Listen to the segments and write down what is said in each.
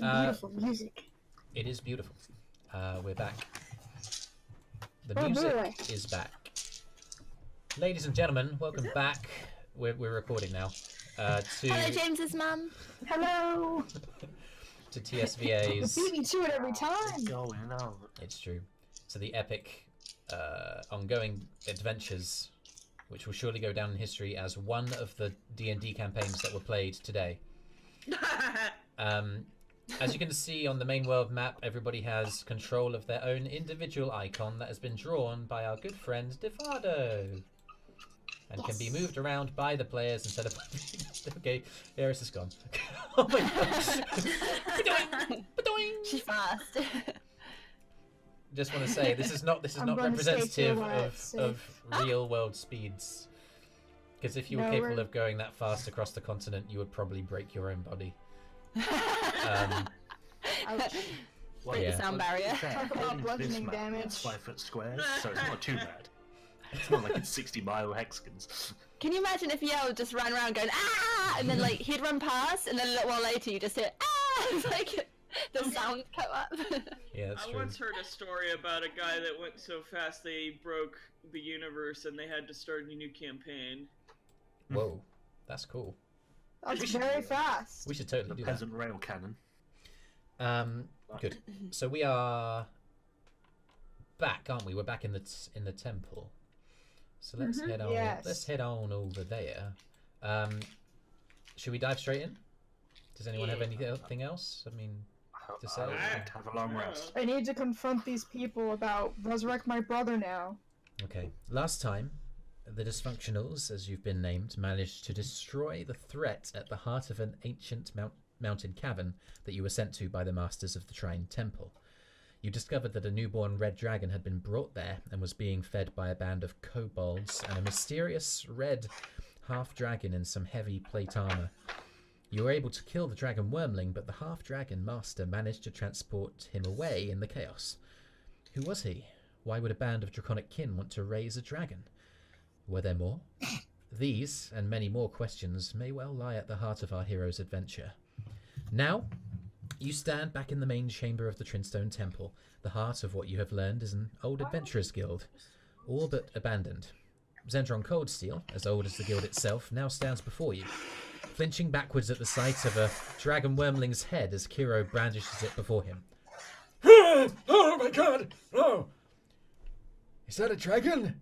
beautiful music. It is beautiful. We're back. The music is back. Ladies and gentlemen, welcome back. We're recording now. Hello, James's mum. Hello. To TSVA's. You beat me to it every time. What's going on? It's true. To the epic, ongoing adventures, which will surely go down in history as one of the D&D campaigns that were played today. As you can see on the main world map, everybody has control of their own individual icon that has been drawn by our good friend Defado. And can be moved around by the players instead of... Okay, Eirys is gone. Oh my god. She's fast. Just want to say, this is not representative of real world speeds. Because if you were capable of going that fast across the continent, you would probably break your own body. Break the sound barrier. Talk about bludgeoning damage. It's 5 foot squares, so it's not too bad. It's not like it's 60-mile hexagons. Can you imagine if Yell just ran around going ah, and then like he'd run past, and then a little while later you just hear ah, it's like the sound come up. Yeah, that's true. I once heard a story about a guy that went so fast they broke the universe and they had to start a new campaign. Whoa, that's cool. That's very fast. We should totally do that. Peasant rail cannon. Good. So we are back, aren't we? We're back in the temple. So let's head on. Yes. Let's head on over there. Should we dive straight in? Does anyone have anything else? I mean, to say. I would like to have a long rest. I need to confront these people about resurrect my brother now. Okay. Last time, the Dysfunctionals, as you've been named, managed to destroy the threat at the heart of an ancient mountain cavern that you were sent to by the masters of the Shrine Temple. You discovered that a newborn red dragon had been brought there and was being fed by a band of kobolds and a mysterious red half-dragon in some heavy plate armor. You were able to kill the dragon wormling, but the half-dragon master managed to transport him away in the chaos. Who was he? Why would a band of draconic kin want to raise a dragon? Were there more? These, and many more questions, may well lie at the heart of our hero's adventure. Now, you stand back in the main chamber of the Trinstone Temple. The heart of what you have learned is an old adventurers' guild, all but abandoned. Zendron Coldsteel, as old as the guild itself, now stands before you, flinching backwards at the sight of a dragon wormling's head as Kyro brandishes it before him. Oh my god! Oh! Is that a dragon?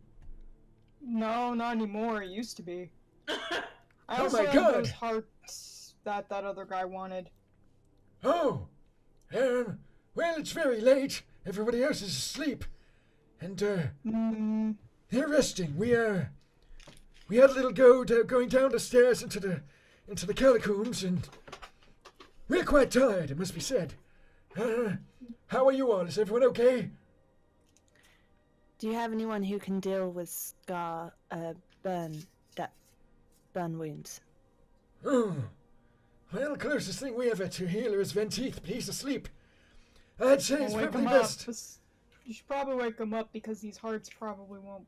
No, not anymore. It used to be. I Oh also my have god! those hearts that other guy wanted. Oh! Well, it's very late. Everybody else is asleep. And, they're resting. We had a little going down the stairs into the catacombs, and we're quite tired, it must be said. How are you all? Is everyone okay? Do you have anyone who can deal with burn wounds? Oh. Well, closest thing we have to healer is Venteeth, but he's asleep. I'd say it's probably best. You should probably wake him up because these hearts probably won't.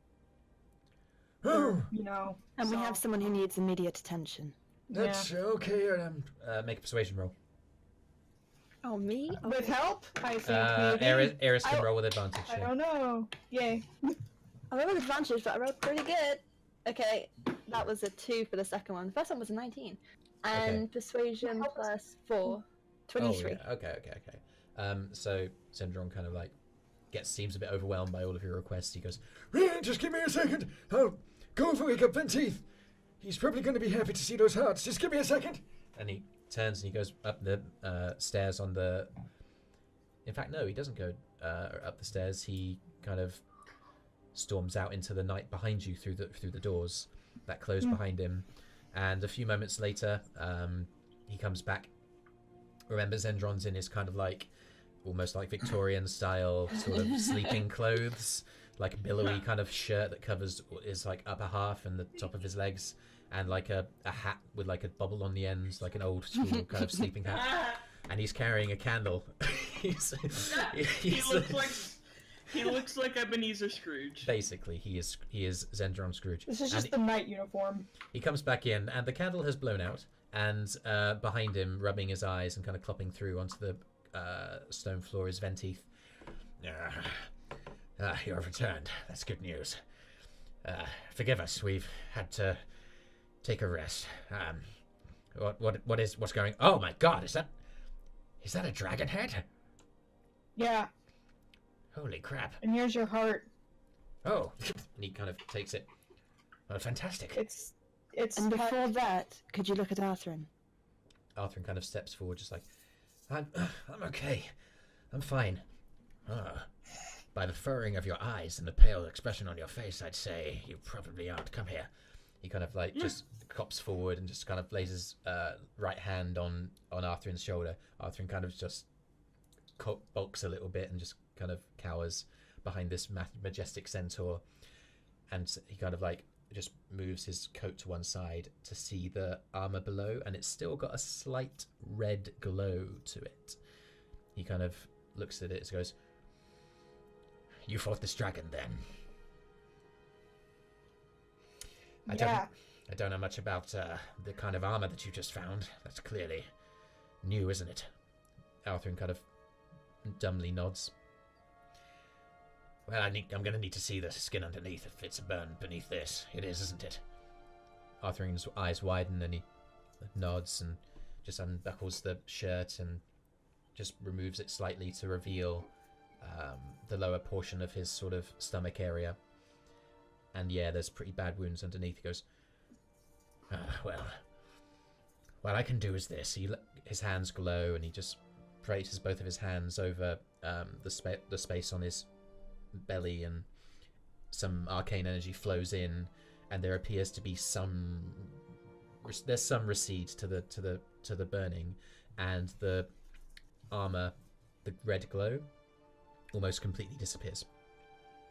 Oh. You know. And we have someone who needs immediate attention. That's okay. Make a persuasion roll. Oh, me? With help, I think maybe. Eirys can roll with advantage. I don't know. Yay. I rolled with advantage, but I rolled pretty good. Okay, that was a 2 for the second one. The first one was a 19. And persuasion plus 4. 23. Oh, yeah. Okay. So Zendron kind of like seems a bit overwhelmed by all of your requests. He goes, just give me a second. I'll go and wake up Venteeth. He's probably going to be happy to see those hearts. Just give me a second. And he turns and he goes up the stairs on the... In fact, no, he doesn't go up the stairs. He kind of storms out into the night behind you through the doors that close behind him. And a few moments later, he comes back. Remember, Zendron's in his kind of like, almost like Victorian style sort of sleeping clothes, like a billowy kind of shirt that covers his like upper half and the top of his legs, and like a hat with like a bubble on the ends, like an old school kind of sleeping hat. And he's carrying a candle. He looks like Ebenezer Scrooge. Basically, he is Zendron Scrooge. This is just the night uniform. He comes back in, and the candle has blown out, And behind him, rubbing his eyes and kind of clopping through onto the stone floor, is Venteeth. You have returned. That's good news. Forgive us. We've had to take a rest. What's going? Oh my God! Is that a dragon head? Yeah, Holy crap! and here's your heart. Oh, And he kind of takes it. well, fantastic. It's And before that, could you look at Arthrin? Arthrin kind of steps forward, just like, I'm okay. I'm fine. By the furrowing of your eyes and the pale expression on your face, I'd say you probably aren't. Come here. he kind of like just cops forward and just kind of lays his right hand on Arthrin's shoulder. Arthrin kind of just bulks a little bit and just kind of cowers behind this majestic centaur, and he kind of like just moves his coat to one side to see the armor below, and it's still got a slight red glow to it. He kind of looks at it and goes, You fought this dragon then? yeah. I don't know much about the kind of armor that you just found. That's clearly new, isn't it? Arthrin kind of dumbly nods. Well, I'm going to need to see the skin underneath if it's burned beneath this. It is, isn't it? Arthrin's eyes widen and he nods and just unbuckles the shirt and just removes it slightly to reveal the lower portion of his sort of stomach area. And yeah, there's pretty bad wounds underneath. He goes, Well, what I can do is this. his hands glow and he just places both of his hands over the space on his belly, and some arcane energy flows in, and there appears to be some recede to the burning, and the armor, the red glow, almost completely disappears.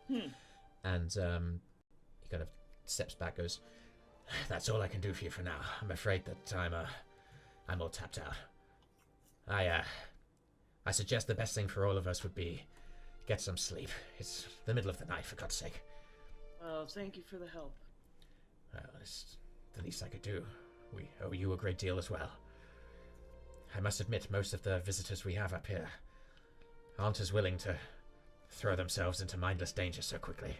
And he kind of steps back, goes, That's all I can do for you for now. I'm afraid that I'm all tapped out. I suggest the best thing for all of us would be get some sleep. It's the middle of the night, for God's sake. Oh, thank you for the help. Well, it's the least I could do. We owe you a great deal as well. I must admit, most of the visitors we have up here aren't as willing to throw themselves into mindless danger so quickly.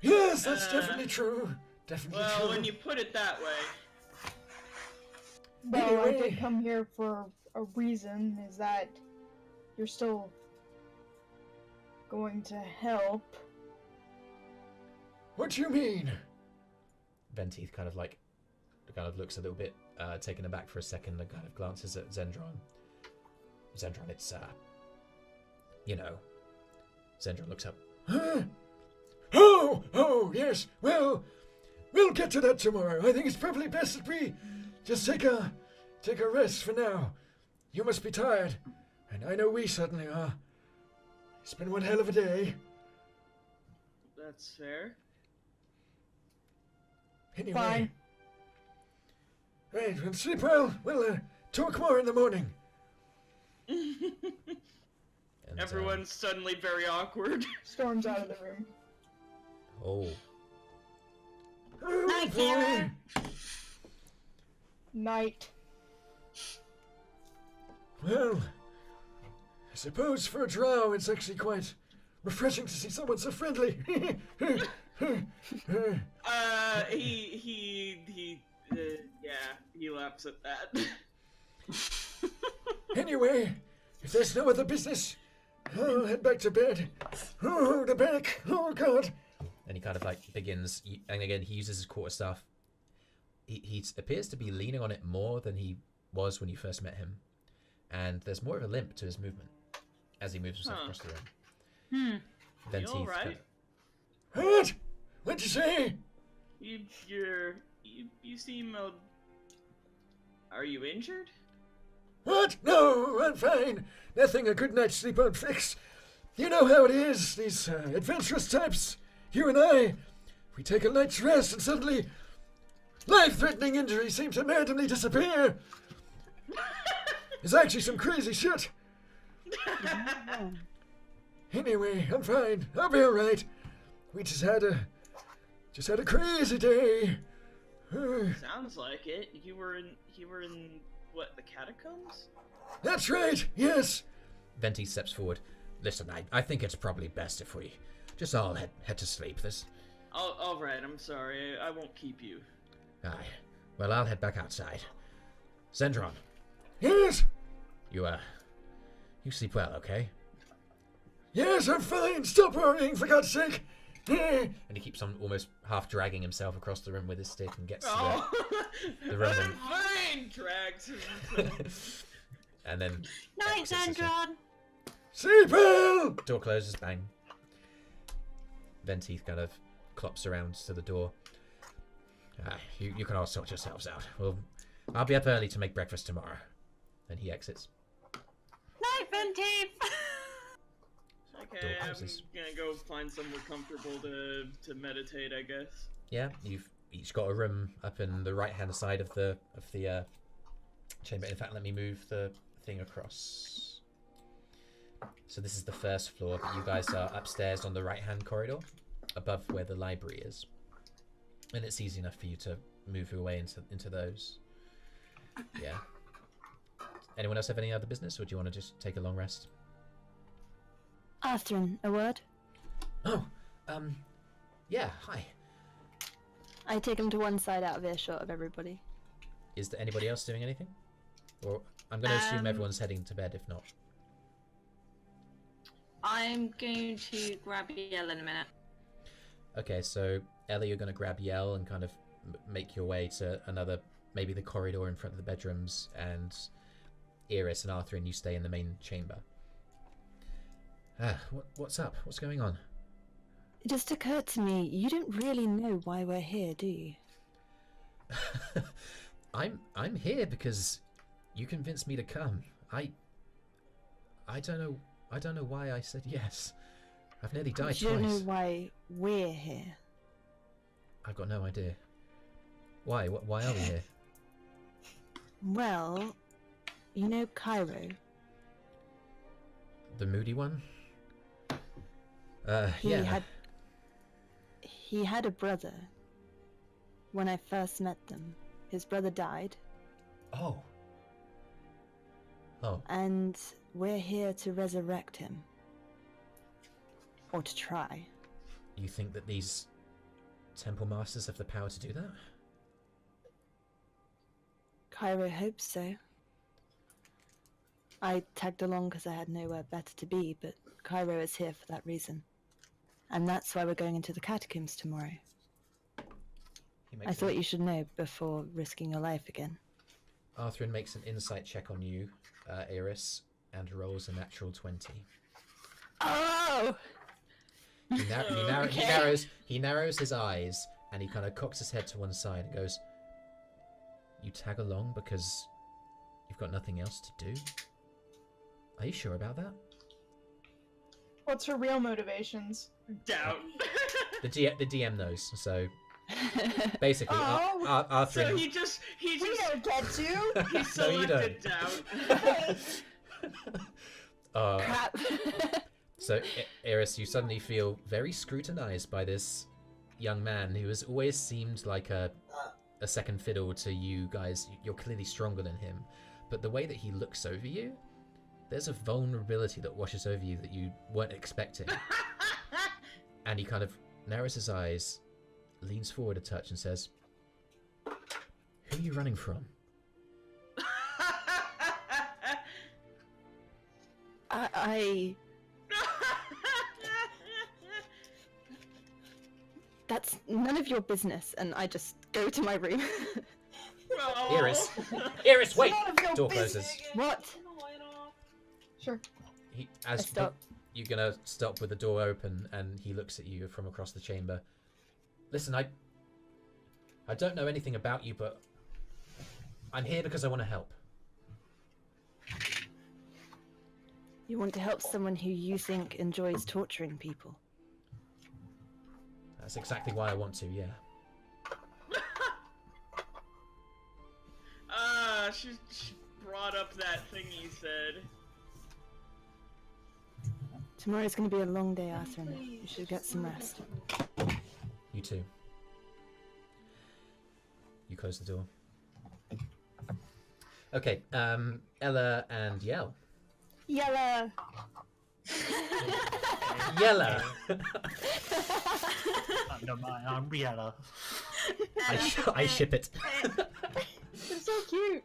Yes, that's definitely true. Definitely Well, true. when you put it that way. Well, I Anyway. did come here for a reason. Is that you're still going to help? What do you mean? Venteeth kind of looks a little bit taken aback for a second and kind of glances at Zendron. Zendron, it's Zendron looks up. Huh? Oh, yes. Well, we'll get to that tomorrow. I think it's probably best that we just take a rest for now. You must be tired, and I know we certainly are. It's been one hell of a day. That's fair. Anyway. Fine. Right, well, sleep well. We'll talk more in the morning. And, Everyone's suddenly very awkward. Storms out of the room. Oh, Oh, Night, boy. Sarah. Night. Well, I suppose for a drow it's actually quite refreshing to see someone so friendly. He laughs at that. Anyway, if there's no other business, I'll head back to bed. Oh, the back. Oh, God. and he kind of like begins, and again he uses his quarterstaff. He appears to be leaning on it more than he was when you first met him, and there's more of a limp to his movement as he moves himself across the room. You all right? What? What'd you say? You seem Are you injured? What? No, I'm fine. Nothing a good night's sleep won't fix. You know how it is, these adventurous types. You and I, we take a night's rest and suddenly life-threatening injuries seem to randomly disappear. It's actually some crazy shit. Anyway, I'm fine. I'll be alright. We just had a crazy day. Sounds like it. You were in what, the Catacombs? That's right, yes. Venti steps forward. Listen, I think it's probably best if we just all head to sleep. All right, I'm sorry. I won't keep you. Aye. Well, I'll head back outside. Zendron, Yes, you sleep well, okay? yes, I'm fine. Stop worrying, for God's sake. And he keeps on almost half dragging himself across the room with his stick and gets to Oh, the room. I'm fine. Drags him. And then Night, exits as Zendron! Sleep well. door closes, bang. Venti kind of clops around to the door. You can all sort yourselves out. Well, I'll be up early to make breakfast tomorrow. And he exits. Night, Venti! Okay, I'm closes. gonna go find somewhere comfortable to meditate, I guess. Yeah, you've each got a room up in the right-hand side of the chamber. In fact, let me move the thing across. So this is the first floor, but you guys are upstairs on the right-hand corridor, above where the library is, and it's easy enough for you to move your way into those. Yeah. Anyone else have any other business, or do you want to just take a long rest? Arthrin, a word? Oh, yeah. Hi. I take him to one side out of earshot of everybody. Is there anybody else doing anything? Or I'm going to assume everyone's heading to bed. If not, I'm going to grab Yell in a minute. okay. So Ellie, you're going to grab Yell and kind of make your way to another, maybe the corridor in front of the bedrooms, and Eirys and Arthrin, you stay in the main chamber. What's up? What's going on? It just occurred to me, you don't really know why we're here, do you? I'm here because you convinced me to come. I don't know why I said yes. I've nearly died You twice. don't know why we're here. I've got no idea. Why? Why are we here? Well, you know Kyro? The moody one? He yeah. He had a brother. When I first met them, his brother died, Oh. Oh. and we're here to resurrect him. Or to try. You think that these temple masters have the power to do that? Kyro hopes so. I tagged along because I had nowhere better to be, but Kyro is here for that reason. And that's why we're going into the Catacombs tomorrow. I thought you should know before risking your life again. Arthrin makes an insight check on you, Eirys, and rolls a natural 20. Oh! He narrows his eyes, and he kind of cocks his head to one side and goes, "You tag along because you've got nothing else to do? Are you sure about that?" What's her real motivations? Doubt. The DM knows, so basically, Oh. Arthrin. So he just We don't get to! he No, you selected doubt. Crap. So, Eirys, you suddenly feel very scrutinized by this young man who has always seemed like a second fiddle to you guys. You're clearly stronger than him, but the way that he looks over you, there's a vulnerability that washes over you that you weren't expecting. And he kind of narrows his eyes, leans forward a touch, and says, "Who are you running from?" That's none of your business, and I just go to my room. Oh. Eirys, wait! None of your Door business. closes. What? Sure. I stop. You're gonna stop with the door open, and he looks at you from across the chamber. "Listen, I don't know anything about you, but I'm here because I want to help." You want to help someone who you think enjoys torturing people. That's exactly why I want to, yeah. She brought up that thing he said. Tomorrow's going to be a long day, Arthrin. You should get some rest. You too. You close the door. Okay, Ella and Yell. Yellow. Yella. Under my umbrella. I ship it. It's so cute.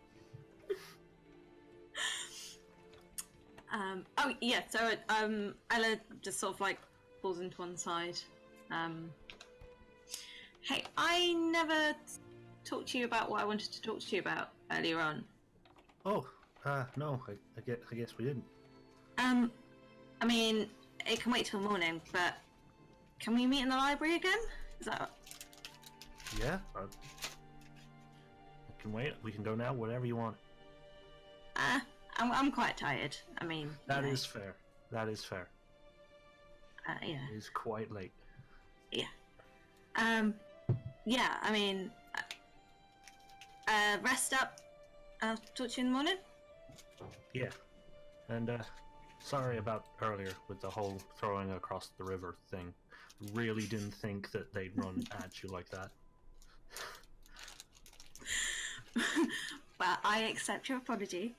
Oh yeah, so Ella just sort of like falls into one side. Hey, I never talked to you about what I wanted to talk to you about earlier on. Oh, no, I guess we didn't. I mean, it can wait till morning, but can we meet in the library again? Is that... Yeah, I can wait. We can go now, whatever you want. I'm quite tired. I mean... That you know. is fair. That is fair. Yeah. It is quite late. Yeah. Yeah, I mean... rest up. I'll talk to you in the morning. Yeah. And, sorry about earlier with the whole throwing across the river thing. Really didn't think that they'd run at you like that. Well, I accept your apology.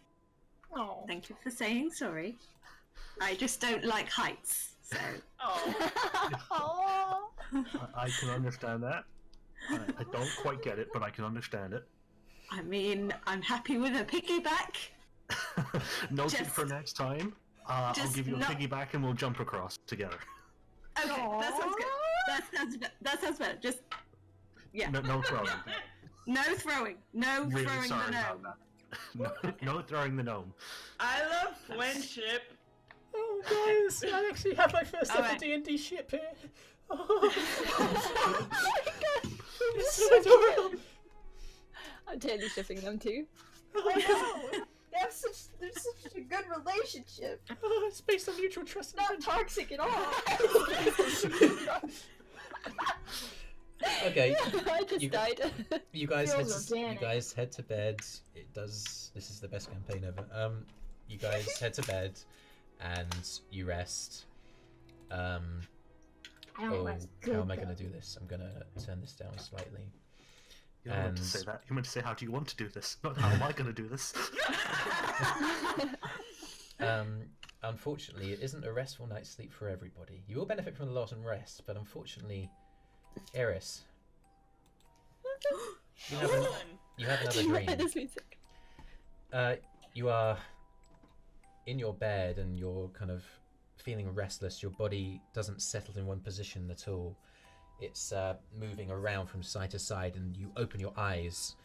Oh. Thank you for saying sorry. I just don't like heights, so... Oh. I can understand that. I don't quite get it, but I can understand it. I mean, I'm happy with a piggyback. Noted Just- for next time. I'll just give you a not- piggyback and we'll jump across together. Okay, that sounds good. That sounds better. Just... Yeah. No throwing. No throwing. No Really throwing sorry the about gnome. that. No throwing the gnome. I love friendship. Oh, guys, I actually have my first ever Alright. D&D ship here. Oh, Oh my god. it's so adorable. I'm totally shipping them too. I know. There's such a good relationship. Oh, it's based on mutual trust and Not friendship. toxic at all. Okay, I just You- died. you guys head Feels to, you organic. guys head to bed. It does. This is the best campaign ever. You guys head to bed, and you rest. I don't Oh, rest how good, am I though. going to do this? I'm going to turn this down slightly. You don't meant to say that. You meant to say, how do you want to do this? Not how am I going to do this? Unfortunately, it isn't a restful night's sleep for everybody. You will benefit from a lot and rest, but unfortunately, Eirys, you have, Hold an, on. you have another Do you like dream. this music? You are in your bed and you're kind of feeling restless. Your body doesn't settle in one position at all. It's moving around from side to side, and you open your eyes,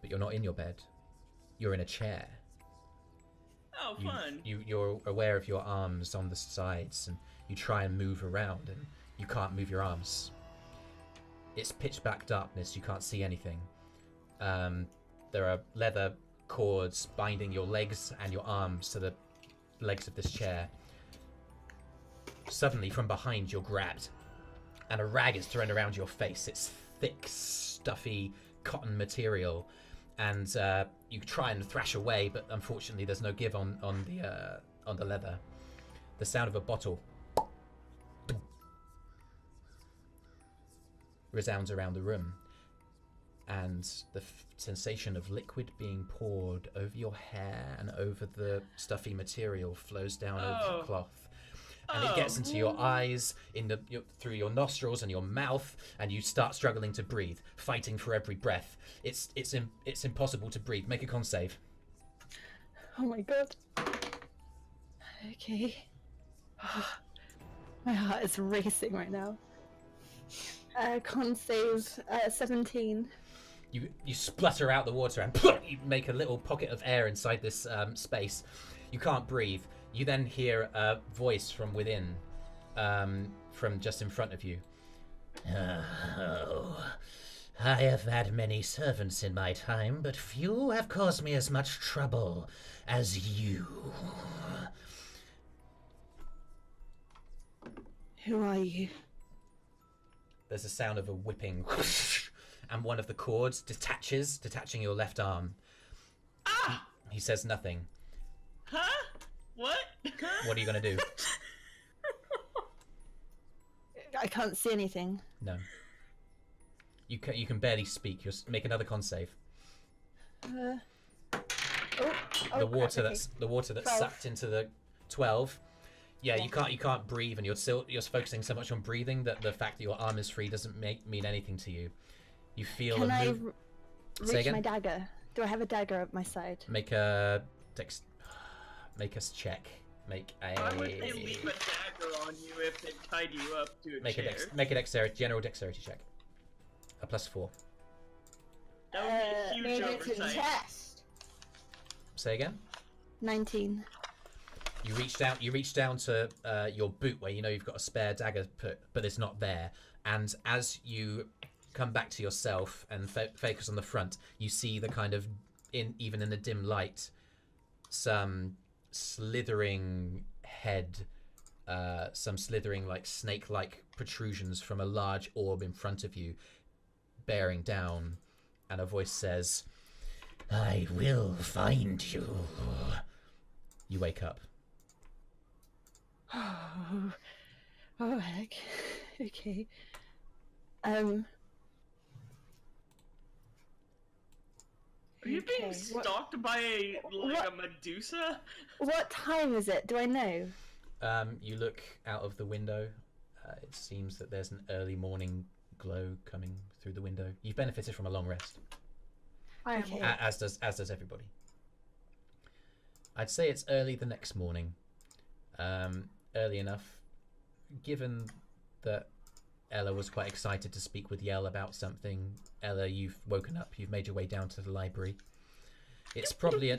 but you're not in your bed. You're in a chair. Oh, fun. You're aware of your arms on the sides, and you try and move around, and you can't move your arms. It's pitch black darkness. You can't see anything. There are leather cords binding your legs and your arms to the legs of this chair. Suddenly, from behind, you're grabbed, and a rag is thrown around your face. It's thick, stuffy cotton material, and you try and thrash away, but unfortunately, there's no give on the leather. The sound of a bottle resounds around the room, and the sensation of liquid being poured over your hair and over the stuffy material flows down over the cloth. And it gets into your eyes, through your nostrils and your mouth, and you start struggling to breathe, fighting for every breath. It's impossible to breathe. Make a con save. Oh my god. Okay. My heart is racing right now. Con save 17. You splutter out the water and you make a little pocket of air inside this space. You can't breathe. You then hear a voice from within, from just in front of you. Oh, I have had many servants in my time, but few have caused me as much trouble as you. Who are you? There's a sound of a whipping, and one of the cords detaching your left arm. Ah! He says nothing. Huh? What? What are you going to do? I can't see anything. No. You can barely speak. Make another con save. Oh, The water crap, that's 12. sucked into the 12. Yeah, you can't breathe, and you're focusing so much on breathing that the fact that your arm is free doesn't mean anything to you. You feel. Can I Say reach again? my dagger? Do I have a dagger at my side? Make a check. Make Why would they a leave a dagger on you if they tied you up to a chair? make a dexterity, general dexterity check. A +4. That would be a huge Maybe it's a oversight. test. Say again. 19. You reach down to your boot where you know you've got a spare dagger put, but it's not there. And as you come back to yourself and focus on the front, you see the kind of even in the dim light, some slithering head, some slithering like snake-like protrusions from a large orb in front of you, bearing down, and a voice says, "I will find you." You wake up. Oh heck. Okay. Are you being Okay, stalked by a Medusa? What time is it? Do I know? You look out of the window. It seems that there's an early morning glow coming through the window. You've benefited from a long rest, Okay. as does everybody. I'd say it's early the next morning. Early enough, given that Ella was quite excited to speak with Yell about something. Ella, you've woken up. You've made your way down to the library. It's probably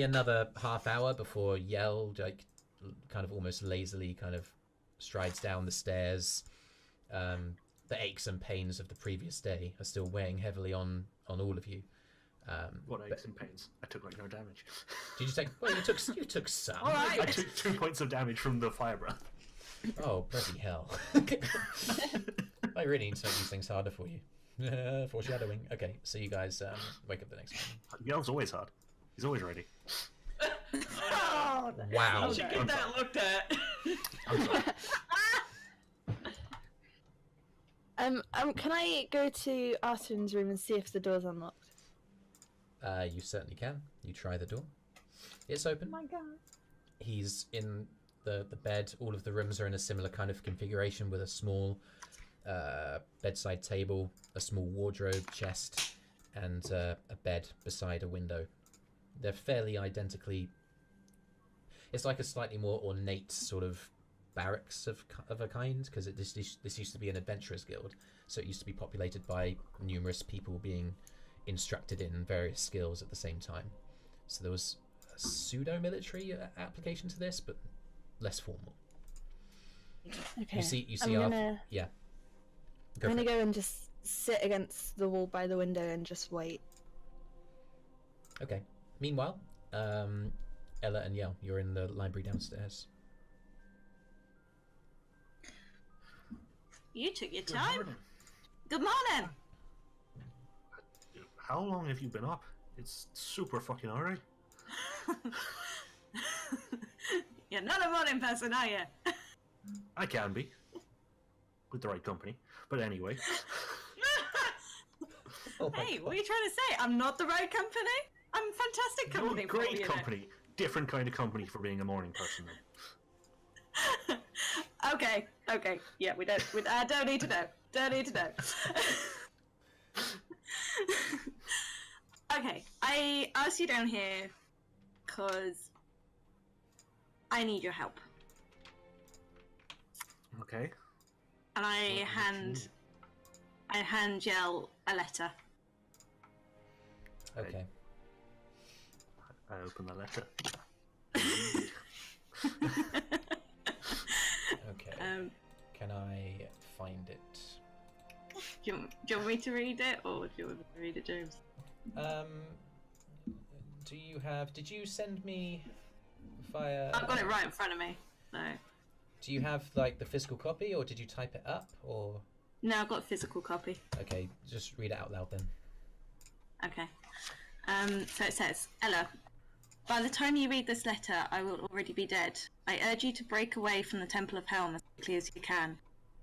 another half hour before Yell, like, kind of almost lazily, kind of strides down the stairs. The aches and pains of the previous day are still weighing heavily on all of you. What aches and pains? I took like no damage. Did you take? Well, you took some. All right. I took 2 points of damage from the fire breath. Oh, bloody hell. I really need to make these things harder for you. Foreshadowing. Okay, so you guys wake up the next morning. Yell's always hard. He's always ready. Oh, Wow. you should get that looked at. I'm sorry. Can I go to Arthrin's room and see if the door's unlocked? You certainly can. You try the door. It's open. Oh my god. He's in the bed. All of the rooms are in a similar kind of configuration with a small bedside table, a small wardrobe, chest, and a bed beside a window. They're fairly identically... It's like a slightly more ornate sort of barracks of a kind, because this used to be an adventurers guild, so it used to be populated by numerous people being instructed in various skills at the same time. So there was a pseudo-military application to this, but less formal. Okay. You see I'm gonna, Arthur. Yeah. I'm gonna go and just sit against the wall by the window and just wait. Okay. Meanwhile, Ella and Yell, you're in the library downstairs. You took your Good time. morning. Good morning. How long have you been up? It's super fucking early. You're not a morning person, are you? I can be. With the right company. But anyway. Oh my Hey, God. what are you trying to say? I'm not the right company? I'm fantastic You're company a for great you know. company. Different kind of company for being a morning person then. Okay. Yeah, I don't need to know. Don't need to know. Okay, I asked you down here because I need your help. Okay. And I What hand Yell a letter. Okay. I open the letter. Okay. Can I find it? Do you want me to read it, or do you want to read it, James? Did you send me via... I've got it right in front of me, so... Do you have, like, the physical copy, or did you type it up, or... No, I've got a physical copy. Okay, just read it out loud then. Okay. So it says, Ella, by the time you read this letter, I will already be dead. I urge you to break away from the Temple of Helm as quickly as you can.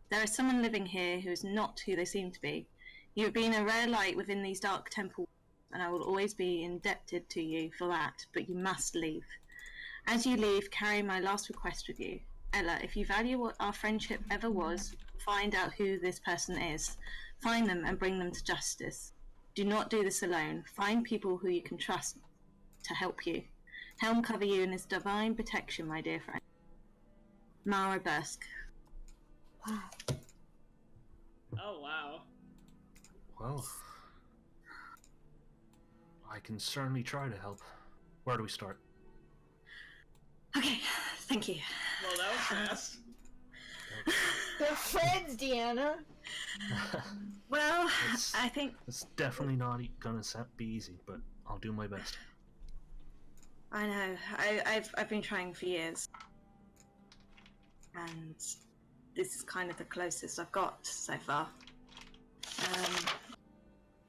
There is someone living here who is not who they seem to be. You have been a rare light within these dark temples, and I will always be indebted to you for that, but you must leave. As you leave, carry my last request with you. Ella, if you value what our friendship ever was, find out who this person is. Find them and bring them to justice. Do not do this alone. Find people who you can trust to help you. Helm cover you in his divine protection, my dear friend. Mara Bursk. Wow. Oh wow. Well, I can certainly try to help. Where do we start? Okay, thank you. Well, that was fast. They're friends, Deanna. Well, It's- I think It's definitely not gonna be easy, but I'll do my best. I know. I've been trying for years, and this is kind of the closest I've got so far.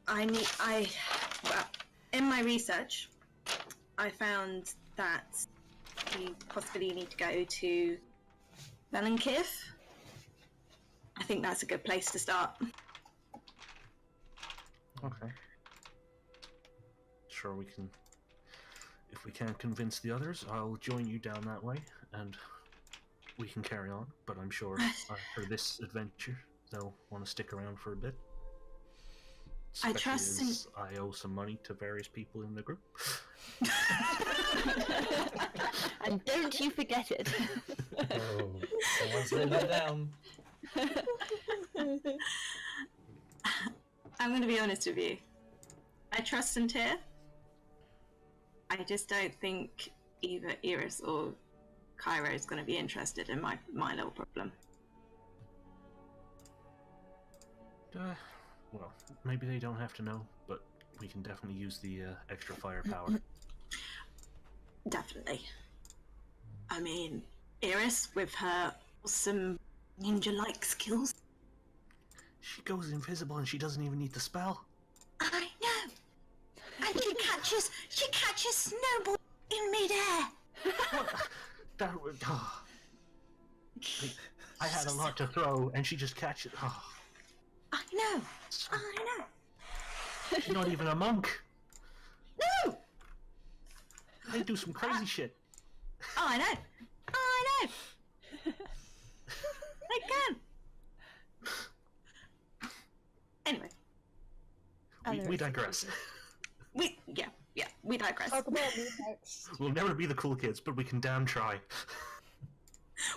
Well, in my research, I found that you possibly need to go to Belankith. I think that's a good place to start. Okay. Sure, we can. If we can't convince the others, I'll join you down that way, and we can carry on. But I'm sure after this adventure, they'll want to stick around for a bit. I trust Especially as I owe some money to various people in the group. And don't you forget it. Oh, someone's written that down. I'm going to be honest with you. I trust Sintyrr. I just don't think either Eirys or Kyro is going to be interested in my little problem. Well, maybe they don't have to know, but we can definitely use the extra firepower. Definitely. I mean, Eirys, with her awesome ninja-like skills. She goes invisible and she doesn't even need the spell. I know. And she catches snowballs in midair. What? That would. Oh. I had a lot to throw, and she just catches. Oh. I know. I know. She's not even a monk. No. They do some crazy shit. I know. I know. They can. Anyway, We digress. we digress. Talk about me next. We'll never be the cool kids, but we can damn try.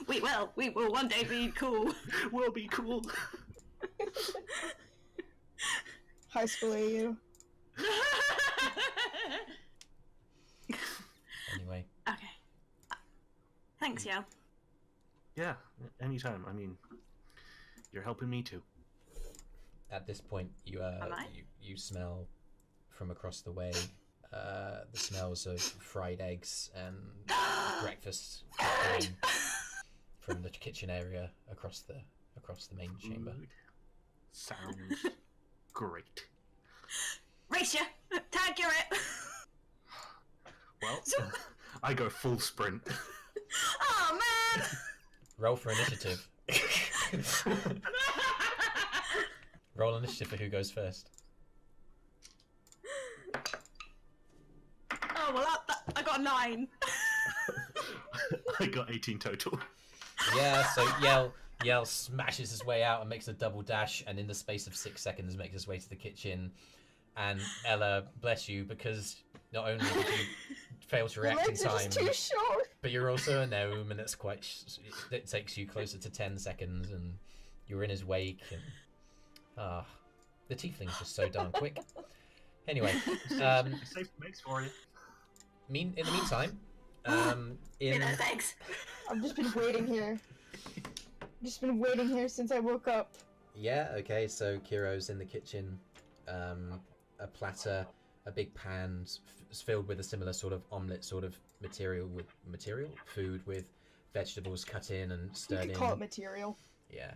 We will one day be cool. We'll be cool. High school AU. Anyway, Okay. Thanks, yo. Yeah, anytime. I mean, you're helping me too. at this point, you Am I? you smell from across the way the smells of fried eggs and breakfast cooking from the kitchen area across the main chamber. Food sounds great. Race ya! Tag you're it! Well, I go full sprint. Oh man! Roll for initiative. Roll initiative for who goes first. Oh well, I got a 9. I got 18 total. Yeah, so Yell smashes his way out and makes a double dash, and in the space of 6 seconds makes his way to the kitchen. And Ella, bless you, because not only did you fail to Your react in legs are time, just too short. but you're also a gnome, and it's quite. It takes you closer to 10 seconds, and you're in his wake. And the tiefling's just so darn quick. Anyway, Safe makes for you. in the meantime, in No thanks. I've just been waiting here. Just been waiting here since I woke up. yeah, okay. So Kyro's in the kitchen. A platter, a big pan filled with a similar sort of omelette sort of food with vegetables cut in and You stirred could in. call it material. Yeah.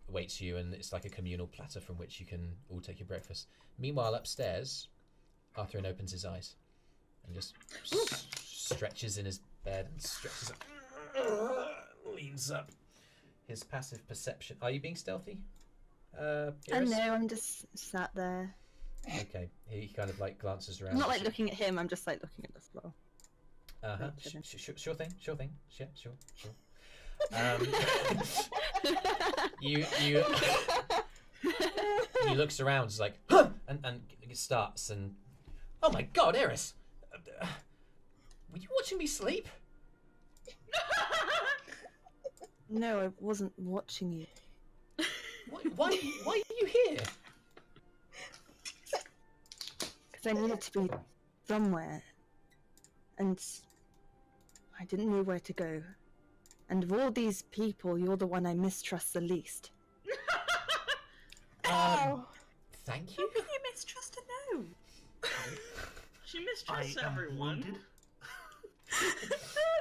Waits you, and it's like a communal platter from which you can all take your breakfast. Meanwhile, upstairs, Arthrin opens his eyes and just stretches in his bed and stretches up, leans up. His passive perception. Are you being stealthy? I Eirys? know, I'm just sat there. Okay, he kind of like glances around. I'm not like looking at him, I'm just like looking at the floor. Uh-huh. chilling. Sure thing. Yeah, sure. You he looks around, is like, huh! and starts and, oh my God, Eirys, were you watching me sleep? No, I wasn't watching you. Why are you here? Because I needed to be somewhere. And I didn't know where to go. And of all these people, you're the one I mistrust the least. Thank you. How can you mistrust a gnome? She I mistrusts am everyone. wounded.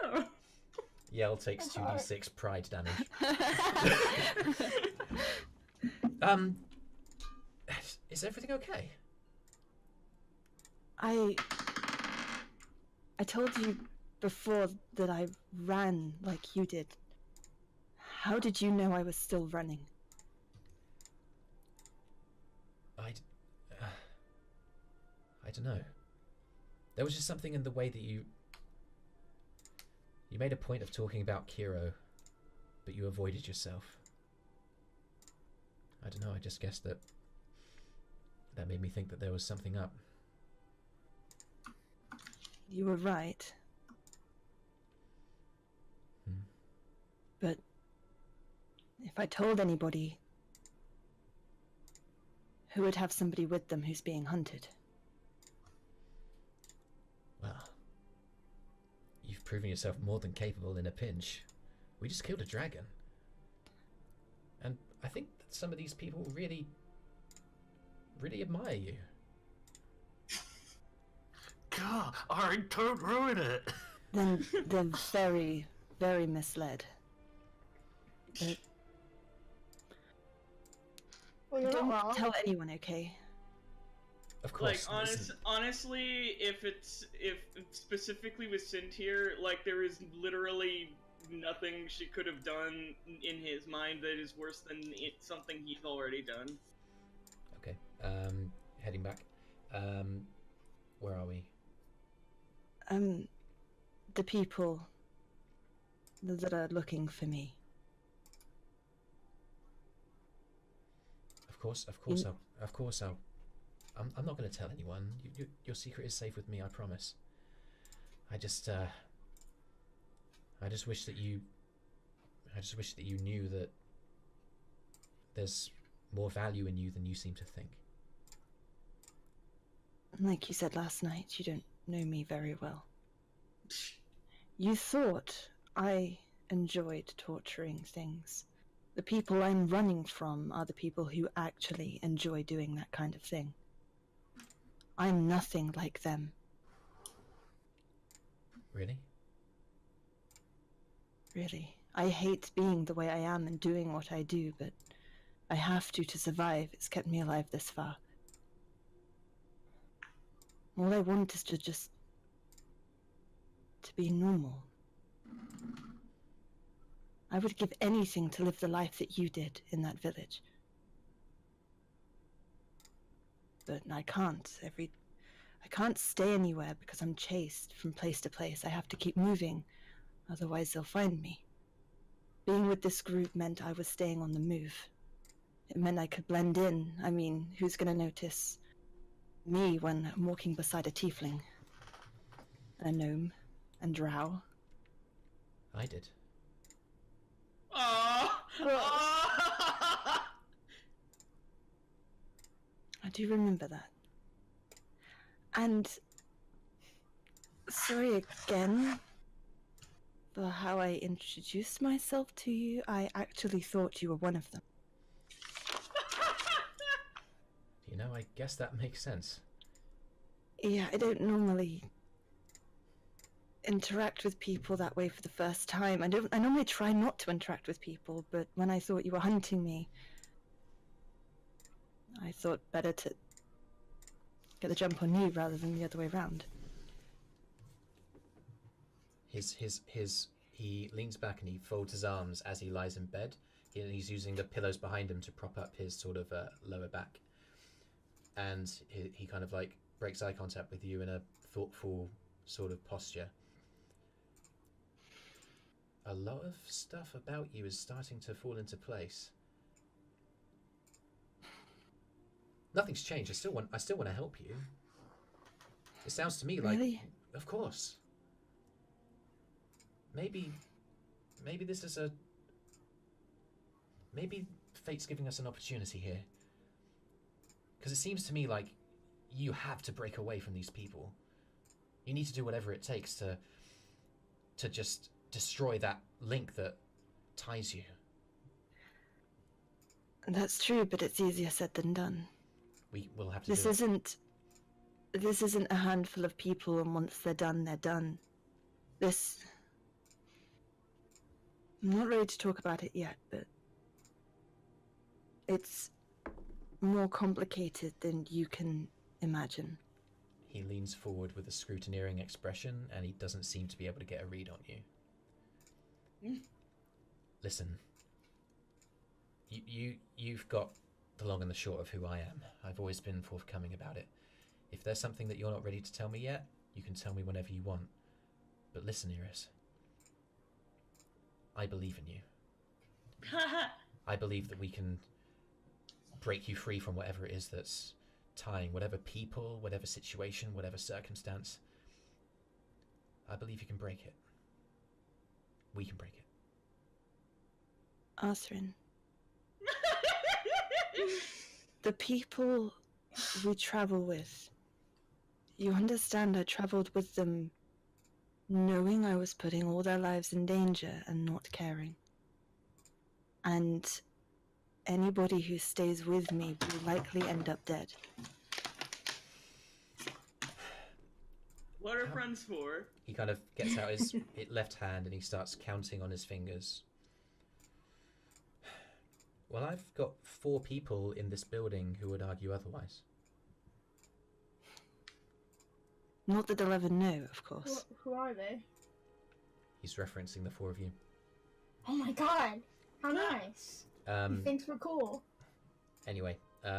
Oh. Yell takes 2d6 pride damage. Is everything okay? I told you before that I ran like you did. How did you know I was still running? I don't know. There was just something in the way that you made a point of talking about Kyro, but you avoided yourself. I don't know, I just guessed that made me think that there was something up. You were right. But if I told anybody, who would have somebody with them who's being hunted? Well, you've proven yourself more than capable in a pinch. We just killed a dragon. And I think that some of these people really admire you. God, alright, don't ruin it. Then they're very, very misled. But Well, you're not don't wrong. tell anyone, okay? Of course. Like listen, honestly, if specifically with Sintyrr, like there is literally nothing she could have done in his mind that is worse than something he's already done. Okay. Heading back. Where are we? The people that are looking for me. Of course I'll. I'm not going to tell anyone. Your secret is safe with me, I promise. I just wish that you knew that there's more value in you than you seem to think. Like you said last night, you don't know me very well. You thought I enjoyed torturing things. The people I'm running from are the people who actually enjoy doing that kind of thing. I'm nothing like them. Really? Really. I hate being the way I am and doing what I do, but I have to survive. It's kept me alive this far. All I want is to be normal. I would give anything to live the life that you did in that village. But I can't. I can't stay anywhere because I'm chased from place to place. I have to keep moving, otherwise they'll find me. Being with this group meant I was staying on the move. It meant I could blend in. I mean, who's gonna notice me when I'm walking beside a tiefling, a gnome, and Drow? I did. I do remember that. And sorry again for how I introduced myself to you. I actually thought you were one of them. You know, I guess that makes sense. Yeah, I don't normally interact with people that way for the first time. I normally try not to interact with people, but when I thought you were hunting me, I thought better to get the jump on you rather than the other way around. He he leans back and he folds his arms as he lies in bed. He's using the pillows behind him to prop up his sort of lower back. And he kind of like breaks eye contact with you in a thoughtful sort of posture. A lot of stuff about you is starting to fall into place. Nothing's changed. I still want to help you. It sounds to me like, Really? of course. Maybe this is maybe fate's giving us an opportunity here. Because it seems to me like you have to break away from these people. You need to do whatever it takes to just destroy that link that ties you. That's true, but it's easier said than done. We will have to This do isn't a handful of people, and once they're done, they're done. I'm not ready to talk about it yet, but it's more complicated than you can imagine. He leans forward with a scrutineering expression, and he doesn't seem to be able to get a read on you. Listen, you've got the long and the short of who I am. I've always been forthcoming about it. If there's something that you're not ready to tell me yet, you can tell me whenever you want. But listen, Eirys, I believe in you. I believe that we can break you free from whatever it is that's tying, whatever people, whatever situation, whatever circumstance. I believe you can break it. We can break it. Arthrin. The people we travel with, you understand I traveled with them knowing I was putting all their lives in danger and not caring. And anybody who stays with me will likely end up dead. What are friends for? He kind of gets out his left hand and he starts counting on his fingers. Well, I've got 4 people in this building who would argue otherwise. Not that they'll ever know, of course. Who are they? He's referencing the 4 of you. Oh my god! How nice! He thinks we're cool. Anyway, he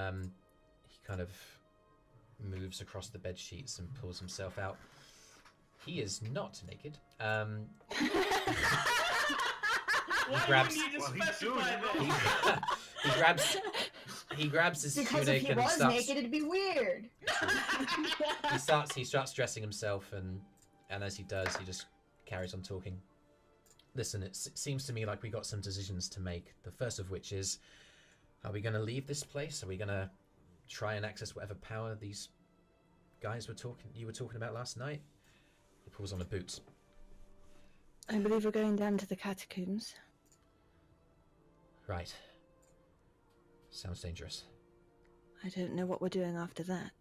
kind of moves across the bed sheets and pulls himself out. He is not naked. He grabs. Why do you need to Well, he's specify doing that? He grabs his Because if tunic he and was starts. naked, it'd be weird. He starts dressing himself, and as he does, he just carries on talking. Listen, it seems to me like we got some decisions to make. The first of which is, are we going to leave this place? Are we going to try and access whatever power these guys you were talking about last night? He pulls on a boot. I believe we're going down to the Catacombs. Right. Sounds dangerous. I don't know what we're doing after that.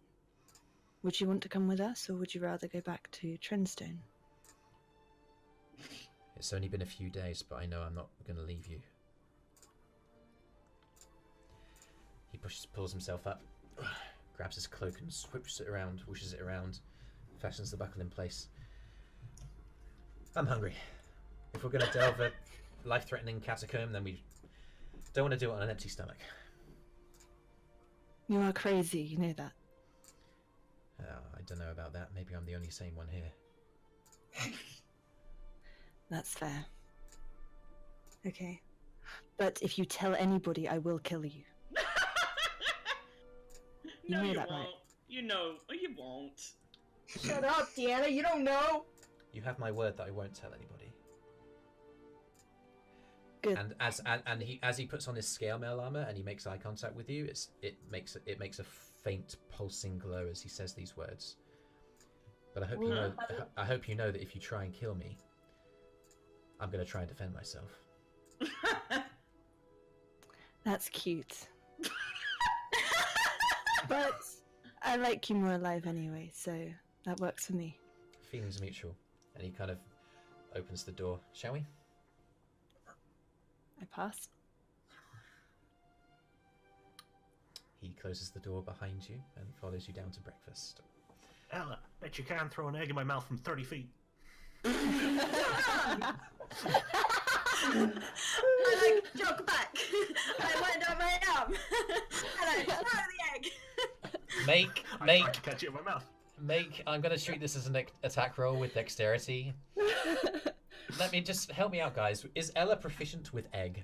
Would you want to come with us, or would you rather go back to Trenstone? It's only been a few days, but I know I'm not going to leave you. He pulls himself up, grabs his cloak and whooshes it around, fastens the buckle in place. I'm hungry. If we're going to delve a life-threatening catacomb, then we don't want to do it on an empty stomach. You are crazy, you know that. I don't know about that. Maybe I'm the only sane one here. That's fair. Okay. But if you tell anybody, I will kill you. You No, know you that, won't. right? You know, you won't. Shut up, Deanna, you don't know! You have my word that I won't tell anybody. Good. And as he puts on his scale mail armor and he makes eye contact with you, it makes a faint pulsing glow as he says these words. But I hope you know that if you try and kill me, I'm going to try and defend myself. That's cute. But I like you more alive anyway, so that works for me. Feelings mutual. And he kind of opens the door. Shall we? I pass. He closes the door behind you and follows you down to breakfast. Ella, bet you can throw an egg in my mouth from 30 feet. I like jog back. I wind up my arm. And I throw the egg. I tried to catch it in my mouth. I'm going to treat this as an attack roll with dexterity. Let me just help me out, guys. Is Ella proficient with egg?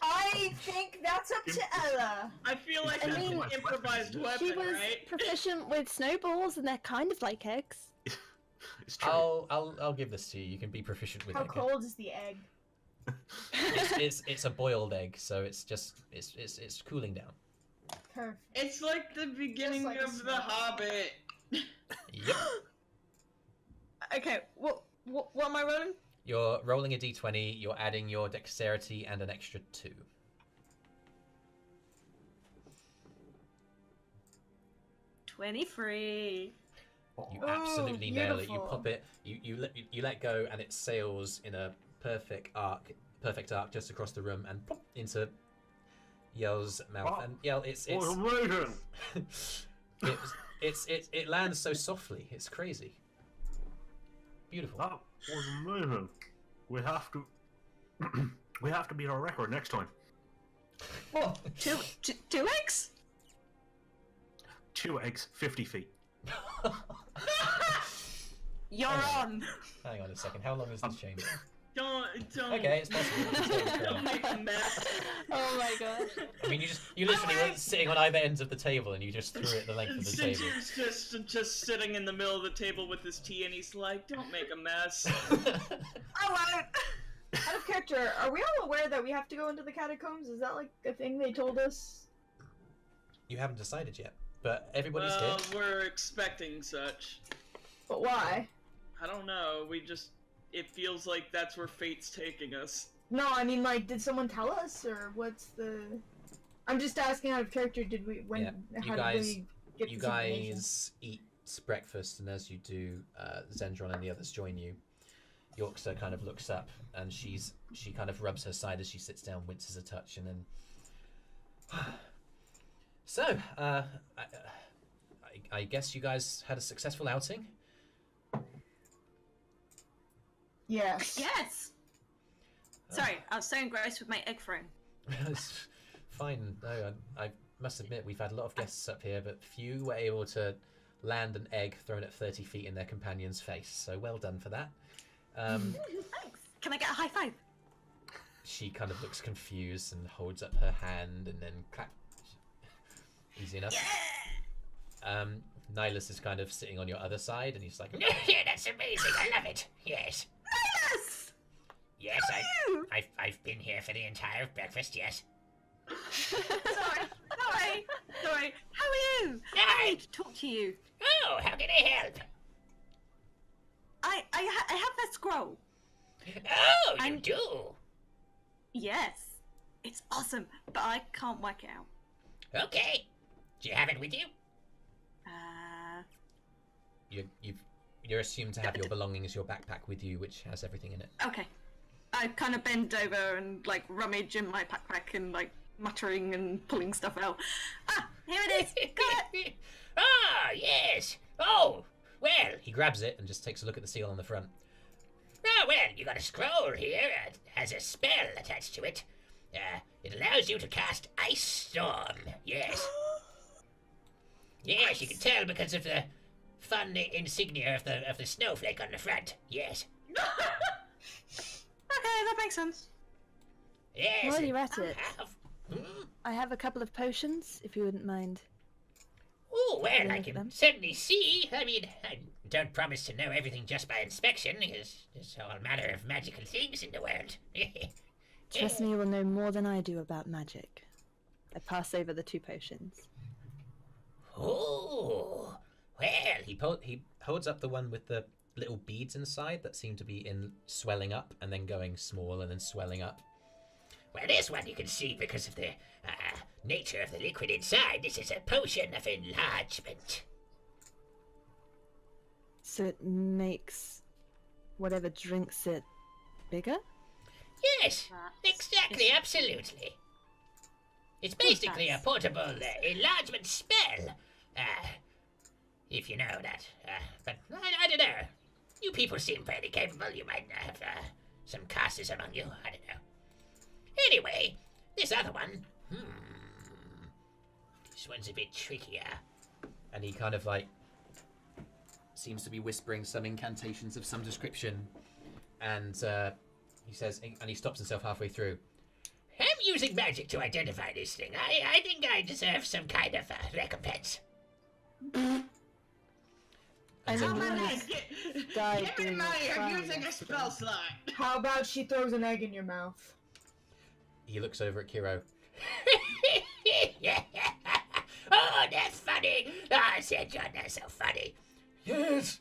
I think that's up to Ella. I feel like I that's mean, an improvised weapon, She was right? proficient with snowballs, and they're kind of like eggs. It's true. I'll give this to you. You can be proficient with How egg. cold is the egg? It's a boiled egg, so it's cooling down. Perfect. It's like the beginning like a of The snack. Hobbit. Yep. Okay, what am I rolling? You're rolling a d20. You're adding your dexterity and an extra 2. 23. You Oh, absolutely nail it. You beautiful. pop it. You let go, and it sails in a perfect arc just across the room and pop into Yell's mouth. Oh. And Yell, it's amazing! it lands so softly. It's crazy. Beautiful. That was amazing. We have to we have to beat our record next time. What? Two eggs? 2 eggs, 50 feet. You're on. Hang on a second. How long is this chamber? Don't. Okay, it's possible. Don't make a mess. Oh my god. I mean, you literally were sitting on either ends of the table, and you just threw it the length of the table. Since just sitting in the middle of the table with his tea, and he's like, "Don't make a mess." I won't. Out of character, are we all aware that we have to go into the catacombs? Is that like a thing they told us? You haven't decided yet, but everybody's Well, here. we're expecting such. But why? I don't know. It feels like that's where fate's taking us. No, I mean, like, did someone tell us, or what's the? I'm just asking out of character. Did we Yeah, How did we get You this information? guys eat breakfast, and as you do, Zendron and the others join you. Yorksa kind of looks up, and she kind of rubs her side as she sits down, winces a touch, and then. So, I guess you guys had a successful outing. Yes. Yes. Sorry, I was so engrossed with my egg throwing. It's fine. No, I must admit we've had a lot of guests up here, but few were able to land an egg thrown at 30 feet in their companion's face. So well done for that. Thanks. Can I get a high five? She kind of looks confused and holds up her hand, and then clap. Easy enough. Nighlus is kind of sitting on your other side, and he's like, Yeah, that's amazing. I love it. Yes. Yes. Yes, You. I've been here for the entire breakfast, yes. Sorry. How are you? I Hi. need to talk to you. Oh, how can I help? I have that scroll. Oh, you I'm- do? Yes. It's awesome, but I can't work it out. Okay. Do you have it with you? you're assumed to have your belongings, your backpack with you, which has everything in it. Okay. I kind of bend over and like rummage in my backpack and like muttering and pulling stuff out. Ah, here it is. Got it. Ah, yes. Oh, well. He grabs it and just takes a look at the seal on the front. Ah, well, you got a scroll here. It has a spell attached to it. It allows you to cast Ice Storm. Yes. Yes, you can tell because of the fun insignia of the snowflake on the front. Yes. Okay, that makes sense. Yes. While you're at it, Hmm? I have a couple of potions, if you wouldn't mind. Oh, well, Have a I look at can them. certainly see. I mean, I don't promise to know everything just by inspection, because there's all manner of magical things in the world. Trust me, you will know more than I do about magic. I pass over the 2 potions. Oh, well, He holds up the one with the little beads inside that seem to be swelling up and then going small and then swelling up. well, this one you can see because of the nature of the liquid inside. This is a potion of enlargement. So it makes whatever drinks it bigger? Yes, exactly, absolutely. It's basically a nice. portable enlargement spell. If you know that. But I don't know. You people seem fairly capable. You might have some casters among you. I don't know. Anyway, this other one. This one's a bit trickier. And he kind of like seems to be whispering some incantations of some description, and he says, and he stops himself halfway through. I'm using magic to identify this thing. I think I deserve some kind of recompense. I How mean, about you I just get, died give me doing money, a I'm crime using a yesterday. spell slot. How about she throws an egg in your mouth? He looks over at Kyro. Oh, that's funny. Oh, St. John, that's so funny. Yes,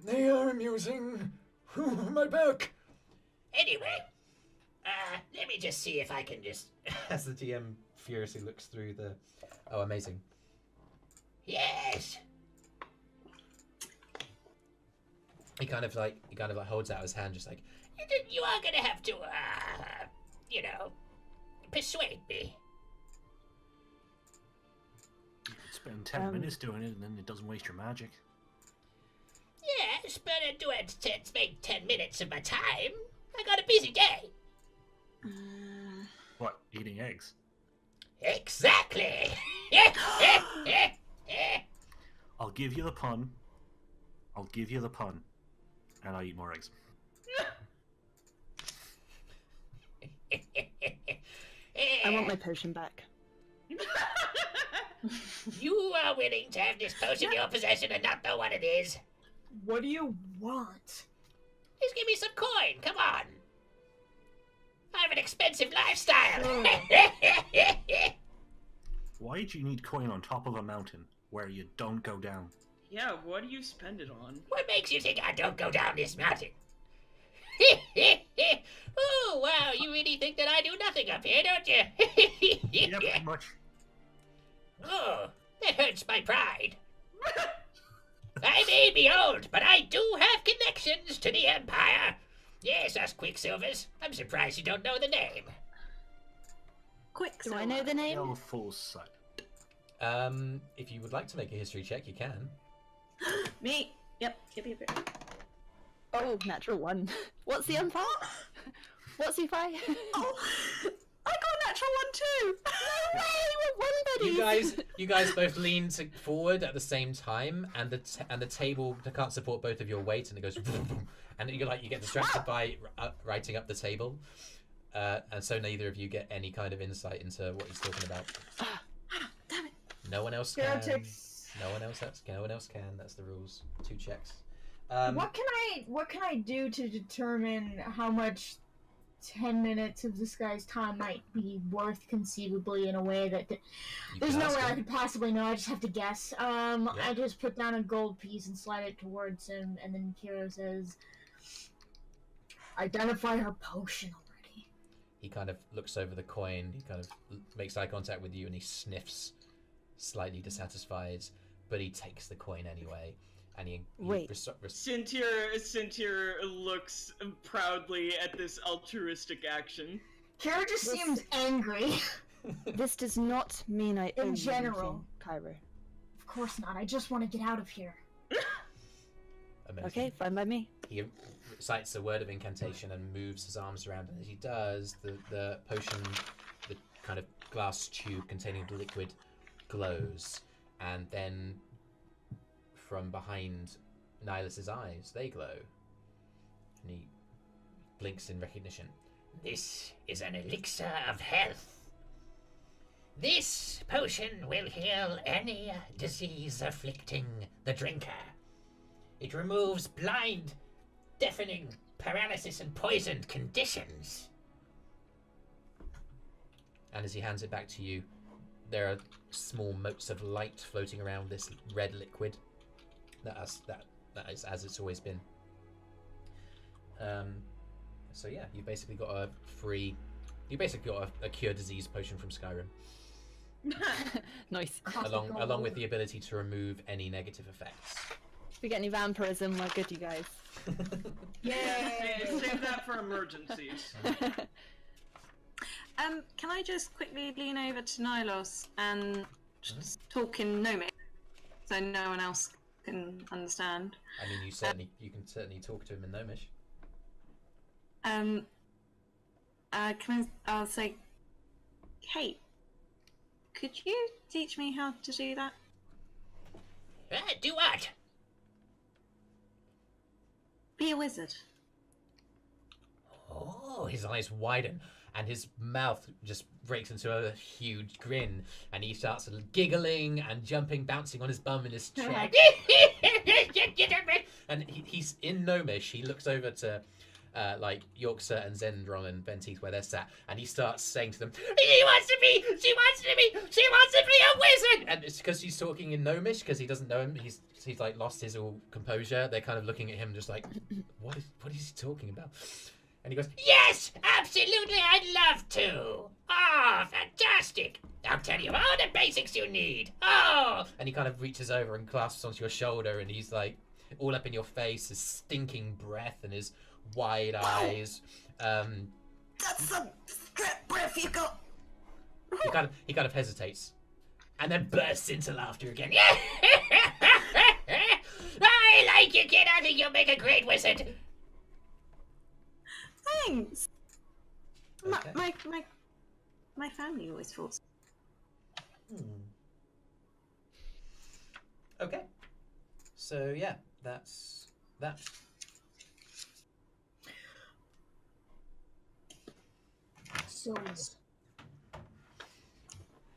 they are amusing. My back. Anyway, let me just see if I can just... As the DM furiously looks through the... Oh, amazing. Yes. He kind of like holds out his hand, just like, You are gonna have to, persuade me. You could spend 10 minutes doing it, and then it doesn't waste your magic. Yes, but do it to make 10 minutes of my time. I got a busy day. What? Eating eggs? Exactly. I'll give you the pun. And I'll eat more eggs. I want my potion back. You are willing to have this potion in your possession and not know what it is? What do you want? Just give me some coin, come on. I have an expensive lifestyle. Why do you need coin on top of a mountain where you don't go down? Yeah, what do you spend it on? What makes you think I don't go down this mountain? Oh, wow, you really think that I do nothing up here, don't you? Yeah, pretty much. Oh, that hurts my pride. I may be old, but I do have connections to the Empire. Yes, us Quicksilvers. I'm surprised you don't know the name. Do I know the name? No full sight. if you would like to make a history check, you can. Me. Yep. Oh, natural one. What's the part? What's if I? Oh, I got a natural one too. No way, we're one buddies. You guys both lean forward at the same time, and the table can't support both of your weight, and it goes boom, boom, and you get distracted by writing up the table, and so neither of you get any kind of insight into what he's talking about. Damn it. No one else Kyro can. takes- No one else can. That's the rules. 2 checks. What can I do to determine how much 10 minutes of this guy's time might be worth conceivably in a way that there's no way I could possibly know. I just have to guess. I just put down a gold piece and slide it towards him, and then Kyro says, "Identify her potion already." He kind of looks over the coin. He kind of makes eye contact with you, and he sniffs, slightly dissatisfied, but he takes the coin anyway. And he Wait. Sintyrr looks proudly at this altruistic action. Kyro just seems angry. This does not mean I owe In you general. anything, Kyro. Of course not. I just want to get out of here. Amazing. Okay, fine by me. He recites a word of incantation and moves his arms around, and as he does, the potion, the kind of glass tube containing the liquid, glows, and then from behind Nihlus's eyes, they glow, and he blinks in recognition. This is an elixir of health. This potion will heal any disease afflicting the drinker. It removes blind, deafening, paralysis, and poisoned conditions. And as he hands it back to you, there are small motes of light floating around this red liquid. That is as it's always been. So yeah, you've basically got a cure disease potion from Skyrim, Nice. along with the ability to remove any negative effects. If we get any vampirism, we're good, you guys. Yay! Save that for emergencies. Can I just quickly lean over to Nighlus and just talk in Gnomic, so no one else can understand. I mean, you can certainly talk to him in Gnomish. I'll say, Kate, could you teach me how to do that? Do what? Be a wizard. Oh, his eyes widen and his mouth just breaks into a huge grin, and he starts giggling and jumping, bouncing on his bum in his chair. And he's in Gnomish. He looks over to like Yorkshire and Zendron and Venteith where they're sat, and he starts saying to them, she wants to be a wizard! And it's because he's talking in Gnomish, because he doesn't know him. He's like lost his all composure. They're kind of looking at him just like, what is he talking about? And he goes, Yes, absolutely, I'd love to. Oh, fantastic. I'll tell you all the basics you need. Oh! and he kind of reaches over and clasps onto your shoulder, and he's like all up in your face, his stinking breath and his wide eyes. That's some breath you got. He kind of hesitates, And then bursts into laughter again. I like you, kid. I think you'll make a great wizard. Thanks. Okay. My family always thought so. Okay. So yeah, that's that. So,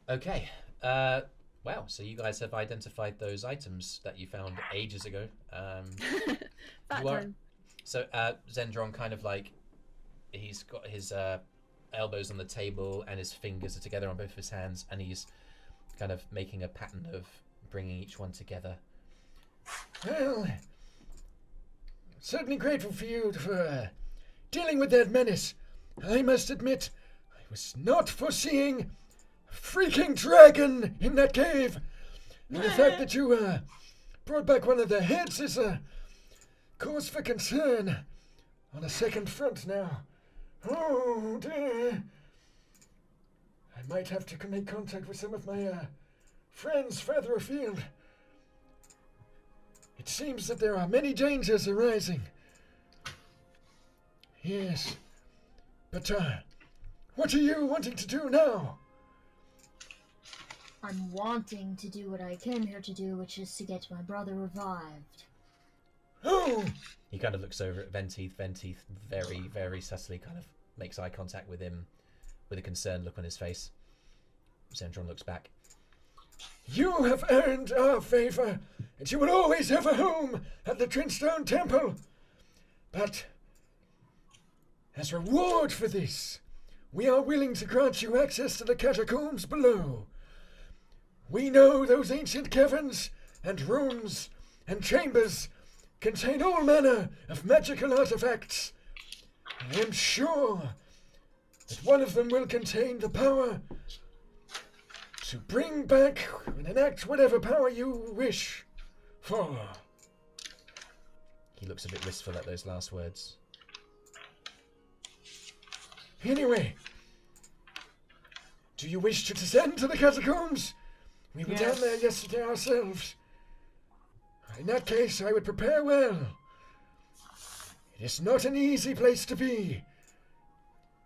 Okay. Wow. So you guys have identified those items that you found ages ago. That you are- time. So Zendron kind of like, he's got his elbows on the table and his fingers are together on both of his hands, and he's kind of making a pattern of bringing each one together. Well, certainly grateful for you for dealing with that menace. I must admit, I was not foreseeing a freaking dragon in that cave. And the fact that you brought back one of the heads is a cause for concern on a second front now. Oh dear. I might have to make contact with some of my friends further afield. It seems that there are many dangers arising. Yes. But, what are you wanting to do now? I'm wanting to do what I came here to do, which is to get my brother revived. Oh! He kind of looks over at Venteith. Venteith very, very subtly kind of makes eye contact with him with a concerned look on his face. Zendron looks back. You have earned our favor, and you will always have a home at the Trinstone Temple. But, as reward for this, we are willing to grant you access to the catacombs below. We know those ancient caverns and rooms and chambers contain all manner of magical artifacts. I am sure that one of them will contain the power to bring back and enact whatever power you wish for. He looks a bit wistful at those last words. Anyway, do you wish to descend to the catacombs? We were down there yesterday ourselves. In that case, I would prepare well. It is not an easy place to be.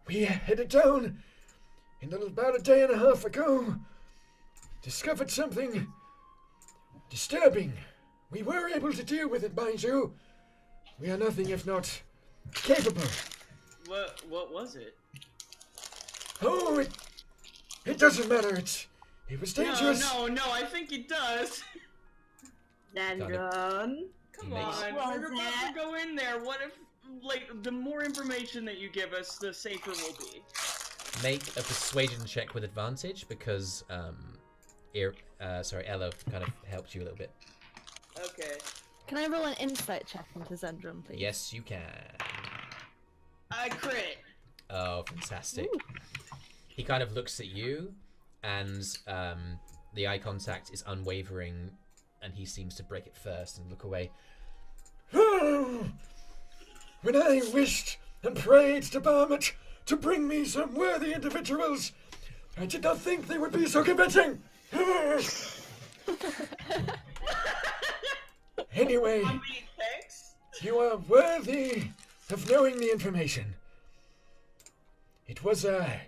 We headed down about a day and a half ago. Discovered something disturbing. We were able to deal with it, mind you. We are nothing if not capable. What was it? Oh, it doesn't matter. It was dangerous. No, I think it does. Zendron. Come Makes- on, Was we're about it? to go in there. What if, like, the more information that you give us, the safer we'll be? Make a persuasion check with advantage because Ella kind of helped you a little bit. Okay. Can I roll an insight check into Zendron, please? Yes, you can. I crit. Oh, fantastic. He kind of looks at you, and the eye contact is unwavering, and he seems to break it first and look away. When I wished and prayed to Bahamut to bring me some worthy individuals, I did not think they would be so convincing. Anyway, Thanks. you are worthy of knowing the information. It was a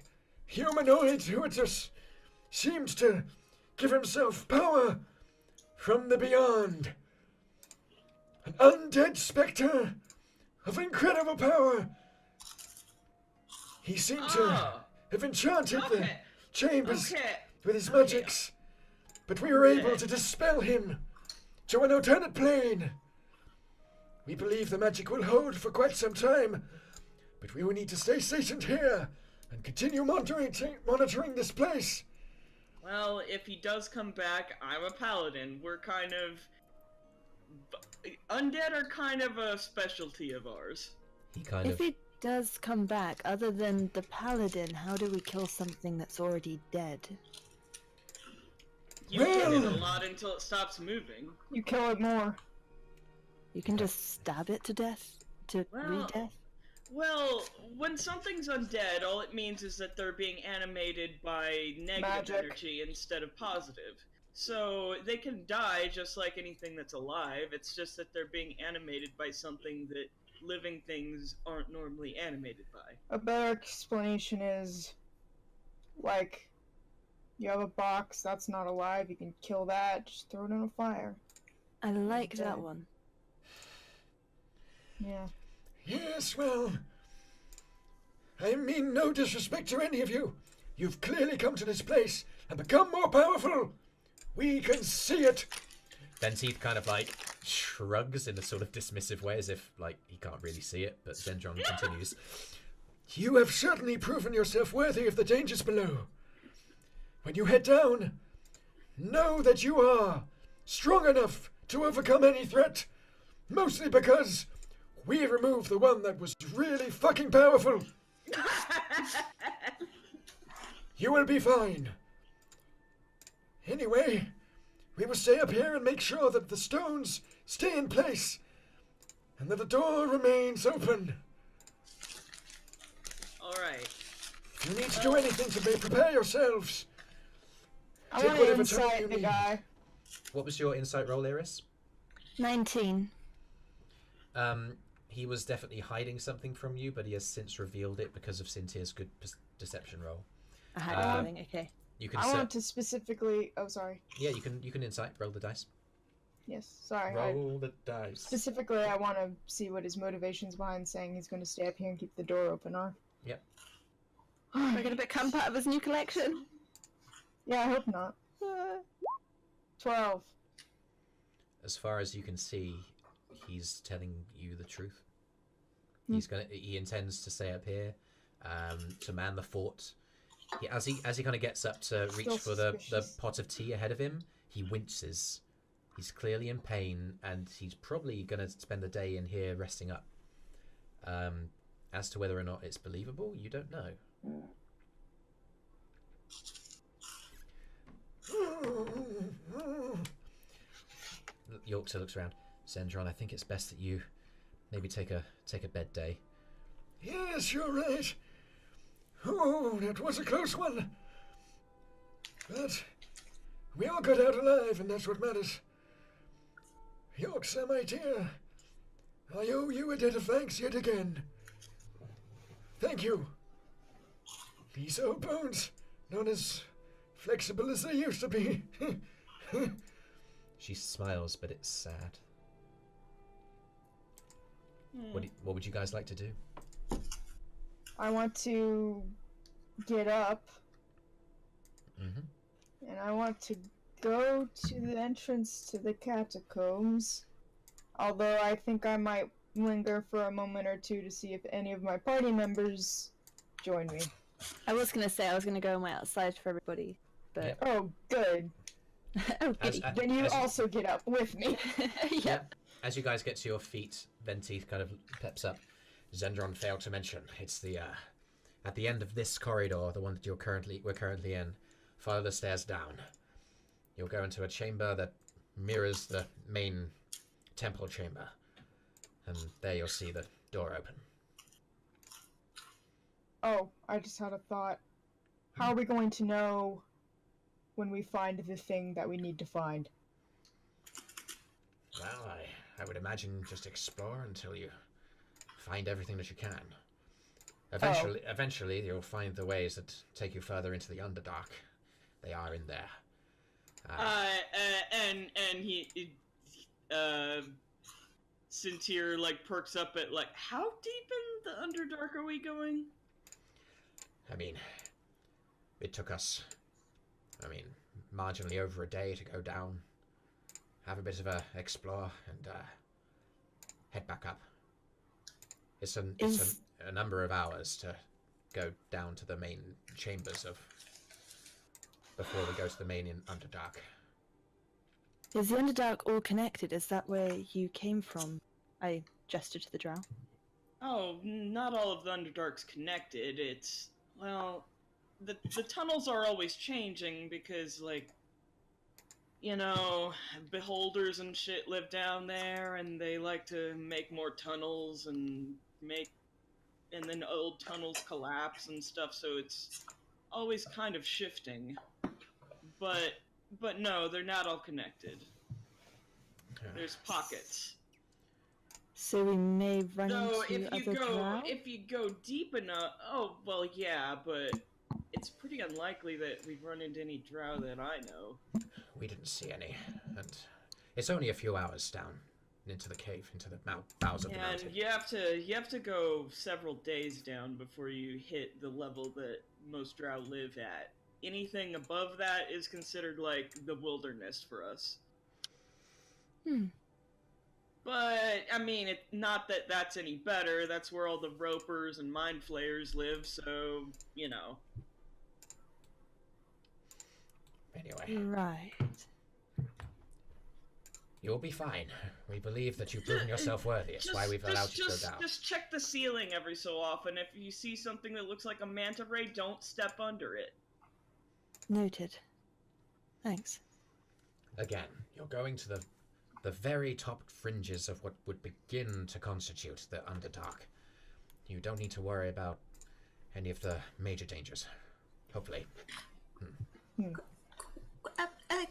humanoid who just seemed to give himself power from the beyond. An undead spectre of incredible power. He seemed to have enchanted the chambers with his magics, but we were able to dispel him to an alternate plane. We believe the magic will hold for quite some time, but we will need to stay stationed here and continue monitoring this place. Well, if he does come back, I'm a paladin. We're kind of... Undead are kind of a specialty of ours. If he does come back, other than the paladin, how do we kill something that's already dead? You hit it a lot until it stops moving. You kill it more. You can just stab it to death? To re-death? Well, when something's undead, all it means is that they're being animated by negative energy instead of positive. So they can die just like anything that's alive, it's just that they're being animated by something that living things aren't normally animated by. A better explanation is, like, you have a box that's not alive, you can kill that, just throw it in a fire. I like that one. Yeah. Yes, well, I mean no disrespect to any of you. You've clearly come to this place and become more powerful. We can see it. Venteith kind of like shrugs in a sort of dismissive way as if like he can't really see it, but Zendron continues. You have certainly proven yourself worthy of the dangers below. When you head down, know that you are strong enough to overcome any threat, mostly because we removed the one that was really fucking powerful. You will be fine. Anyway, we will stay up here and make sure that the stones stay in place and that the door remains open. Alright. If you need to do anything to prepare yourselves, I take want to whatever time insight you the need. guy. What was your insight roll, Eirys? 19. He was definitely hiding something from you, but he has since revealed it because of Sintyr's good deception roll. I had a feeling, okay. You can I want to specifically... Oh, sorry. Yeah, you can insight. Roll the dice. Yes, sorry. Roll the dice. Specifically, I want to see what his motivations behind saying he's going to stay up here and keep the door open are. Yep. We're going to become part of his new collection. Yeah, I hope not. 12. As far as you can see, he's telling you the truth. He intends to stay up here, to man the fort. As he kind of gets up to reach for the pot of tea ahead of him, he winces. He's clearly in pain, and he's probably going to spend the day in here resting up. As to whether or not it's believable, you don't know. Yorkshire looks around. Zendron, I think it's best that you maybe take a bed day. Yes, you're right. Oh, that was a close one. But we all got out alive, and that's what matters. Yorkshire, my dear, I owe you a debt of thanks yet again. Thank you. These old bones, not as flexible as they used to be. She smiles, but it's sad. What would you guys like to do? I want to get up. Mm-hmm. And I want to go to the entrance to the catacombs. Although I think I might linger for a moment or two to see if any of my party members join me. I was going to say I was going to go on my outside for everybody, but... Yep. Oh, good. Okay. Then you also get up with me. Yeah. As you guys get to your feet, Venteith kind of peps up. Zendron failed to mention. It's the at the end of this corridor, the one that we're currently in. Follow the stairs down. You'll go into a chamber that mirrors the main temple chamber, and there you'll see the door open. Oh, I just had a thought. How are we going to know when we find the thing that we need to find? Well, I would imagine just explore until you find everything that you can. Eventually, you'll find the ways that take you further into the Underdark. They are in there. Sintyrr like perks up at like, how deep in the Underdark are we going? I mean, it took us, marginally over a day to go down, have a bit of a explore, and head back up. It's a number of hours to go down to the main chambers before we go to the main Underdark. Is the Underdark all connected? Is that where you came from? I gestured to the Drow. Oh, not all of the Underdark's connected. It's, well, the tunnels are always changing because, like, you know, beholders and shit live down there, and they like to make more tunnels and then old tunnels collapse and stuff, so it's always kind of shifting. But no, they're not all connected. There's pockets. So we may run into other Drow? If you go deep enough, oh, well, yeah, but it's pretty unlikely that we'd run into any Drow that I know. We didn't see any, and it's only a few hours down into the cave, into the bowels of the mountain. And you have to go several days down before you hit the level that most Drow live at. Anything above that is considered like the wilderness for us. But, I mean, not that that's any better. That's where all the ropers and mind flayers live, so, you know. Anyway. Right. You'll be fine. We believe that you've proven yourself worthy. It's why we've allowed you to go down. Just check the ceiling every so often. If you see something that looks like a manta ray, don't step under it. Noted. Thanks. Again, you're going to the very top fringes of what would begin to constitute the Underdark. You don't need to worry about any of the major dangers. Hopefully.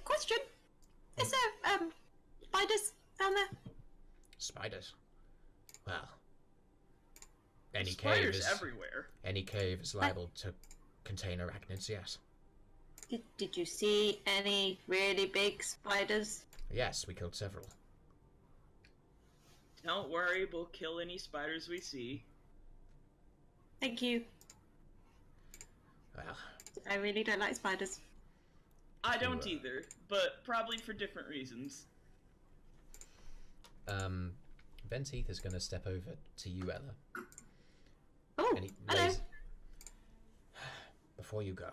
Question. Is there, spiders down there? Spiders? Well, any Spiders cave is everywhere. Any cave is liable to contain arachnids, yes. Did you see any really big spiders? Yes, we killed several. Don't worry, we'll kill any spiders we see. Thank you. Well, I really don't like spiders. I don't either, but probably for different reasons. Venteeth is going to step over to you, Ella. Oh, And he hello. Before you go,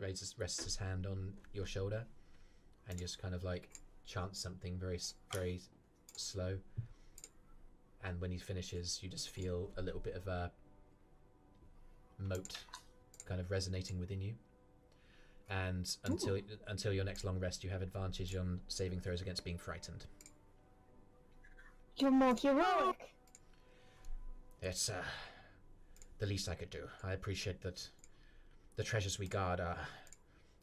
rests his hand on your shoulder and just kind of like chants something very, very slow. And when he finishes, you just feel a little bit of a moat kind of resonating within you. And until your next long rest, you have advantage on saving throws against being frightened. You're more heroic. It's the least I could do. I appreciate that the treasures we guard are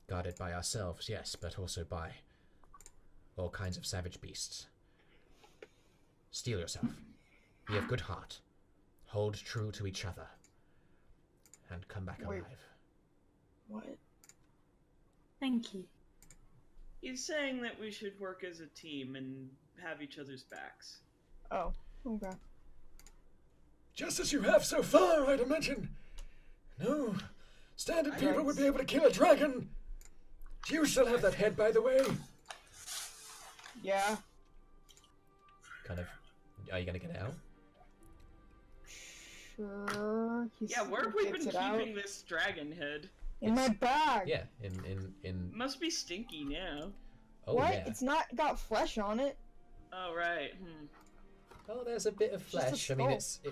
guarded by ourselves, yes, but also by all kinds of savage beasts. Steel yourself. Be of good heart. Hold true to each other. And come back alive. What? Thank you. He's saying that we should work as a team and have each other's backs. Oh, okay. Just as you have so far, I'd imagine. No standard people would be able to kill a dragon. Do you still have that head, by the way? Yeah. Kind of. Are you going to get it out? Sure. Yeah, where have we been keeping this dragon head? In my bag. Yeah, in. Must be stinky now. Oh, what? yeah. It's not got flesh on it. Oh, right. Oh, there's a bit of Just a flesh. I mean, skull.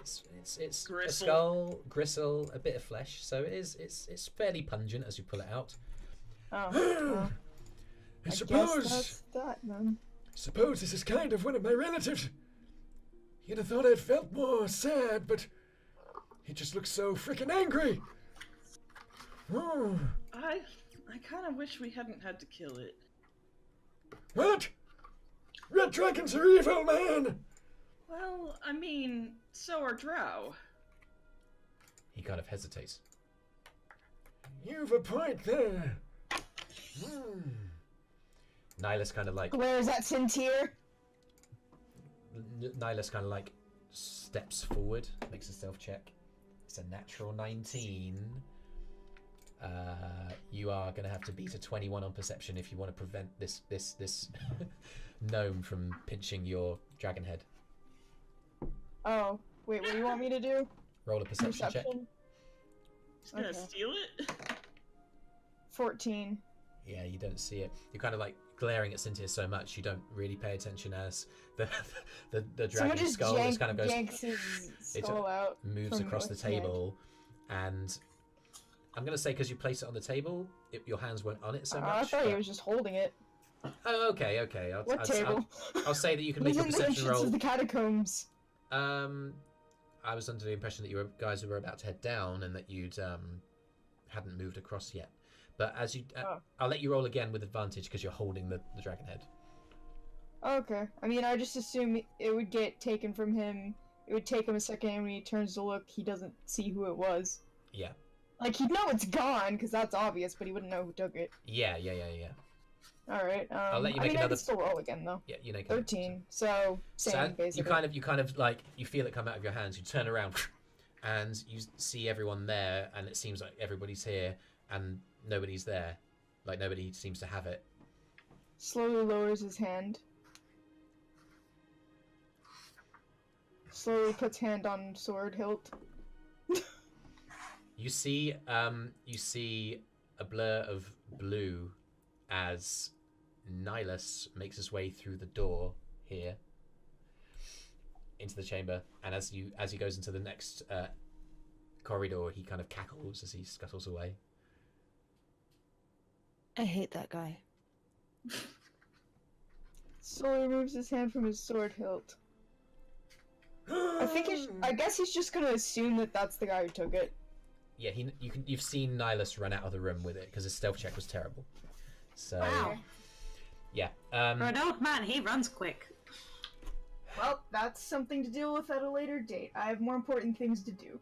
it's Gristle. a skull, gristle, a bit of flesh. So it's fairly pungent as you pull it out. Oh. Well, I guess suppose. that's that then. Suppose this is kind of one of my relatives. You'd have thought I'd felt more sad, but he just looks so freaking angry. Oh. I kind of wish we hadn't had to kill it. What? Red dragons are evil, man! Well, I mean, so are Drow. He kind of hesitates. You've a point there. Nighlus kind of like Where is that Sintyrr? Nighlus kind of like steps forward, makes a stealth check. It's a natural 19. You are going to have to beat a 21 on perception if you want to prevent this gnome from pinching your dragon head. Oh, wait, what do you want me to do? Roll a perception check. He's gonna steal it? 14. Yeah, you don't see it. You're kind of like glaring at Sintyrr so much you don't really pay attention as the dragon just skull just kind of goes. yanks his skull out. Moves from across the his head. table, and I'm gonna say because you place it on the table, your hands weren't on it so much. I thought he but- was just holding it. Oh, okay. What table? I'll say that you can It was make a in the perception entrance roll. of the catacombs. I was under the impression that you guys were about to head down and that you'd hadn't moved across yet. But as you, I'll let you roll again with advantage because you're holding the dragon head. Okay. I mean, I just assume it would get taken from him. It would take him a second, and when he turns to look, he doesn't see who it was. Yeah. Like, he'd know it's gone, because that's obvious, but he wouldn't know who took it. Yeah. Alright, I'll let you I make mean, I another. can still roll again, though. Yeah, you make 13, so same, So basically. you kind of like you feel it come out of your hands. You turn around, and you see everyone there, and it seems like everybody's here, and nobody's there. Like nobody seems to have it. Slowly lowers his hand. Slowly puts hand on sword hilt. You see a blur of blue as Nighlus makes his way through the door here into the chamber, and as he goes into the next corridor, he kind of cackles as he scuttles away. I hate that guy. Slowly removes his hand from his sword hilt. I guess he's just gonna assume that that's the guy who took it. Yeah, you've seen Nighlus run out of the room with it because his stealth check was terrible. So Wow. yeah. For an old man, he runs quick. Well, that's something to deal with at a later date. I have more important things to do.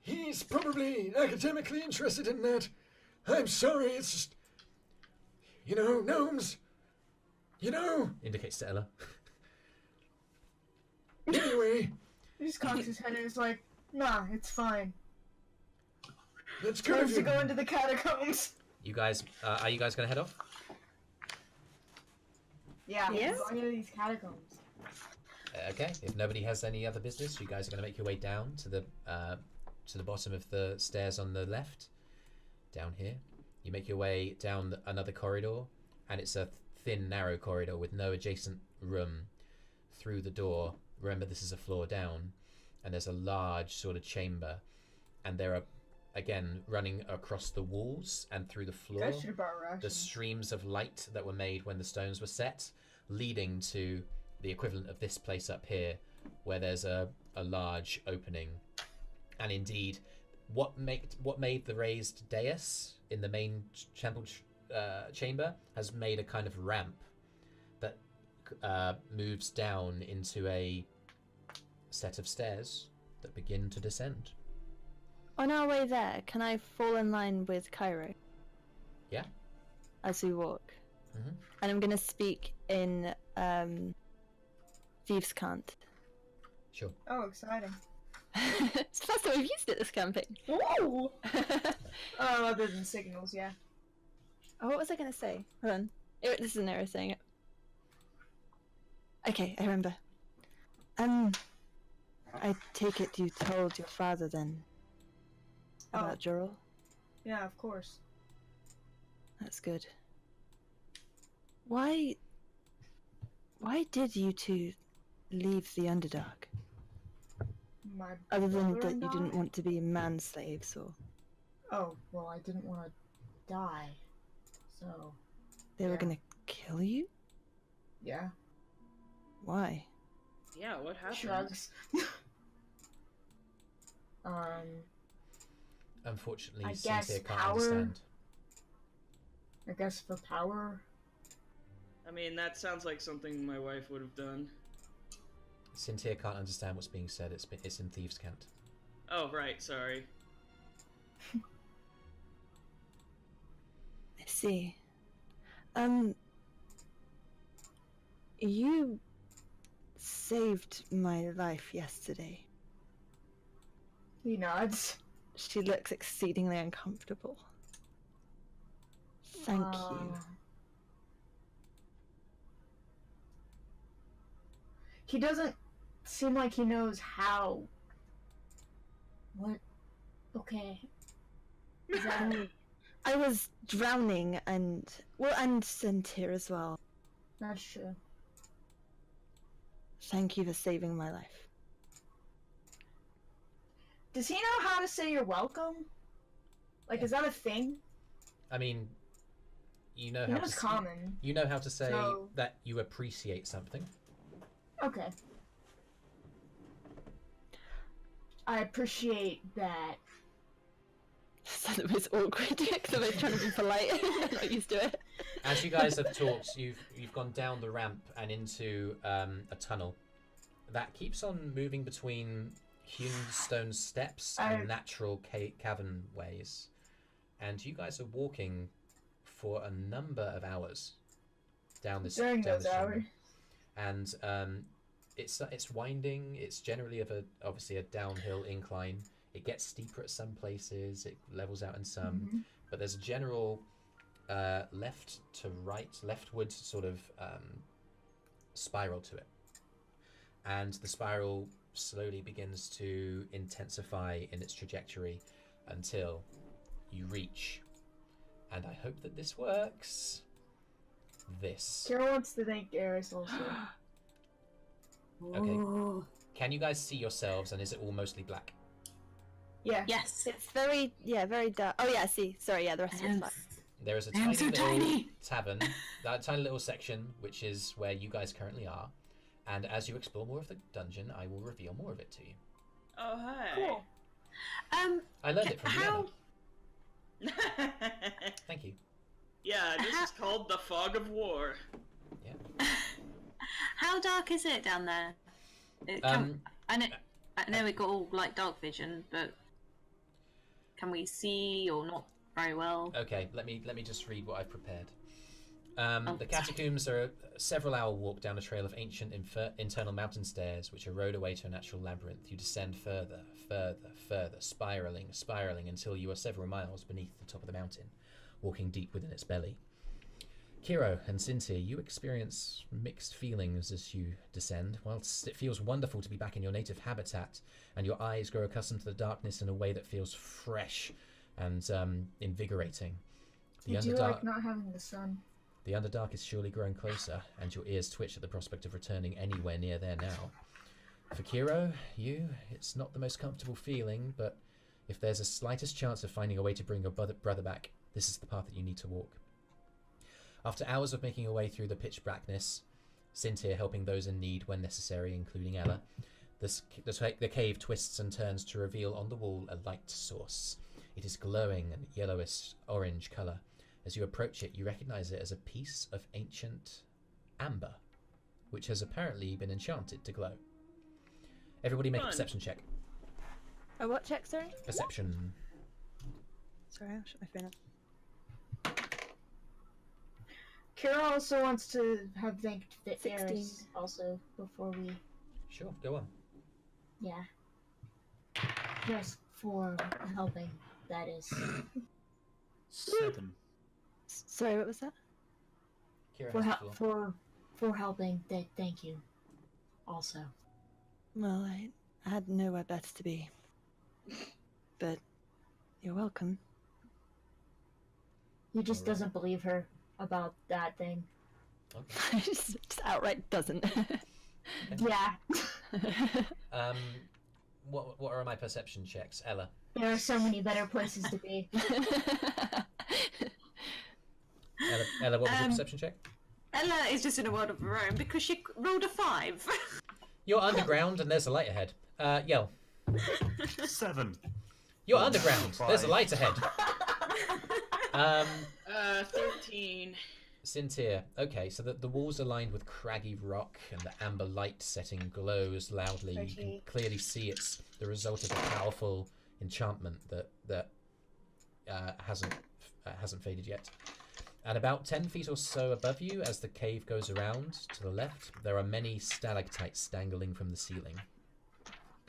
He's probably academically interested in that. I'm sorry, it's just... You know, gnomes... You know... Indicates to Ella. Anyway, He just cocks his head and is like, nah, it's fine. that's good of Plans to you. go into the catacombs. You guys, are you guys gonna head off? Yeah, Yes. going into these catacombs. Okay. If nobody has any other business, you guys are gonna make your way down to the bottom of the stairs on the left. Down here, you make your way down another corridor, and it's a thin, narrow corridor with no adjacent room. Through the door, remember this is a floor down, and there's a large sort of chamber, and there are, again, running across the walls and through the floor, Guys should have brought the rations. streams of light that were made when the stones were set, leading to the equivalent of this place up here, where there's a large opening. And indeed, what made the raised dais in the main temple chamber has made a kind of ramp that moves down into a set of stairs that begin to descend. On our way there, can I fall in line with Kyro? Yeah. As we walk. Mhm. And I'm gonna speak in Thieves' Cant. Sure. Oh, exciting. It's the first time we've used it this campaign. Whoa! Oh, other than signals, yeah. Oh, what was I gonna say? Hold on. This is an error saying it. Okay, I remember. I take it you told your father then about Jojorawr? Yeah, of course. That's good. Why did you two leave the Underdark? My Other than brother that and you didn't I? want to be man slaves, or Oh, well, I didn't want to die. So, they were Yeah. gonna kill you? yeah. Why? Yeah, what happened? Shrugs. Unfortunately, I guess Cynthia can't power- understand. I guess for power. I mean, that sounds like something my wife would have done. Sintyrr can't understand what's being said. It's in Thieves' Cant. Oh, right, sorry. I see. You saved my life yesterday. He nods. She looks exceedingly uncomfortable. Thank you. He doesn't seem like he knows how. What? Okay. Is that I was drowning and Sintyrr as well. That's true. Thank you for saving my life. Does he know how to say you're welcome? Like, is that a thing? I mean, you know He how knows to common. you know how to say So- that you appreciate something. Okay. I appreciate that. So the most awkward because I'm trying to be polite. I'm not used to it. As you guys have talked, you've gone down the ramp and into a tunnel that keeps on moving between hewn stone steps and natural cavern ways, and you guys are walking for a number of hours down this During down those this hours. journey. And it's winding. It's generally obviously a downhill incline. It gets steeper at some places. It levels out in some, but there's a general left to right, leftward sort of spiral to it, and the spiral slowly begins to intensify in its trajectory until you reach, and I hope that this works, this. Kira wants to thank Eirys also. Okay. Can you guys see yourselves, and is it all mostly black? Yeah. Yes. It's very dark. Oh yeah, I see. Sorry, yeah, the rest of it's black. There is a I am tiny so little tiny. tavern, that tiny little section, which is where you guys currently are. And as you explore more of the dungeon, I will reveal more of it to you. Oh, hi. Cool. I learned it from How? Vienna. Thank you. Yeah, this is called the Fog of War. How dark is it down there? I know we got all like dark vision, but can we see or not very well? Okay, let me just read what I've prepared. Oh, The Catacombs are a several-hour walk down a trail of ancient internal mountain stairs, which erode away to a natural labyrinth. You descend further, spiraling until you are several miles beneath the top of the mountain, walking deep within its belly. Kyro and Sintyrr, you experience mixed feelings as you descend. Whilst it feels wonderful to be back in your native habitat, and your eyes grow accustomed to the darkness in a way that feels fresh and invigorating. I do like not having the sun. The Underdark is surely growing closer, and your ears twitch at the prospect of returning anywhere near there now. For Kyro, it's not the most comfortable feeling, but if there's a slightest chance of finding a way to bring your brother back, this is the path that you need to walk. After hours of making your way through the pitch blackness, Sintyrr helping those in need when necessary, including Ella, the cave twists and turns to reveal on the wall a light source. It is glowing and yellowish orange colour. As you approach it, you recognise it as a piece of ancient amber, which has apparently been enchanted to glow. Everybody make a perception check. A what check, sorry? Perception. Sorry, I'll shut my phone up. Kira also wants to have thanked the 16. Eirys also before we. Sure, go on. Yeah. Just for helping, that is. 7. Sorry, what was that? Kira For, has the floor. for helping, thank you. Also. Well, I had nowhere better to be. But you're welcome. He just Alright. doesn't believe her about that thing. Okay. just outright doesn't. Yeah. What are my perception checks, Ella? There are so many better places to be. Ella, what was your perception check? Ella is just in a world of her own because she rolled a 5. You're underground and there's a light ahead. Yell. 7. You're underground. There's a light ahead. 13. Sintyrr. Okay, so the walls are lined with craggy rock, and the amber light setting glows loudly. You can Pretty. clearly see it's the result of a powerful enchantment that hasn't faded yet. And about 10 feet or so above you, as the cave goes around to the left, there are many stalactites dangling from the ceiling.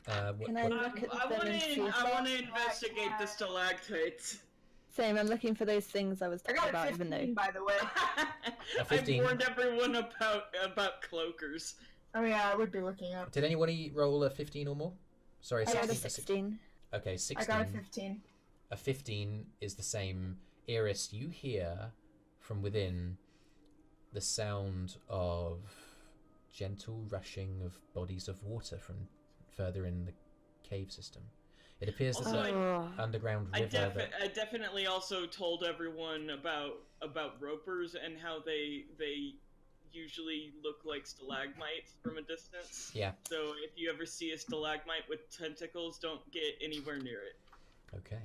Can I look at I them and see if want to investigate the stalactites. Same, I'm looking for those things I was I talking got about, a 15, even though... by the way. A I 15. warned everyone about cloakers. Oh yeah, I would be looking up. Did anybody roll a 15 or more? Sorry, I got a 16. 16. Okay, 16. I got a 15. A 15 is the same. Eirys, you hear from within the sound of gentle rushing of bodies of water from further in the cave system. It appears Also, there's Oh. an underground river that... I definitely also told everyone about ropers and how they usually look like stalagmites from a distance. Yeah, So if you ever see a stalagmite with tentacles, don't get anywhere near it. okay.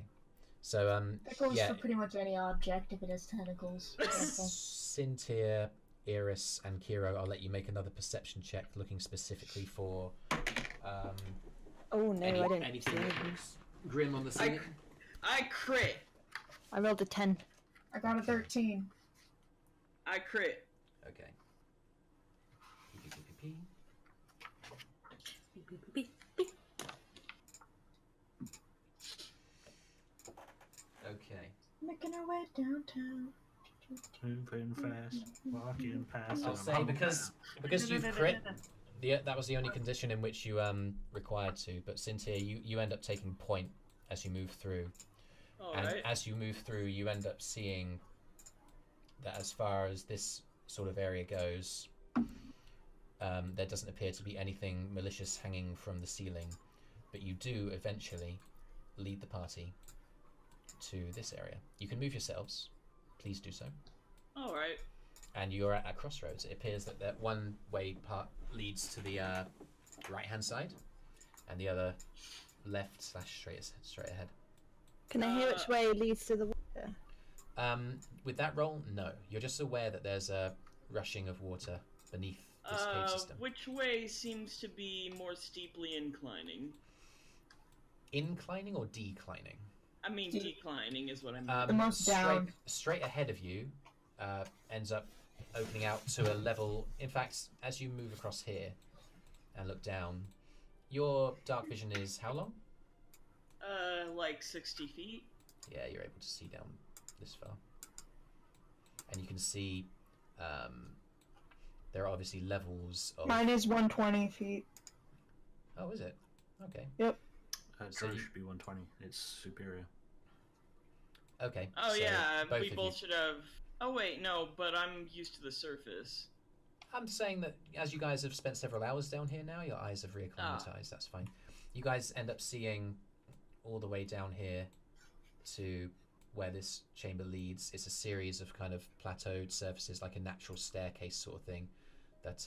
So, That goes yeah, for pretty much any object if it has tentacles. Sintyrr, Eirys, and Kyro, I'll let you make another perception check looking specifically for Oh no, I didn't see anything anything. grim on the ceiling. I crit. I rolled a 10. I got a 13. I crit. Okay. Okay. Making our way downtown. Moving fast, walking past. I'll say because you've crit, that was the only condition in which you required to. But Sintyrr, you end up taking point as you move through, and Alright. as you move through, you end up seeing that as far as this sort of area goes, there doesn't appear to be anything malicious hanging from the ceiling, but you do eventually lead the party to this area. You can move yourselves. Please do so. Alright. And you're at a crossroads. It appears that that one way part leads to the right-hand side, and the other left/straight ahead. Can I hear which way leads to the water? With that roll, no. You're just aware that there's a rushing of water beneath this cave system. Which way seems to be more steeply inclining? Inclining or declining? I mean, declining is what I mean. The most down. Straight ahead of you ends up opening out to a level. In fact, as you move across here and look down, your dark vision is how long? Like 60 feet. Yeah, you're able to see down this far. And you can see there are obviously levels of... Mine is 120 feet. Oh, is it? Okay. Yep. So Drow you- should be 120. It's superior. Okay. Oh so yeah, both we of both you. should have. Oh wait, no, but I'm used to the surface. I'm saying that as you guys have spent several hours down here now, your eyes have reacclimatized. That's fine. You guys end up seeing all the way down here to where this chamber leads. It's a series of kind of plateaued surfaces, like a natural staircase sort of thing that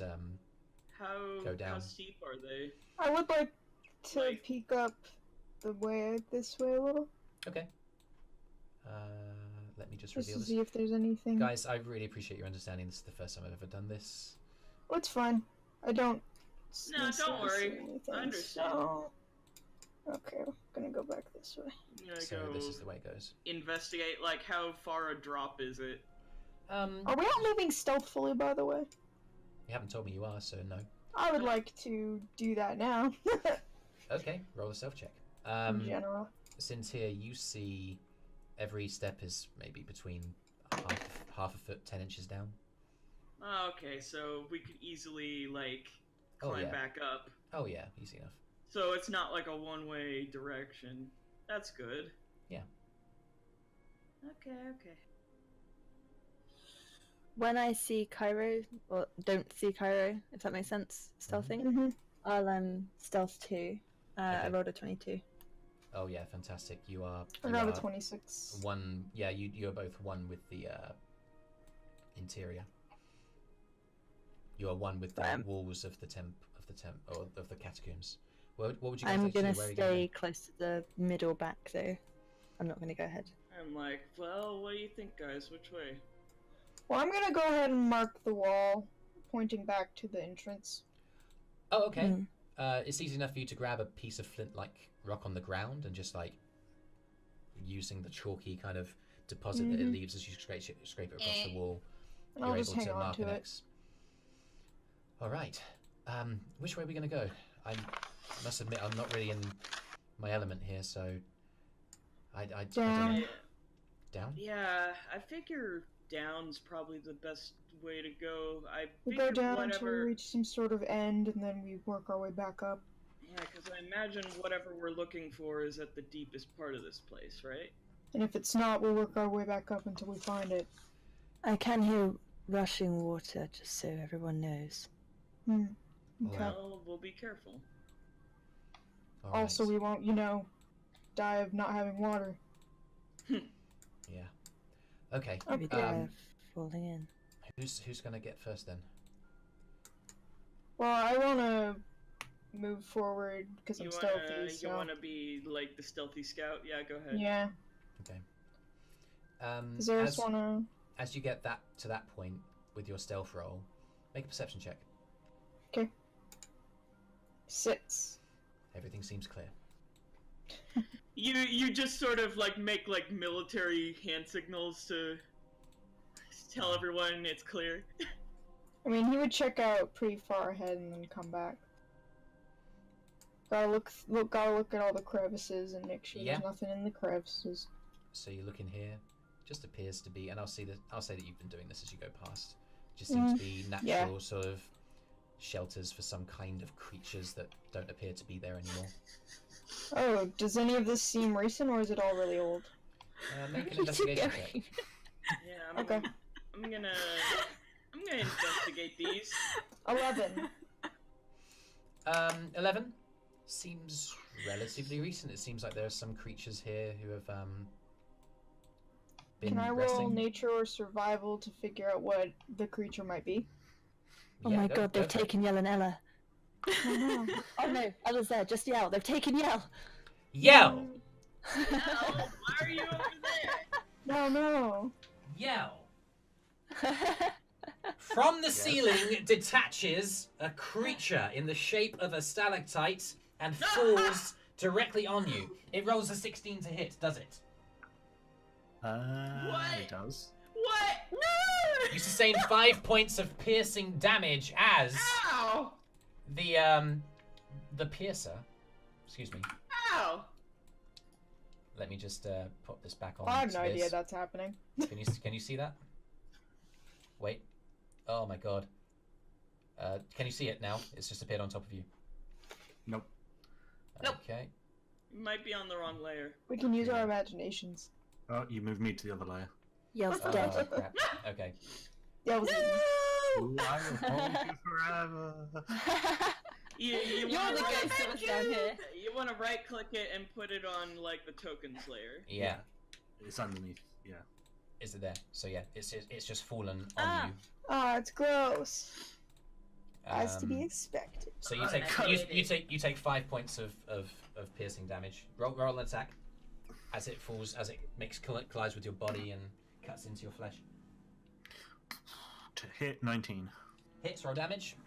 How Go down. how steep are they? I would like to Like- peek up the way this way a little, okay. Let me just just reveal to this. see if there's anything. Guys, I really appreciate your understanding. This is the first time I've ever done this. Oh, it's fine. I don't. No, don't necessarily worry. see anything, I understand. so- Okay, I'm gonna go back this way. I'm gonna So go this is the way it goes. investigate. Like, how far a drop is it? Are we all moving stealthily, by the way? You haven't told me you are, so no. I would like to do that now. Okay, roll a self check. In general. Sintyrr, you see every step is maybe between half a foot, 10 inches down. Oh, okay, so we could easily like Oh, climb yeah. back up. Oh yeah, easy enough. So it's not like a one-way direction. That's good. Yeah. Okay, okay. When I see Kyro, or don't see Kyro, if that makes sense, stealthing, Mm-hmm. I'll stealth 2. I Okay. rolled a 22. Oh yeah, fantastic. You are. I you got a are 26. one. Yeah, you're both one with the interior. You are one with the walls of the or of the catacombs. What would you guys I'm like to gonna do? Where are you stay close to the middle back, though. I'm not gonna go ahead. I'm like, well, what do you think, guys? Which way? Well, I'm gonna go ahead and mark the wall, pointing back to the entrance. Oh, okay. It's easy enough for you to grab a piece of flint-like rock on the ground and just like using the chalky kind of deposit that it leaves as you scrape it across the wall. And I'll just hang on to it. X. All right. Which way are we going to go? I must admit I'm not really in my element here, so I don't know. Down? Yeah, I figure down's probably the best way to go. We go down until we reach some sort of end, and then we work our way back up. Yeah, because I imagine whatever we're looking for is at the deepest part of this place, right? And if it's not, we'll work our way back up until we find it. I can hear rushing water, just so everyone knows. Okay. Well, we'll be careful. All also, right. we won't, die of not having water. Yeah. Okay. Maybe they're falling in. Who's going to get first then? Well, I want to move forward because I'm stealthy. You want to be like the stealthy scout? Yeah, go ahead. Yeah. Okay. Does Eirys want to... As you get to that point with your stealth roll, make a perception check. Okay. 6. Everything seems clear. You just sort of like make like military hand signals to tell everyone it's clear. I mean, he would check out pretty far ahead and then come back. Gotta look at all the crevices and make sure there's nothing in the crevices. So you look in here. Just appears to be, and I'll say that you've been doing this as you go past. Just seems to be natural sort of shelters for some kind of creatures that don't appear to be there anymore. Oh, does any of this seem recent, or is it all really old? Make an investigation check. Yeah, Okay. I'm gonna investigate these. 11. 11 seems relatively recent. It seems like there are some creatures here who have been Can I roll resting. nature or survival to figure out what the creature might be? Oh my god, they've taken Yell and Ella. Oh no. Oh no, Ella's there, just Yell. They've taken Yell. Yell! Why are you over there? No. Yell! From the ceiling detaches a creature in the shape of a stalactite and falls directly on you. It rolls a 16 to hit, does it? What? It does. What? No! You sustain 5 points of piercing damage as Ow! the piercer. Excuse me. Ow! Let me just pop this back on. I have no idea that's happening. Can you see that? Wait. Oh my god. Can you see it now? It's just appeared on top of you. Nope. Okay. You might be on the wrong layer. We can use our imaginations. Oh, you moved me to the other layer. Yell's Oh, dead. crap. Okay. Yeah, was Ooh, I will hold you forever. You You're wanna the right- ghost of us down here. You want to right click it and put it on like the tokens layer. Yeah. It's underneath. Yeah. Is it there? So yeah, it's just fallen on you. Oh, it's gross. As to be Um, expected. So you take 5 points of piercing damage. Roll an attack as it falls, as it collides with your body and cuts into your flesh. To hit 19. Hits, roll damage.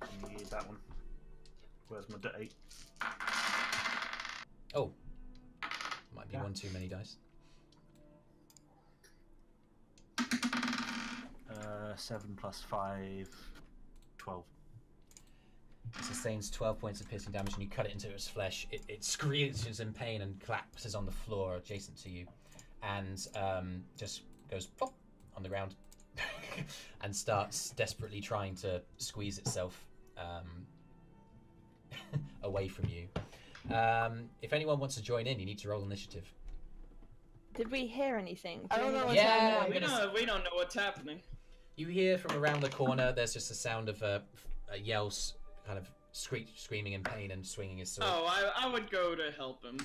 Yeah, that one. Where's my D8? Oh, might be one too many dice. 7 plus 5, 12. It sustains 12 points of piercing damage, and you cut it into its flesh. It screeches in pain and collapses on the floor adjacent to you, and just goes plop on the ground, and starts desperately trying to squeeze itself away from you. If anyone wants to join in, you need to roll initiative. Did we hear anything? I don't know what's Yeah, happening. We don't know what's happening. You hear from around the corner, there's just a sound of a yell, kind of screaming in pain and swinging his sword. Oh, I would go to help him.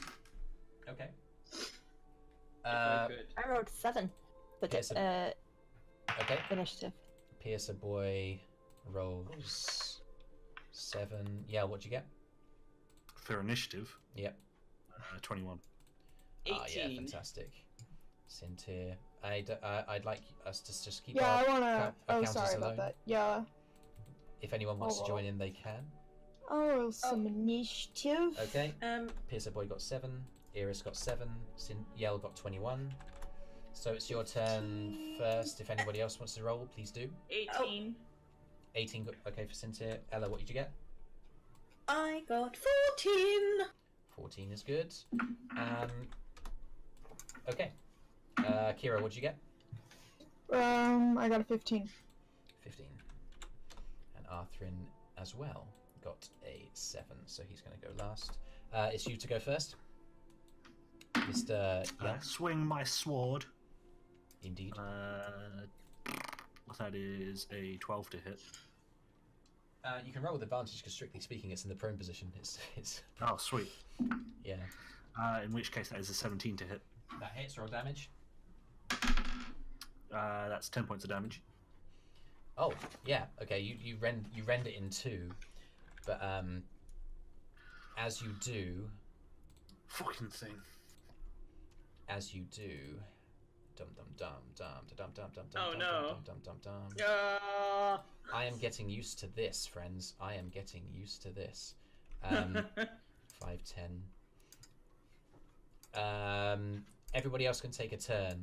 Okay. If I could. I rolled 7. But Yes, okay. initiative. Piercer boy rolls 7. Yeah, what'd you get? For initiative, Yep. 21. 18. Ah, yeah, fantastic. Sintyrr. I'd like us to just keep Yeah, our I wanna. Oh, encounters sorry alone. about that. Yeah. If anyone wants Oh, to join in, they can. I'll roll some initiative. Okay. Piercer Boy got 7. Eirys got 7. Yell got 21. So it's your turn first. If anybody else wants to roll, please do. 18. 18. Okay for Sintyrr. Ella, what did you get? I got 14. 14 is good. Okay. Kira, what did you get? I got a 15. 15. And Arthrin as well got a 7, so he's going to go last. It's you to go first. Mr. Swing my sword. Indeed. That is a 12 to hit. You can roll with advantage because, strictly speaking, it's in the prone position. It's. Oh, sweet. Yeah. In which case, that is a 17 to hit. That hits. Roll damage. That's 10 points of damage. Oh, yeah. Okay, you rend it in 2, but as you do. Fucking thing. As you do. Dum dum dum dum dum dum dum dum. Oh dum, no. Dum dum dum dum. I am getting used to this, friends. I am getting used to this. 5, 10. Everybody else can take a turn.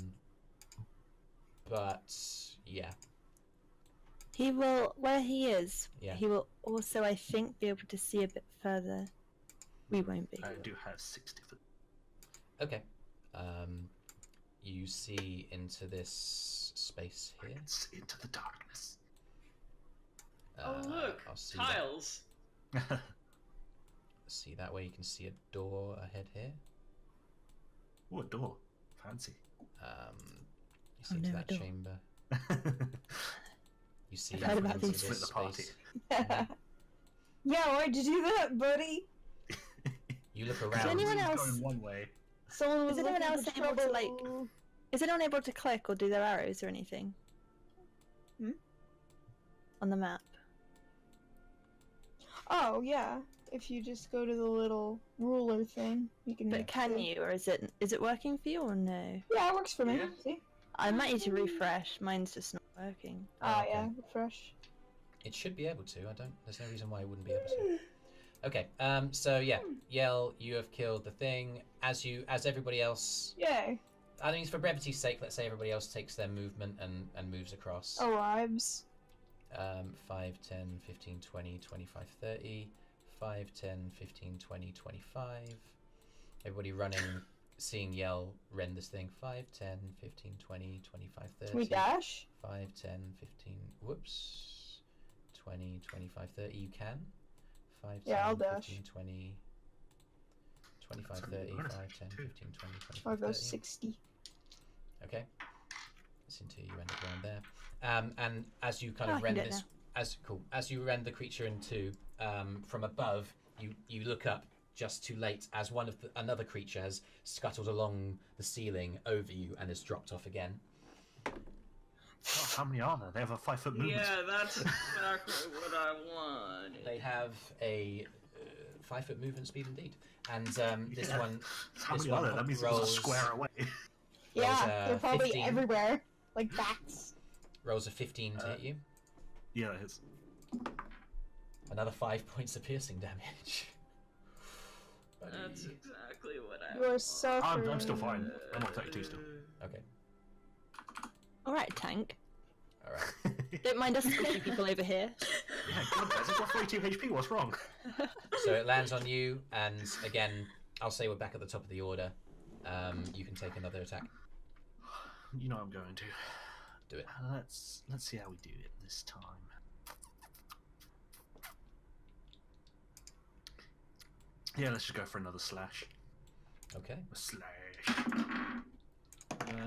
But yeah. He will, where he is, Yeah. he will also, I think, be able to see a bit further. We won't be. I do have 60 foot. Okay. You see into this space here. It's into the darkness. Oh look, I'll see tiles. See that way. You can see a door ahead here. Oh, a door. Fancy. You see Oh, into no, a that door. chamber. You see I've heard about into these. this Split the party. space. Yeah, why'd you do that, buddy? You look Is around. anyone It's else? going one way. Someone was Is anyone looking else for able to, like- trouble. Is anyone able to click or do their arrows or anything? On the map. Oh yeah, if you just go to the little ruler thing, you can. But make can the- you, or is it working for you or no? Yeah, it works for me. Yeah. See? I might need to refresh. Mine's just not working. Ah, okay. yeah, fresh. It should be able to. There's no reason why it wouldn't be able to. Okay. So yeah, Yell, you have killed the thing. As everybody else. Yay. I mean, for brevity's sake, let's say everybody else takes their movement and moves across. Arrives. 5, 10, 15, 20, 25, 30. 5, 10, 15, 20, 25. Everybody running, seeing Yell rend this thing. 5, 10, 15, 20, 25, 30. Can we dash? 5, 10, 15, whoops. 20, 25, 30. You can. 5, 10, Yeah, I'll 15, dash. 20, 25, That's 30, a bonus 5, 10, action, too. 15, 20, 25, I'll go 30. 60. Okay. Sintyrr, you end up around there. And as you kind Oh, I of can rend do it this, as you rend the creature in 2, from above, you look up just too late as another creature has scuttled along the ceiling over you and has dropped off again. Oh, how many are there? They have a 5 foot movement. Yeah, that's exactly what I want. They have a 5 foot movement speed indeed, and this Yeah. one, How this many one are there? That means it was a rolls square away. Yeah, they're probably 15. everywhere. Like bats. rolls a 15 to hit you. Yeah, it is. Another 5 points of piercing damage. That's exactly what I You're want. suffering. I'm still fine. I'm on 32 still. Okay, Alright, tank. all right. Don't mind us squishy people over here. Yeah, God, guys, I've got 42 HP. What's wrong? So it lands on you, and again, I'll say we're back at the top of the order. You can take another attack. You know I'm going to. Do it. Let's see how we do it this time. Yeah, let's just go for another slash. Okay. A slash.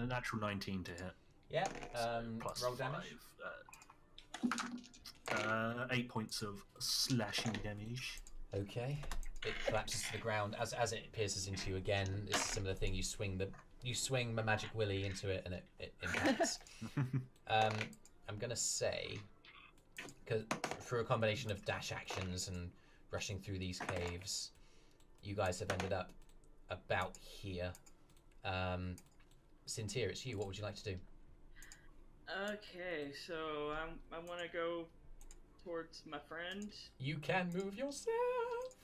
Natural 19 to hit. Yeah. Plus Roll damage. 5. 8 points of slashing damage. Okay. It collapses to the ground as it pierces into you again. It's a similar thing. You swing the magic willy into it, and it impacts. I'm gonna say, because through a combination of dash actions and rushing through these caves, you guys have ended up about here. Sintyrr, it's you. What would you like to do? Okay, so I want to go towards my friend. You can move yourself.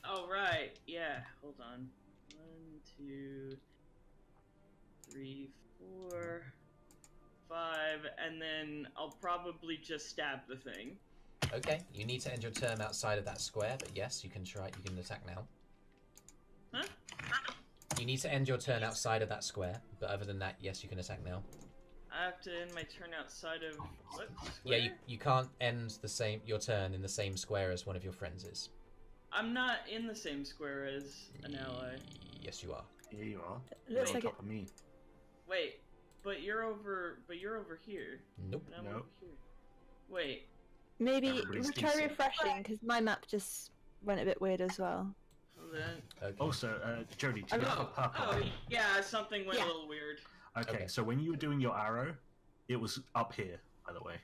All right, yeah. Hold on. 1, 2, 3, 4, 5, and then I'll probably just stab the thing. Okay, you need to end your turn outside of that square, but yes, you can try. You can attack now. Huh? You need to end your turn outside of that square, but other than that, yes, you can attack now. I have to end my turn outside of what? Yeah, Square? you can't end your turn in the same square as one of your friends is. I'm not in the same square as an ally. Yes, you are. Here you are. Looks You're like on top of me. Wait, but you're over here. Nope. And I'm Nope. over here. Wait. Maybe Everybody's try decent. refreshing, because my map just went a bit weird as well. Well then. Okay. Also, Jody, do you have a purple? Oh, yeah, something went Yeah. a little weird. Okay, so when you were doing your arrow, it was up here, by the way.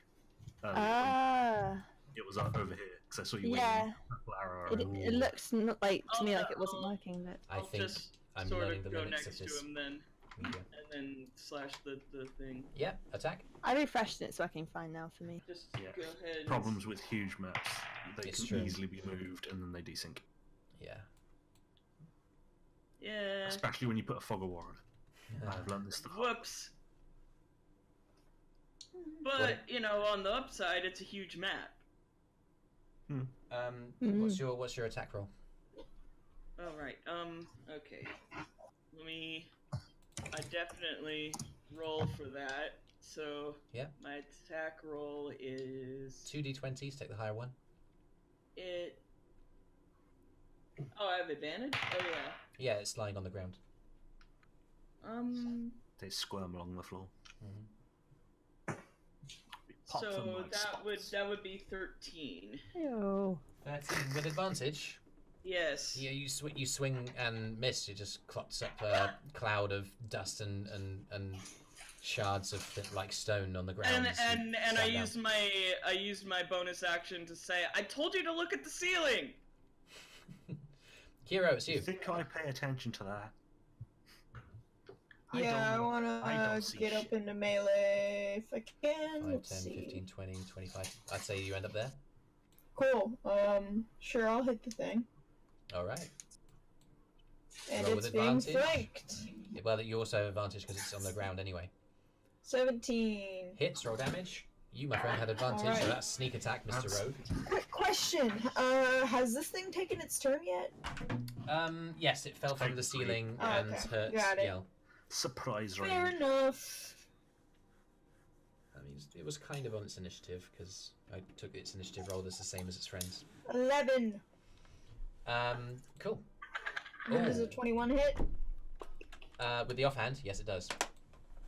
Ah, It was up over here, because I saw you yeah. waving a purple arrow It, around. it looks not like to me like it wasn't I'll- working, but I I'll think just I'm sort learning of the go limits next of this to him then, media. and then slash the thing. Yeah, attack. I refreshed it, so I can find now for me. Just Yeah. go ahead. and- Problems with huge maps. They It's can true. easily be moved, and then they desync. Yeah. Yeah. Especially when you put a fog of war on. I've learned this the hard way. Whoops. But you know, on the upside, it's a huge map. What's your attack roll? All right. Okay. Let me. I definitely roll for that. So. Yeah. My attack roll is 2d20s. Take the higher one. it. Oh, I have advantage. Oh yeah. Yeah, it's lying on the ground. They squirm along the floor. Pop them So like that would be 13. Ew. 13 with advantage. Yes. Yeah, you swing and miss. It just clots up a cloud of dust and shards of like stone on the ground. And I used my bonus action to say, I told you to look at the ceiling. Kyro, it's You you. think I pay attention to that? Yeah, I don't wanna see get up shit. into melee if I can. 5, Let's 10, see. 15, 20, 25. I'd say you end up there. Cool. Sure, I'll hit the thing. All right. And Roll it's with being advantage. flanked. Well, you also have advantage because it's on the ground anyway. 17. Hits, roll damage. You, my friend, had advantage, Alright. so that's sneak attack, Mr. That's- Rogue. Quick question. Has this thing taken its turn yet? Yes, it fell from the Thankfully. ceiling Oh, and okay. hurt Got it. Yell. Surprise Fair range. enough. I mean, it was kind of on its initiative because I took its initiative roll as the same as its friends. 11. Cool. Does a 21 hit? With the offhand, yes, it does.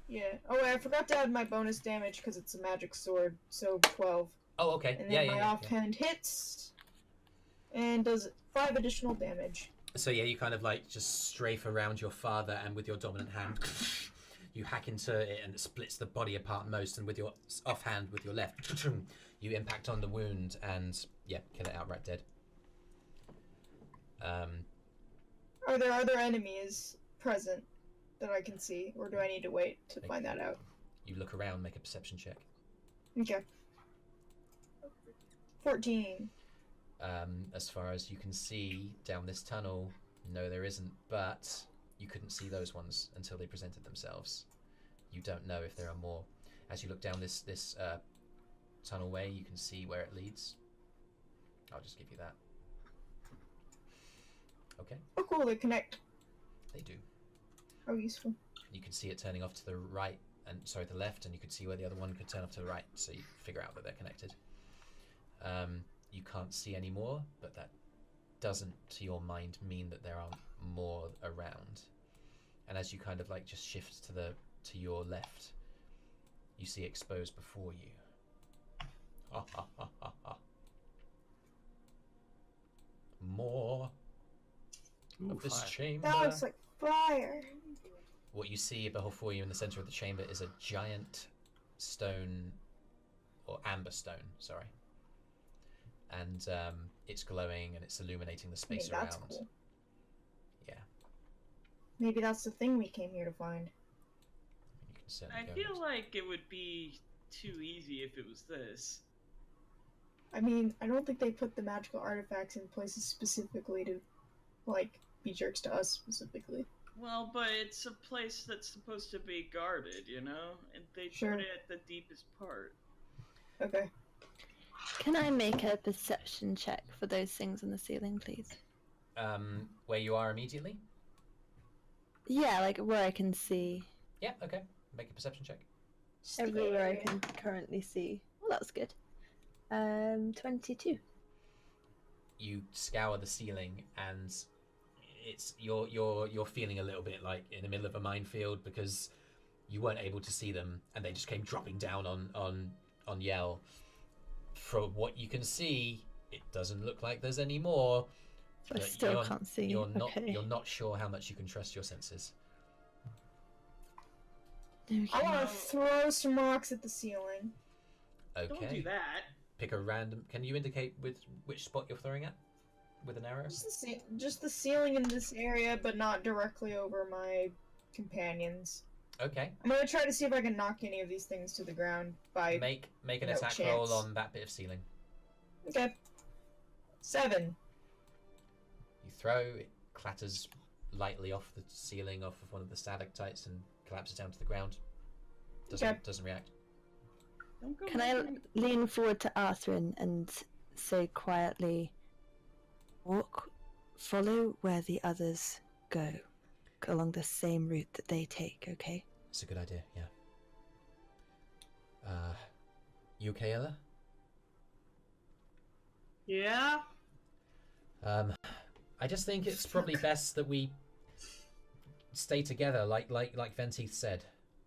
Yeah. Oh, I forgot to add my bonus damage because it's a magic sword, so 12. Oh, okay. And Yeah, then yeah, my yeah. offhand hits and does 5 additional damage. So yeah, you kind of like just strafe around your father, and with your dominant hand, you hack into it, and it splits the body apart most. And with your offhand, with your left, you impact on the wound, and yeah, kill it outright dead. Are there other enemies present that I can see, or do I need to wait to find that out? You look around, make a perception check. Okay. 14. As far as you can see down this tunnel, no, there isn't. But you couldn't see those ones until they presented themselves. You don't know if there are more. As you look down this tunnel way, you can see where it leads. I'll just give you that. Okay, Oh, cool, they connect. they do. Oh, useful. You can see it turning off to the right, and sorry, the left, and you could see where the other one could turn off to the right, so you figure out that they're connected. You can't see any more, but that doesn't, to your mind, mean that there aren't more around. And as you kind of like just shift to your left, you see exposed before you. Ha ha ha ha ha. More Ooh, of this fire. chamber. That looks like fire. What you see before you in the center of the chamber is a giant stone, or amber stone, sorry. And it's glowing and it's illuminating the space Hey, that's around. cool. Yeah, Maybe that's the thing we came here to find. you can certainly I go feel with. like it would be too easy if it was this. I mean, I don't think they put the magical artifacts in places specifically to, like, be jerks to us specifically. Well, but it's a place that's supposed to be guarded, you know? And they Sure. put it at the deepest part. Okay. Can I make a perception check for those things on the ceiling, please? Where you are immediately? Yeah, like where I can see. Yeah, okay. Make a perception check. Everywhere I can currently see. Well, that's good. 22. You scour the ceiling, and you're feeling a little bit like in the middle of a minefield because you weren't able to see them, and they just came dropping down on Yell. From what you can see, it doesn't look like there's any more. I still can't see. You're Okay. not sure how much you can trust your senses. Okay. I want to throw some rocks at the ceiling. Okay. Don't do that. Pick a random. Can you indicate which spot you're throwing at with an arrow? Just the ceiling in this area, but not directly over my companions. Okay. I'm gonna try to see if I can knock any of these things to the ground by. Make an no attack roll chance. on that bit of ceiling. Okay. 7. You throw, it clatters lightly off the ceiling, off of one of the stalactites, and collapses down to the ground. Doesn't react. Don't go Can I lean forward to Arthrin and say quietly, follow where the others go, along the same route that they take, okay? It's a good idea, yeah. You okay, Ella? Yeah? I just think it's probably best that we stay together, like Venteith said.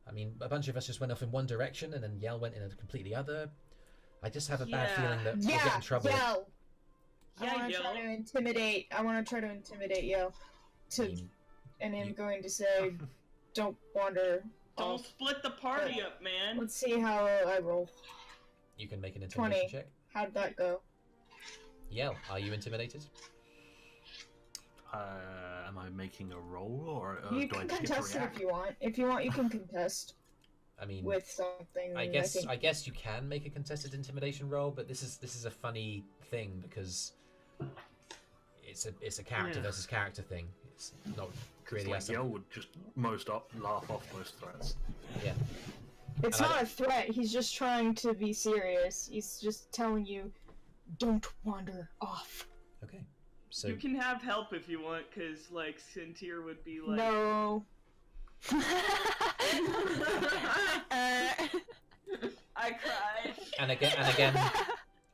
I mean, a bunch of us just went off in one direction, and then Yell went in a completely other. I just have a bad feeling that we'll get in trouble. Yell. Yeah, I want to Yell. try to intimidate. Yell. And I'm going to say, don't wander. Don't off. split the party up, man. Let's see how I roll. You can make an intimidation 20. check. How'd that go? Yell, are you intimidated? Am I making a roll, or You do I can just get to contest it react? if you want. If you want, you can contest I mean, with something. I think. guess you can make a contested intimidation roll, but this is a funny thing because it's a character versus character thing. It's not really Like us. Yell would just laugh off most threats. Yeah. It's And not a threat. He's just trying to be serious. He's just telling you, don't wander off. Okay. So You can have help if you want, because, like, Sintyrr would be like... No. I cried. and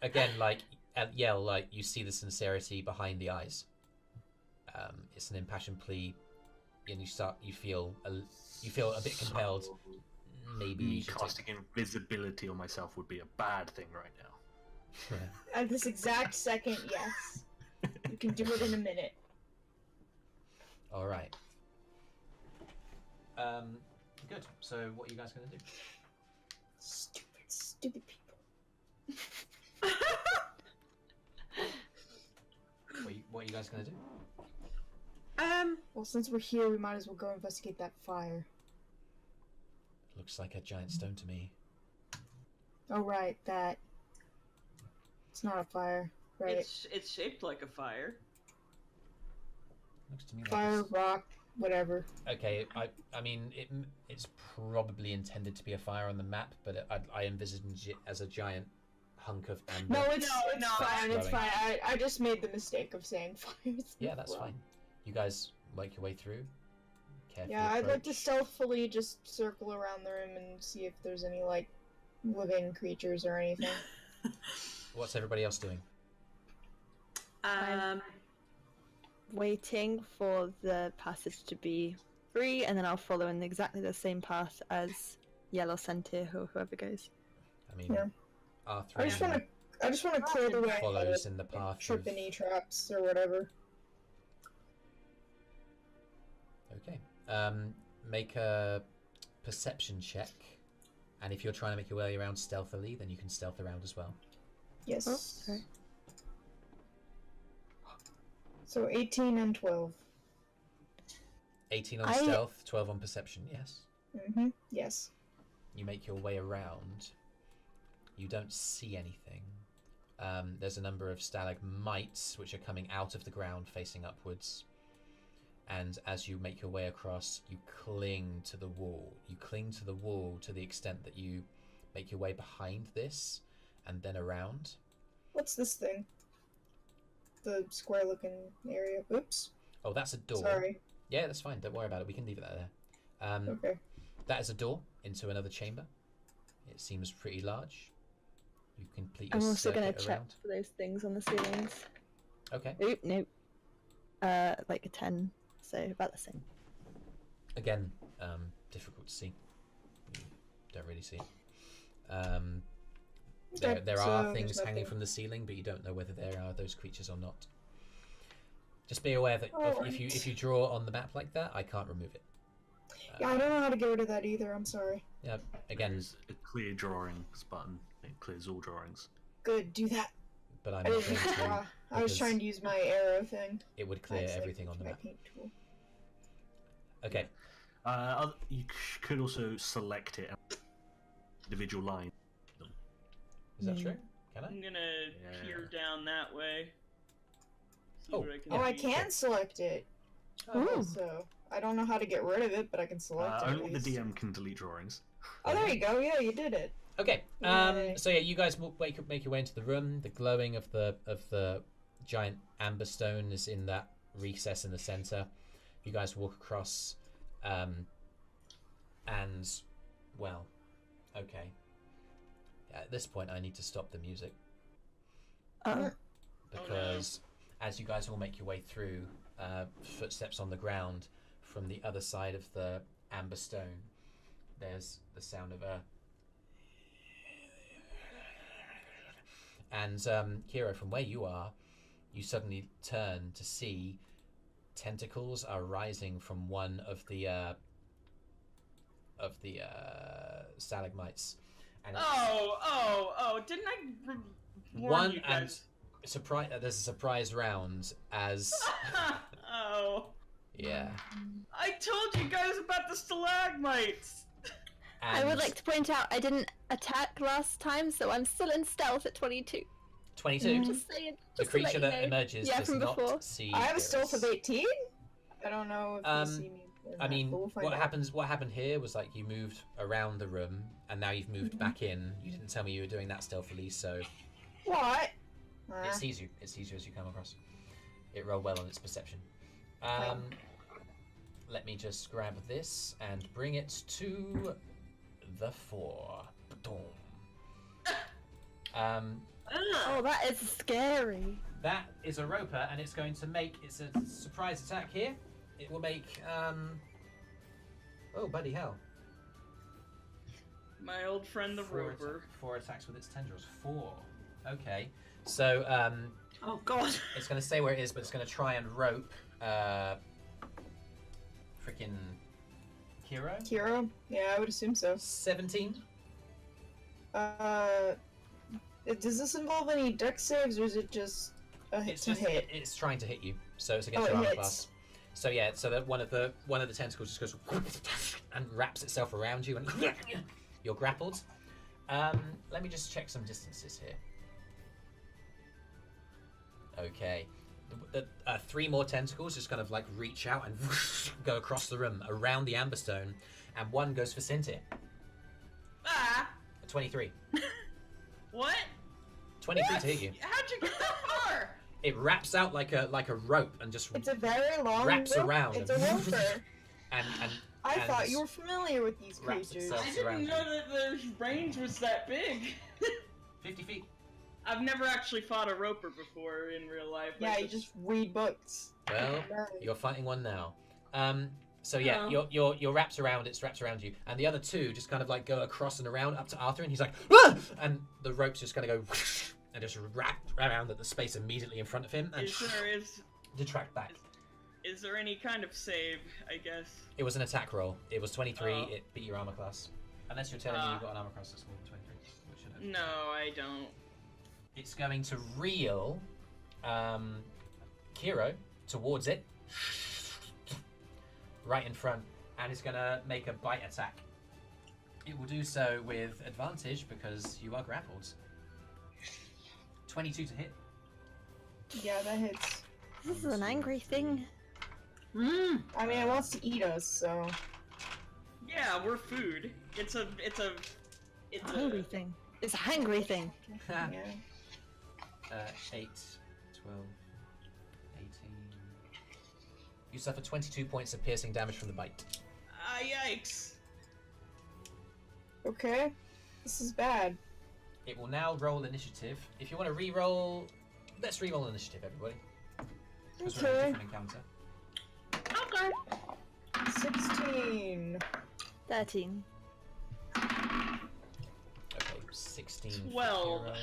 again, like at Yell, like you see the sincerity behind the eyes. It's an impassioned plea, and you feel a bit compelled. Maybe Me you should casting invisibility on myself would be a bad thing right now. Yeah. At this exact second, yes. You can do it in a minute. All right. Good. So, what are you guys gonna do? Stupid people. What are you guys gonna do? Well, since we're here, we might as well go investigate that fire. Looks like a giant stone to me. Oh, right, that. It's not a fire, right? It's shaped like a fire. Looks to me like Fire, rock, whatever. Okay, I mean, it's probably intended to be a fire on the map, but I envisage it as a giant hunk of amber. No, it's fire. It's glowing. fire. I just made the mistake of saying fire. Yeah, that's fine. You guys make your way through. Carefully Yeah, I'd like to approach. stealthily just circle around the room and see if there's any, like, living creatures or anything. What's everybody else doing? Waiting for the passage to be free, and then I'll follow in exactly the same path as Yellow Sintyrr or whoever goes. I mean, Yeah. Arthrin I just want to clear the way. follows in the path Trip of... any traps or whatever. Okay. Make a perception check, and if you're trying to make your way around stealthily, then you can stealth around as well. Yes. Oh, okay. So 18 and 12. 18 on stealth, 12 on perception. Yes. Mm-hmm. Yes. You make your way around. You don't see anything. There's a number of stalagmites which are coming out of the ground facing upwards. And as you make your way across, you cling to the wall. You cling to the wall to the extent that you make your way behind this and then around. What's this thing? The square-looking area. Oops. Oh, that's a door. Sorry. Yeah, that's fine. Don't worry about it. We can leave it there. Okay. That is a door into another chamber. It seems pretty large. You complete your I'm also going circuit to check around. for those things on the ceilings. Okay. Oop, nope. Like a 10, so about the same. Again, difficult to see. You don't really see. Okay, There so are there's things hanging nothing. from the ceiling, but you don't know whether there are those creatures or not. Just be aware that if you draw on the map like that, I can't remove it. Yeah, I don't know how to get rid of that either. I'm sorry. Yeah. Again, There's a clear drawings button. It clears all drawings. Good, do that. but I'm I not didn't going to. draw. I was because trying to use my arrow thing. It would clear That's like everything on the my map. paint tool. Okay. You could also select it individual line. Is that true? Can I? I'm gonna peer down that way. See Oh, what I can Oh, I see. can select it. Oh, So I don't know how to get rid of it, but I can select it. at Only the least. DM can delete drawings. Oh, there you go. Yeah, you did it. Okay. Yay. So yeah, you guys make your way into the room. The glowing of the giant amber stone is in that recess in the center. You guys walk across, and well, okay. At this point, I need to stop the music because as you guys all make your way through, footsteps on the ground from the other side of the amber stone. There's the sound of a. And Kyro, from where you are, you suddenly turn to see tentacles are rising from one of the stalagmites. And Didn't I warn one you and guys? surprise. There's a surprise round as Oh, yeah. I told you guys about the stalagmites. And I would like to point out I didn't attack last time, so I'm still in stealth at 22. 22. Just saying. The Just to let creature you that know. emerges Yeah, does from not before. see. I have a stealth of Eirys. 18. I don't know if you see me. in I that, mean, but we'll find what out. What happened here was like you moved around the room, and now you've moved back in. You didn't tell me you were doing that stealthily, so What? it sees you. It sees you as you come across. It rolled well on its perception. Let me just grab this and bring it to the fore. Boom. Oh, that is scary. That is a roper, and it's going to make. It's a surprise attack here. It will make. Oh, bloody hell! My old friend the roper. 4 attacks with its tendrils. 4. Okay. So Oh god. it's going to stay where it is, but it's going to try and rope. Freaking. Kyro. Kyro? Yeah, I would assume so. 17. Does this involve any dex saves, or is it just a hit It's to just hit? it's trying to hit you, so it's against Oh, your it armor hits. class. So yeah, so that one of the tentacles just goes and wraps itself around you, and you're grappled. Let me just check some distances here. Okay, 3 more tentacles just kind of like reach out and go across the room around the amberstone, and one goes for Sintyrr. Ah! 23. What? 23 to hit you. How'd you get that far? It wraps out like a rope and just It's a very long wraps rope. around It's a and- roper. and I and thought you were familiar with these wraps creatures. itself. I didn't around know you. that the range was that big. 50 feet. I've never actually fought a roper before in real life. Yeah, I you just read books. Well, Right. you're fighting one now. So yeah, Oh. you're wrapped around. It's wrapped around you, and the other 2 just kind of like go across and around up to Arthrin. He's like, ah! And the rope's just gonna go and just wrap around at the space immediately in front of him and detract back. Is there any kind of save? I guess. It was an attack roll. It was 23. Oh. It beat your armor class. Unless you're telling me you've got an armor class that's more than 23. Which I don't. No, I don't. It's going to reel Kyro towards it, right in front, and is going to make a bite attack. It will do so with advantage because you are grappled. 22 to hit. Yeah, that hits. This is an angry thing. I mean, it wants to eat us, so. Yeah, we're food. It's a Hungry thing. It's a hangry thing. Yeah. 8, 12, 18. You suffer 22 points of piercing damage from the bite. Yikes. Okay. This is bad. It will now roll initiative. If you want to re-roll, let's re-roll initiative, everybody. Because we're in a different encounter. Okay. 16. 13. Okay, 16 12. for Kyro,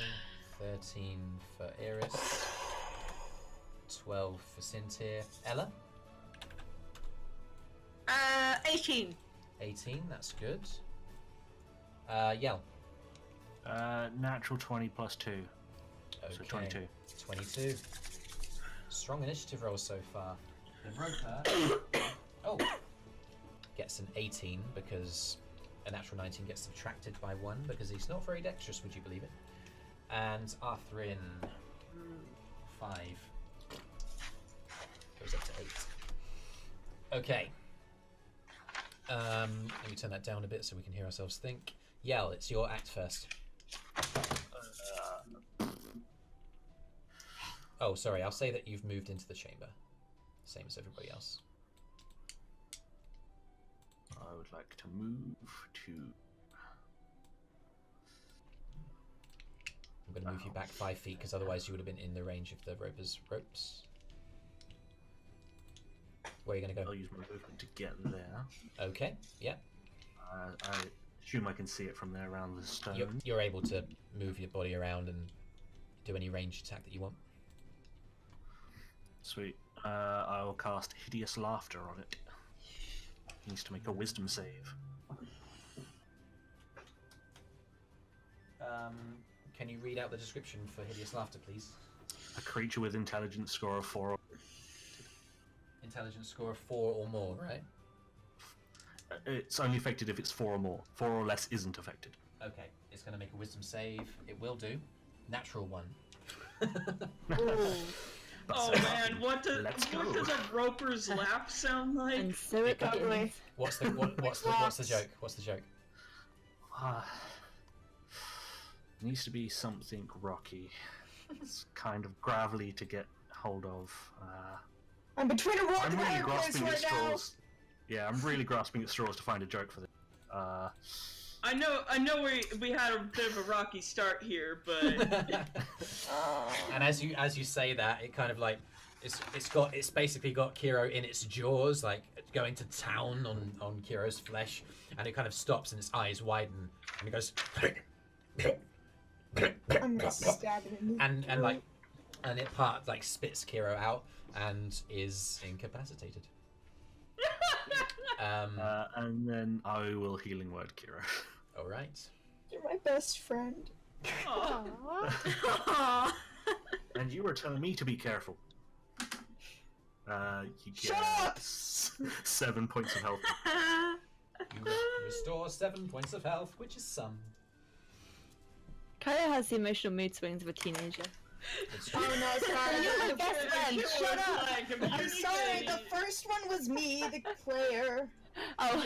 13 for Eirys, 12 for Sintyrr. Ella? 18. 18, that's good. Yell? Natural 20 plus 2. Okay. So 22. 22. Strong initiative roll so far. The roper gets an 18 because a natural 19 gets subtracted by 1 because he's not very dexterous, would you believe it? And Arthrin, 5 goes up to 8. Okay. Let me turn that down a bit so we can hear ourselves think. Yell, it's your act first. Oh, sorry, I'll say that you've moved into the chamber. Same as everybody else. I would like to move to... I'm going to move you back 5 feet because otherwise you would have been in the range of the roper's ropes. Where are you going to go? I'll use my movement to get there. Okay, yeah. I assume I can see it from there around the stone. You're able to move your body around and do any ranged attack that you want. Sweet. I will cast Hideous Laughter on it. It needs to make a wisdom save. Can you read out the description for Hideous Laughter, please? A creature with intelligence score of 4. Intelligence score of 4 or more, right? It's only affected if it's 4 or more. 4 or less isn't affected. Okay, it's going to make a wisdom save. It will do. Natural 1. Oh man, what does a roper's laugh sound like? And so it begins. What's the joke? What's the joke? It needs to be something rocky. It's kind of gravelly to get hold of. I'm between a rock I'm and a really hard place grasping at right now. straws. Yeah, I'm really grasping at straws to find a joke for this. I know we had a bit of a rocky start here, but And as you say that, it kind of like it's basically got Kyro in its jaws, like going to town on Kyro's flesh, and it kind of stops and its eyes widen and it goes I'm gonna stab it in the and it part like spits Kyro out and is incapacitated. And then I will healing word Kyro. All right. You're my best friend. And you were telling me to be careful. You Shut get up! 7 points of health. You restore 7 points of health, which is some. Kyro has the emotional mood swings of a teenager. Oh no, sorry. You're my best friend. It Shut was up. like I'm sorry. The first one was me, the player. Oh,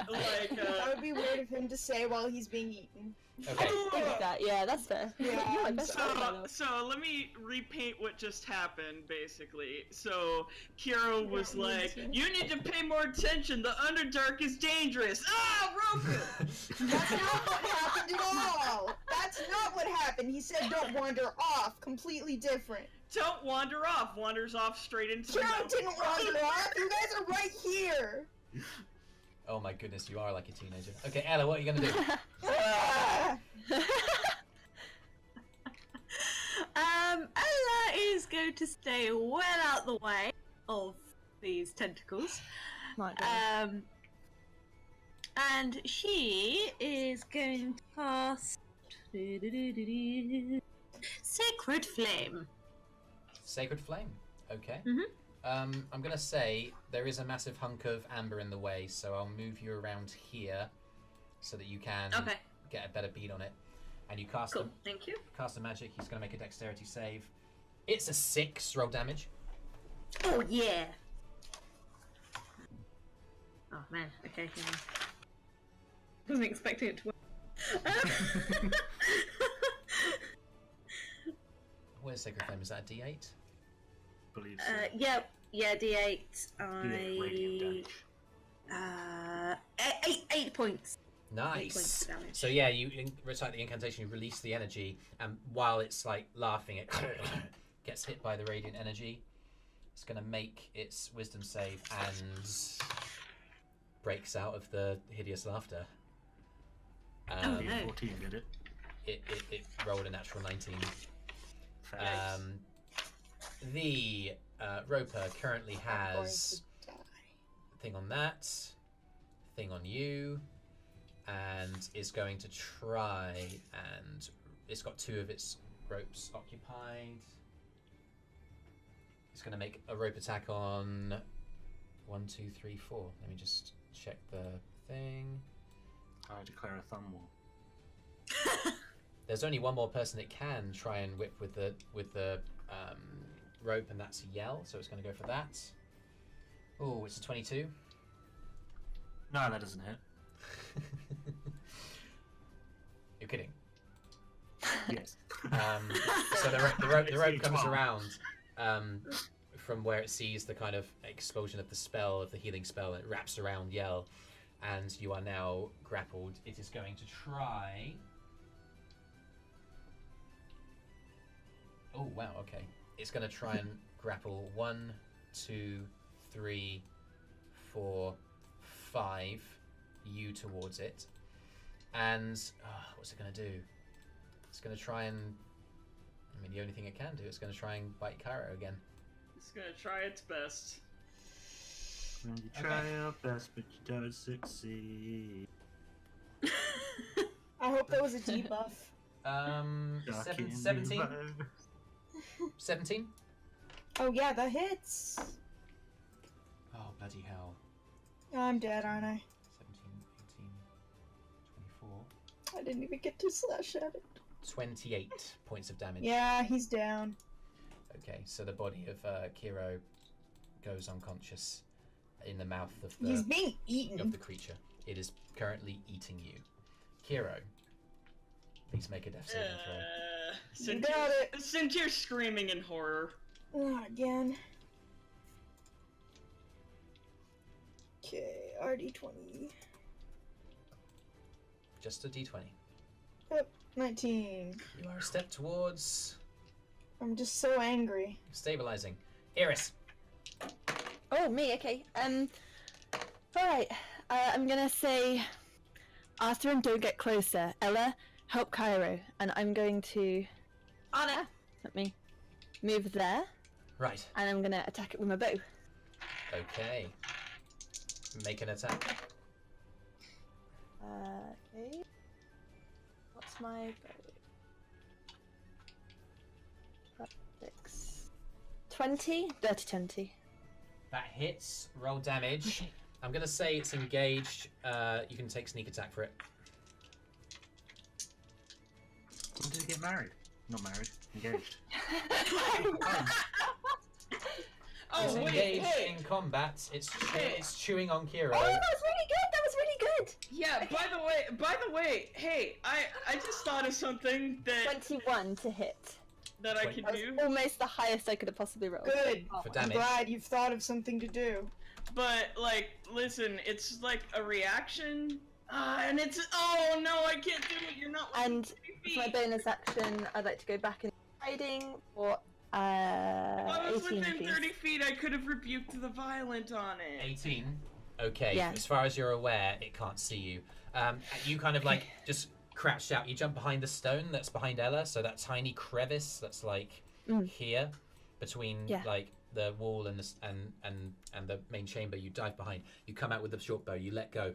like That would be weird of him to say while he's being eaten. Okay. think of that. Yeah, that's fair. Yeah, You're my I'm best sorry. friend, Kyro. So let me repaint what just happened, basically. So Kyro was Yeah, like, me too. "You need to pay more attention. The Underdark is dangerous." Ah, Roper! That's not what happened at all. That's not what happened. He said don't wander off. Completely different. Don't wander off. Wanders off straight into the Kiro mountain. didn't wander off. You guys are right here. Oh my goodness, you are like a teenager. Okay, Ella, what are you gonna do? Ah! Ella is going to stay well out the way of these tentacles. My God. And she is going to cast Sacred Flame. Sacred Flame. Okay. Mhm. I'm going to say there is a massive hunk of amber in the way, so I'll move you around here so that you can get a better beat on it. And you cast Thank you. cast a magic. He's going to make a dexterity save. It's a 6 roll damage. Oh, yeah. Oh, man. Okay, hang on. Wasn't expecting it to work. Where's Sacred Flame? Is that a D8? Believe so. Yeah, D8. D8 radiant damage. 8 points. 8 Nice. points of damage. So yeah, you recite the incantation, you release the energy, and while it's like laughing, it gets hit by the radiant energy. It's going to make its wisdom save and breaks out of the hideous laughter. Oh, no. 14 did it. It rolled a natural 19. Nice. The Roper currently has thing on that, thing on you, and is going to try, and it's got 2 of its ropes occupied. It's going to make a rope attack on 1, 2, 3, 4. Let me just check the thing. I declare a thumb wall. There's only one more person that can try and whip with the rope, and that's Yell, so it's going to go for that. Oh, it's a 22. No, that doesn't hit. You're kidding. Yes. So the rope comes around from where it sees the kind of explosion of the spell, of the healing spell, and it wraps around Yell, and you are now grappled. It is going to try... Oh, wow, okay. It's going to try and grapple 1, 2, 3, 4, 5 you towards it. And what's it going to do? It's going to try and... I mean, the only thing it can do is going to try and bite Kyro again. It's gonna try its best. When you try your best, but you don't succeed. I hope that was a debuff. 17? 17? Oh yeah, that hits. Oh, bloody hell. I'm dead, aren't I? 17, 18, 24... I didn't even get to slash at it. 28 points of damage. Yeah, he's down. Okay, so the body of Kyro goes unconscious in the mouth of He's being eaten. the creature. It is currently eating you. Kyro, please make a death saving throw. You got it. Sintyrr screaming in horror. Not again. Okay, RD20. Just a d20. Yep, 19. You are a step towards I'm just so angry. stabilizing. Eirys. Oh, me, okay. Alright. I'm gonna say, Arthrin, don't get closer. Ella, help Kyro. And I'm going to... On it. Let me move there. Right. And I'm gonna attack it with my bow. Okay. Make an attack. Okay. What's my bow? 6. 20? Dirty 20. That hits. Roll damage. I'm going to say it's engaged. You can take sneak attack for it. When did he get married? Not married. Engaged. It's Oh wait, engaged hey! in combat. It's chewing on Kyro. Oh, that was really good! That was really good! Yeah. By the way, hey, I just thought of something that 21 to hit. I Wait. could That was do. almost the highest I could have possibly rolled. Good. Oh, For I'm damage. glad you've thought of something to do. But like, listen, it's like a reaction, and it's oh no, I can't do it. You're not. And within for my 30 feet. bonus action, I'd like to go back in hiding for If I was 18 within please. 30 feet, I could have rebuked the violent on it. 18. Okay. Yeah. As far as you're aware, it can't see you. You kind of like just crouched out. You jump behind the stone that's behind Ella, so that tiny crevice that's like here between Yeah. like the wall and the main chamber. You dive behind. You come out with the short bow. You let go,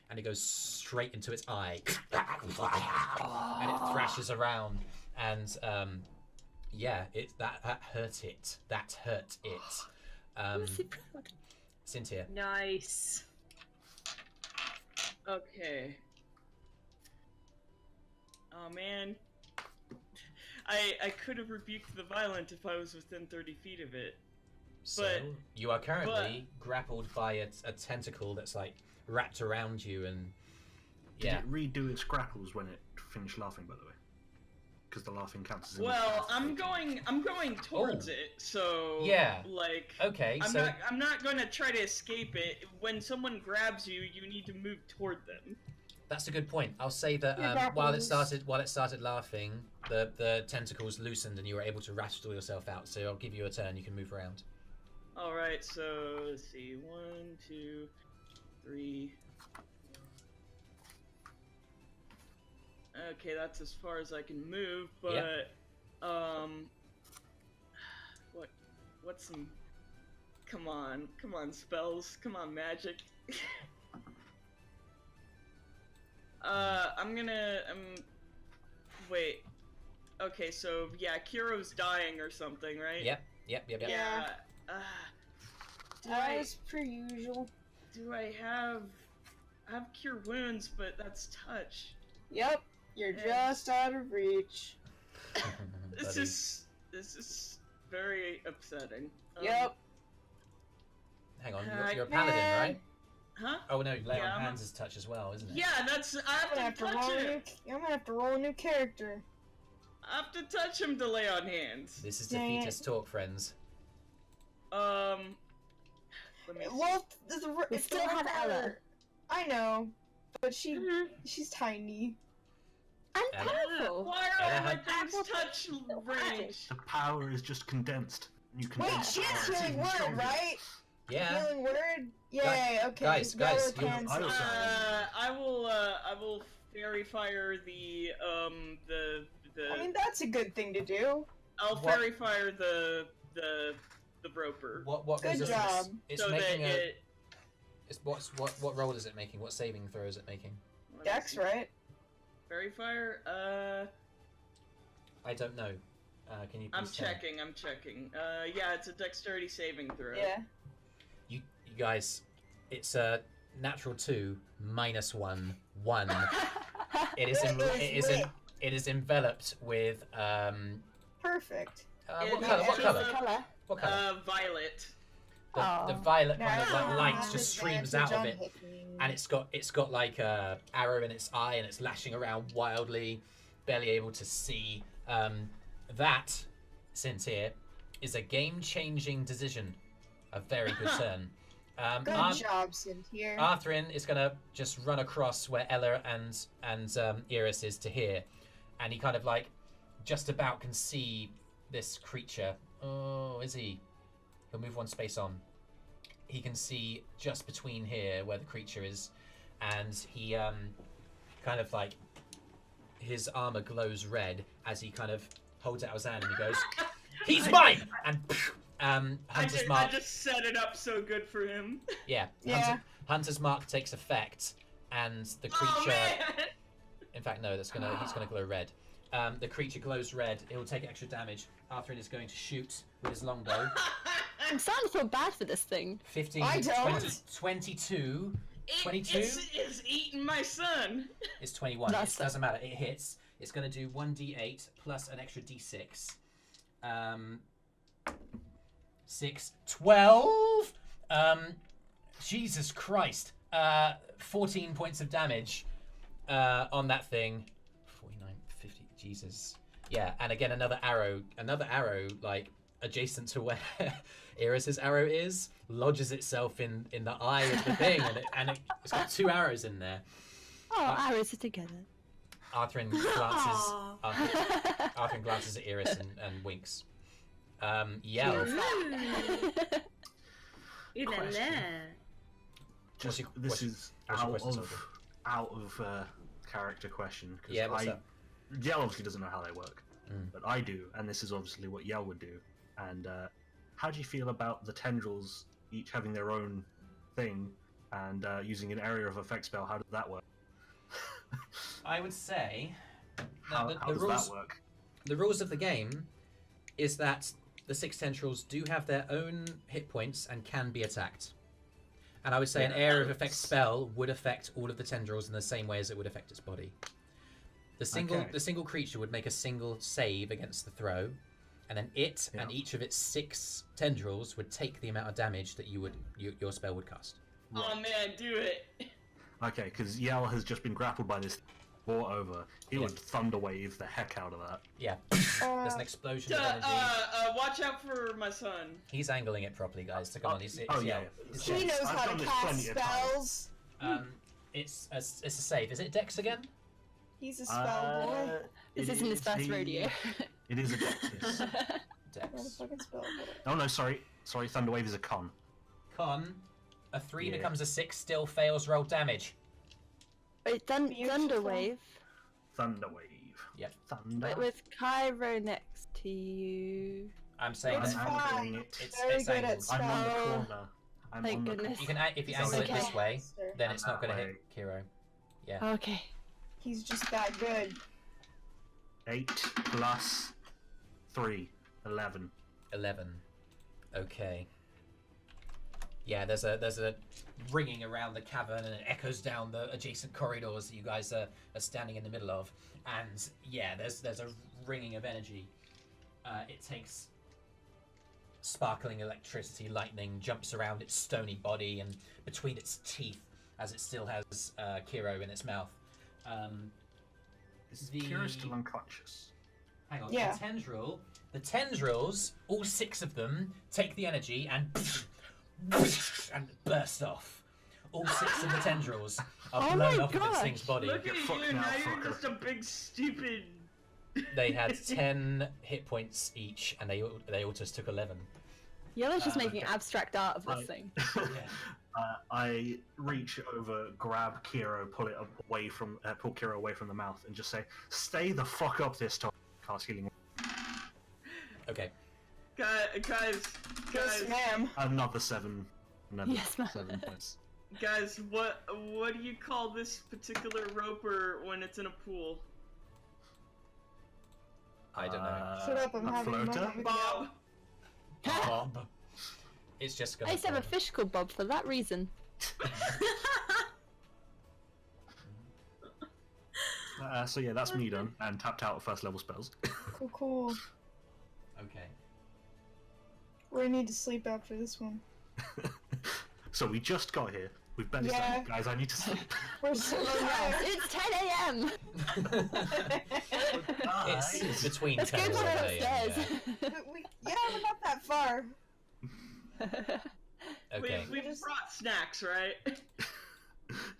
and it goes straight into its eye, and it thrashes around. And yeah, that hurt it. That hurt it. I'm so proud. Sintyrr. Nice. Okay. Oh man. I could have rebuked the violent if I was within 30 feet of it. So you are currently grappled by a tentacle that's like wrapped around you, and Did it redo its grapples when it finished laughing, by the way? Because the laughing counts as Well, I'm going towards it, so yeah. like Okay, I'm not going to try to escape it. When someone grabs you, you need to move toward them. That's a good point. I'll say that while it started laughing, the tentacles loosened and you were able to rattle yourself out. So I'll give you a turn. You can move around. All right. So let's see. 1, 2, 3. Okay, that's as far as I can move. But what's some? Come on, spells. Come on, magic. Wait. Okay, so yeah, Kyro's dying or something, right? Yep. Yeah. As per usual. Do I have cure wounds, but that's touch. Yep, you're just out of reach. This is very upsetting. Yep. Hang on, you're a paladin, right? Huh? Oh no, lay on hands is touch as well, isn't it? Yeah, I have to touch him. I'm gonna have to roll a new character. I have to touch him to lay on hands. This is defeatist talk, friends. Let me see. Well, We still have Ella. I know, but she's tiny. I'm powerful. Why are my things touch range? The power is just condensed. You Wait, condense she has power, it's healing even word, stronger. right? Yeah. Healing word? Yay, okay. Guys, Hands. I will fairy fire the. I mean, that's a good thing to do. I'll fairy fire the roper. What Good resistance? job. It's so making that what roll is it making? What saving throw is it making? Dex, right? Fairy fire. I don't know. Can you? I'm please tell me? checking. Yeah, it's a dexterity saving throw. Yeah. You guys, it's a natural 2 minus 1 1. It is enveloped with Perfect. what It- color? What color? Violet. The violet kind of like light just streams out of it, and it's got like a arrow in its eye, and it's lashing around wildly, barely able to see. That, Sintyrr, is a game-changing decision. A very good turn. Good job, Sintyrr. Arthrin is gonna just run across where Ella and Eirys is to here, and he kind of like just about can see this creature. Oh, is he? He'll move one space on. He can see just between here where the creature is, and he kind of like his armor glows red as he kind of holds out his hand and he goes, "He's mine!" And Hunter's Mark. I just set it up so good for him. Yeah. Hunter's Mark takes effect, and the creature. Oh, man. In fact, no. He's gonna glow red. The creature glows red. It will take extra damage. Arthrin is going to shoot with his longbow. I'm starting to feel bad for this thing. 15, I don't. 20, 22. 22? It's eating my son. It's 21. That's It doesn't matter. It hits. It's going to do 1d8 plus an extra d6. 6, 12. Jesus Christ. 14 points of damage on that thing. 49, 50. Jesus. Yeah, and again another arrow, like adjacent to where Eirys' arrow is, lodges itself in the eye of the thing, and it's got 2 arrows in there. Oh, arrows are together. Arthrin glances. Arthrin glances at Eirys and winks. Yell. Question. What's your question, soldier? out of character question. Yeah, what's up? Yell obviously doesn't know how they work, Mm. but I do, and this is obviously what Yell would do. And how do you feel about the tendrils each having their own thing and using an area of effect spell? How does that work? I would say How the does rules. that work? The rules of the game is that the 6 tendrils do have their own hit points and can be attacked. And I would say an area of effect spell would affect all of the tendrils in the same way as it would affect its body. The single creature would make a single save against the throw, and then it and each of its 6 tendrils would take the amount of damage that your spell would cast. Right. Oh man, do it! Okay, because Yell has just been grappled by this brought over. He would thunderwave the heck out of that. Yeah. There's an explosion of energy. Watch out for my son. He's angling it properly, guys. So come on, he's He knows how to cast spells. It's a save. Is it Dex again? He's a spell boy. This isn't his first rodeo. It is a Dex, yes. Dex. Oh no, sorry. Thunderwave is a con. Con. A 3 becomes a 6, still fails roll damage. Wait, Thunderwave. Thunderwave. Yep. Thunder. But with Kyro next to you. I'm saying It's fine. Very good at spell. I'm on the corner. Thank goodness. If you angle it this way, then it's not going to hit Kyro. Yeah. Okay. He's just that good. 8 plus 3. 11. 11. Okay. Yeah, there's a ringing around the cavern, and it echoes down the adjacent corridors that you guys are standing in the middle of. And yeah, there's a ringing of energy. It takes sparkling electricity, lightning jumps around its stony body and between its teeth as it still has Kyro in its mouth. Kyro's still unconscious. Hang on. Yeah. The tendrils, all 6 of them, take the energy and burst off. All 6 of the tendrils are blown off of its thing's body. Look at you, now you're just a big stupid... They had 10 hit points each, and they all just took 11. Yellow's just making abstract art of this thing. I reach over, grab Kyro, pull Kyro away from the mouth, and just say, "Stay the fuck up this time." Cast healing. Okay. Guys. Yes, ma'am. Another 7. Yes, ma'am. 7 points. Guys, what do you call this particular roper when it's in a pool? I don't know. Shut up, I'm having a floater? moment with Bob. Bob. It's just gonna. I used to have a fish called Bob for that reason. So yeah, that's me done, and tapped out at first level spells. Cool. Okay. We're gonna need to sleep after this one. So we just got here. We've barely started. Guys, I need to sleep. We're so tired. It's 10 a.m. It's between Let's 10 go and 11 upstairs. a.m. We're not that far. Okay. We brought snacks, right?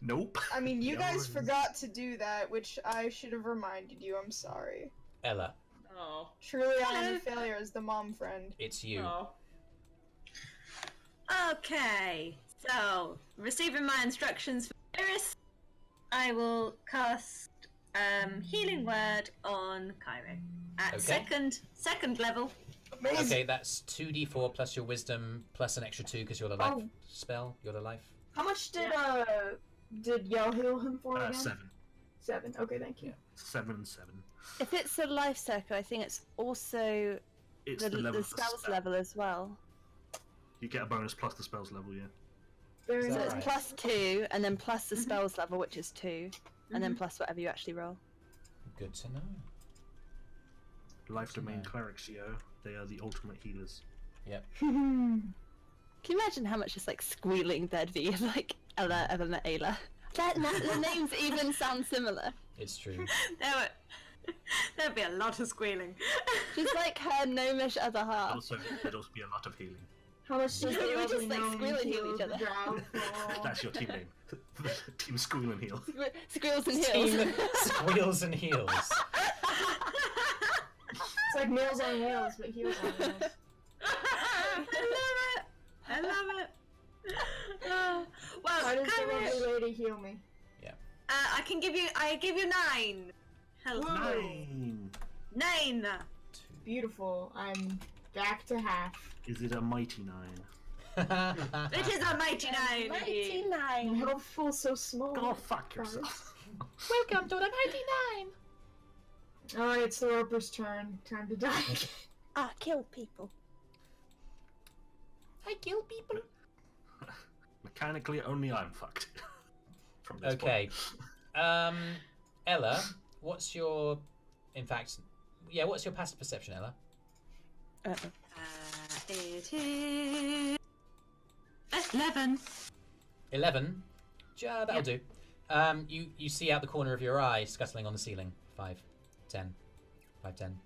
Nope. I mean, you guys forgot to do that, which I should have reminded you. I'm sorry. Ella, Oh. Truly, I'm a failure as the mom friend. it's you. Oh. Okay, so receiving my instructions for Eirys, I will cast Healing Word on Kyro at Okay. second level. Amazing. Okay, that's 2d4 plus your wisdom plus an extra 2 because you're the life spell. You're the life. How much did Yell heal him for again? 7. 7. Okay, thank you. 7 and 7. If it's a life circle, I think it's also It's the level the of spell's spell. level as well. You get a bonus plus the spell's level, yeah. Very So nice. it's plus 2, and then plus the spell's level, which is 2, and then plus whatever you actually roll. Good to know. Life domain know. clerics, yo. They are the ultimate healers. Yep. Can you imagine how much just like squealing there'd be if like Ella, Evelyn, Ayla? The names even sound similar. It's true. There'd be a lot of squealing. Just like her gnomish other half. Also, there'd also be a lot of healing. How much does We the would just, lovely like, gnome squeal and heal heal each other. the drow for? That's your team name. Team Squeal and Heal. Squeals and heels. Squeals and heels. It's like nails on nails, but heels on nails. I love it. Well, How does the Kyro, lovely lady heal me? I give you 9. Hello. 9! 9. Beautiful. I'm back to half. Is it a mighty 9? It is a mighty 9. indeed. My health feels so small. Go fuck yourself. Welcome to the 99. Alright, it's the roper's turn. Time to die. Kill people. I kill people. Mechanically, only I'm fucked. From this Okay. point. Ella, what's your... In fact, yeah, what's your passive perception, Ella? It is 11. 11? That'll do. You see out the corner of your eye, scuttling on the ceiling. 5, 10. 5, 10.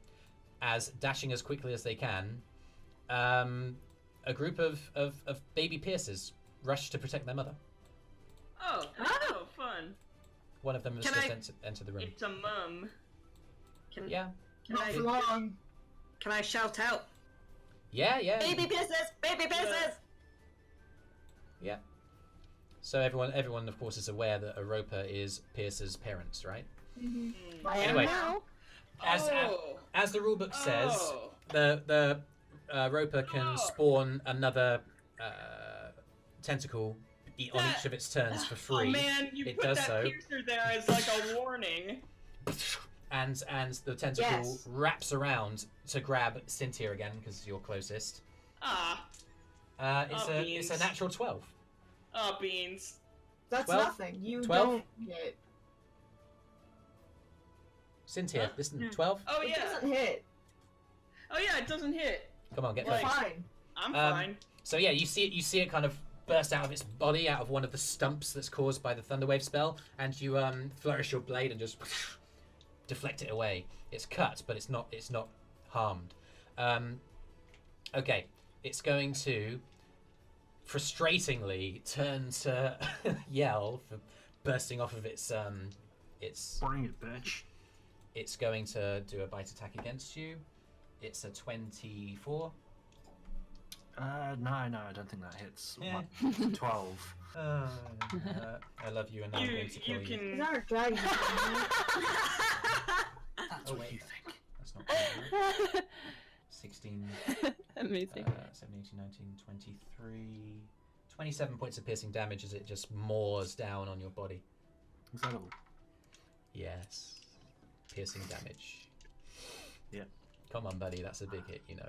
As dashing as quickly as they can, a group of baby piercers rush to protect their mother. Oh, fun. One of them has Can just entered the room. It's a mum. Yeah. Can Not for long. Can I shout out? Yeah. Baby piercers! Baby piercers! Yeah. So everyone, of course, is aware that Europa is Pierce's parents, right? Mm-hmm. Anyway, as the rulebook says, the Europa can spawn another tentacle on each of its turns for free. Oh man, you it put does that so. piercer there as like a warning. And the tentacle wraps around to grab Sintyrr again because you're closest. It's a natural 12. Oh, beans. That's 12? nothing. You 12? don't get. Sintyrr, listen, 12. Oh It yeah. doesn't hit. Oh yeah, it doesn't hit. Come on, get You're ready. fine. I'm fine. So yeah, you see it kind of burst out of its body, out of one of the stumps that's caused by the Thunderwave spell, and you flourish your blade and just deflect it away. It's cut, but it's not harmed. Okay, it's going to frustratingly turn to yell for bursting off of its Bring it, bitch. It's going to do a bite attack against you. It's a 24. No, I don't think that hits. Yeah. 12. I love you, and now I'm going to kill you. It's not a dragon. That's what you think. That's not bad. 16, Amazing. 17, 18, 19, 23, 27 points of piercing damage as it just maws down on your body. Is that all? Yes. Piercing damage. Yeah. Come on, buddy, that's a big hit, you know.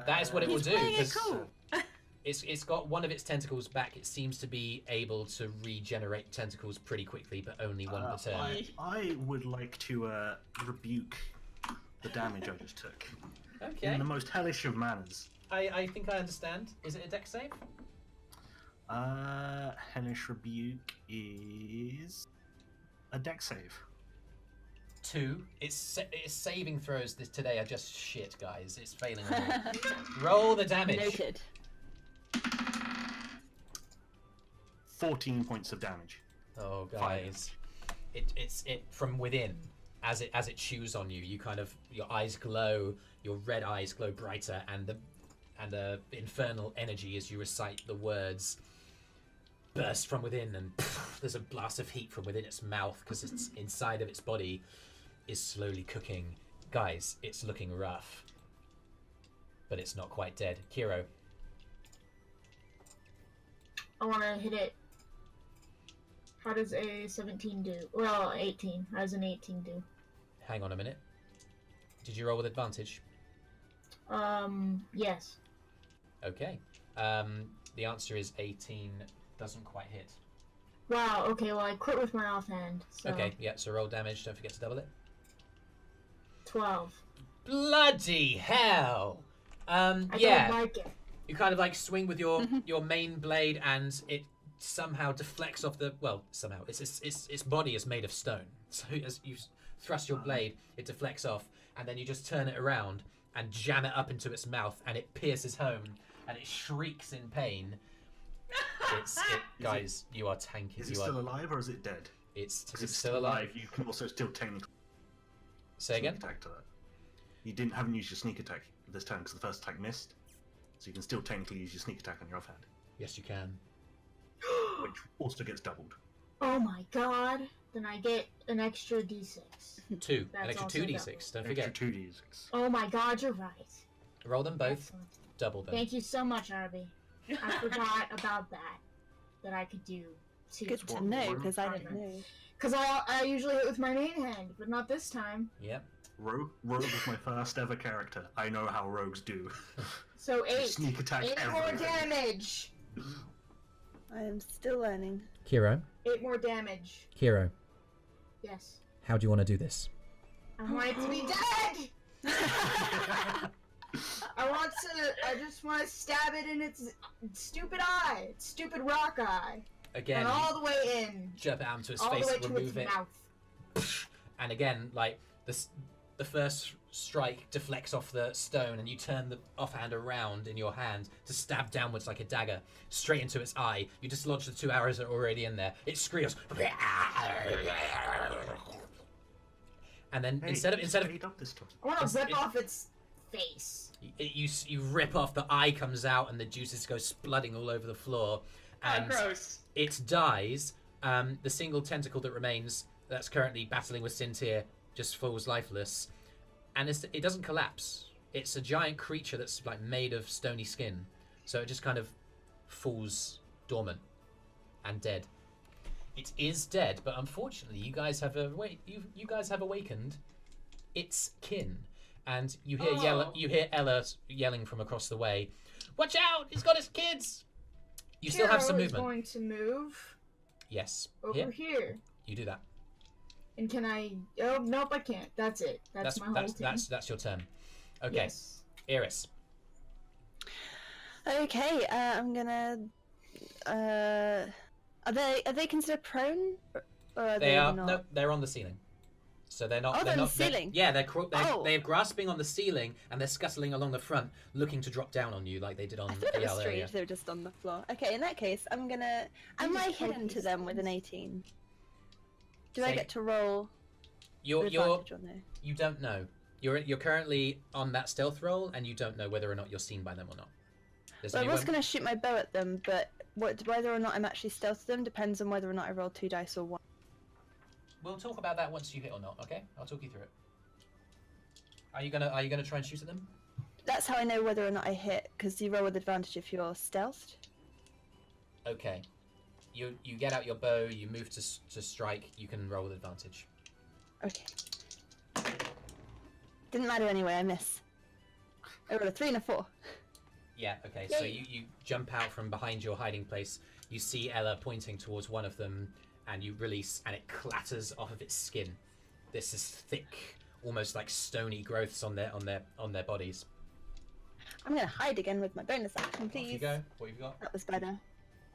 That is what it will do, because it's got one of its tentacles back. It seems to be able to regenerate tentacles pretty quickly, but only one per turn. I would like to rebuke the damage I just took. Okay. In the most hellish of manners. I think I understand. Is it a dex save? Hellish rebuke is a dex save. 2. Its saving throws today are just shit, guys. It's failing on all. Roll the damage. Noted. 14 points of damage. Oh, guys, it's from within. As it chews on you, you kind of, your eyes glow, your red eyes glow brighter, and the infernal energy as you recite the words burst from within, and there's a blast of heat from within its mouth because it's inside of its body is slowly cooking. Guys, it's looking rough, but it's not quite dead. Kyro. I want to hit it. How does a 17 do? Well, 18. How does an 18 do? Hang on a minute. Did you roll with advantage? Yes. Okay. The answer is 18 doesn't quite hit. Wow, okay, well, I crit with my offhand, so... Okay, yeah, so roll damage, don't forget to double it. 12. Bloody hell! I Yeah. don't like it. You kind of like swing with your main blade, and it somehow deflects off the... Well, somehow. Its body is made of stone. So as you thrust your blade, it deflects off, and then you just turn it around and jam it up into its mouth, and it pierces home, and it shrieks in pain. Guys, you are tanky. Is it still alive or is it dead? It's still alive. You can also still technically Say again? sneak attack to that. You haven't used your sneak attack this time because the first attack missed, so you can still technically use your sneak attack on your offhand, Yes, you can. which also gets doubled. Oh my god. Then I get an extra d6. 2. That's An extra also 2d6. Don't forget. Extra 2d6. Oh my god, you're right. Roll them both. Excellent. Double them. Thank you so much, Arby. I forgot about that I could do two. Good to know, because I didn't know. Because I usually hit with my main hand, but not this time. Yep. Rogue was my first ever character. I know how rogues do. So 8. Sneak attack 8 more everything. damage. I am still learning. Kiro, 8 more damage. Kiro, Yes. how do you want to do this? I want it to be dead! I just want to stab it in its stupid eye. Its stupid rock eye. Again, And all the way in. jump out into its All the face, way to remove its it, mouth. and again, like the first strike deflects off the stone, and you turn the offhand around in your hand to stab downwards like a dagger, straight into its eye. You dislodge the 2 arrows that are already in there. It screams, and then Hey, instead of stayed up this time. I want to rip off its face. you rip off, the eye comes out, and the juices go splutting all over the floor, and gross. it dies. The single tentacle that remains, that's currently battling with Sintyrr, just falls lifeless, and it doesn't collapse. It's a giant creature that's like made of stony skin, so it just kind of falls dormant and dead. It is dead, but unfortunately, you guys have awakened its kin, and you hear Ella yelling from across the way, "Watch out! He's got his kids!" You still have some Kyro is movement. going to move Yes. over here. You do that. And can I... Oh, nope, I can't. That's it. That's my whole turn. That's your turn. Okay. Yes. Eirys. Okay, I'm gonna. Are they considered prone, or are they They are not? no, they're on the ceiling. So they're not. Oh, they're on the ceiling? They're grasping on the ceiling, and they're scuttling along the front, looking to drop down on you like they did on I thought it was Eyal earlier. strange. They were just on the floor. Okay, in that case, I'm gonna. Am I just poke hidden to these them with an things. 18? Do I Say- get to roll You're with advantage or no? you don't know. You're currently on that stealth roll, and you don't know whether or not you're seen by them or not. There's Well, I only was one- gonna shoot my bow at them, but whether or not I'm actually stealth them depends on whether or not I roll 2 dice or 1. We'll talk about that once you hit or not. Okay, I'll talk you through it. Are you gonna try and shoot at them? That's how I know whether or not I hit, because you roll with advantage if you're stealthed. Okay. You get out your bow. You move to strike. You can roll with advantage. Okay. Didn't matter anyway. I miss. I rolled a 3 and a 4. Yeah, okay, so Yay. you jump out from behind your hiding place. You see Ella pointing towards one of them, and you release, and it clatters off of its skin. This is thick, almost like stony growths on their bodies. I'm gonna hide again with my bonus action, Off you please. go. What have you got? That was better.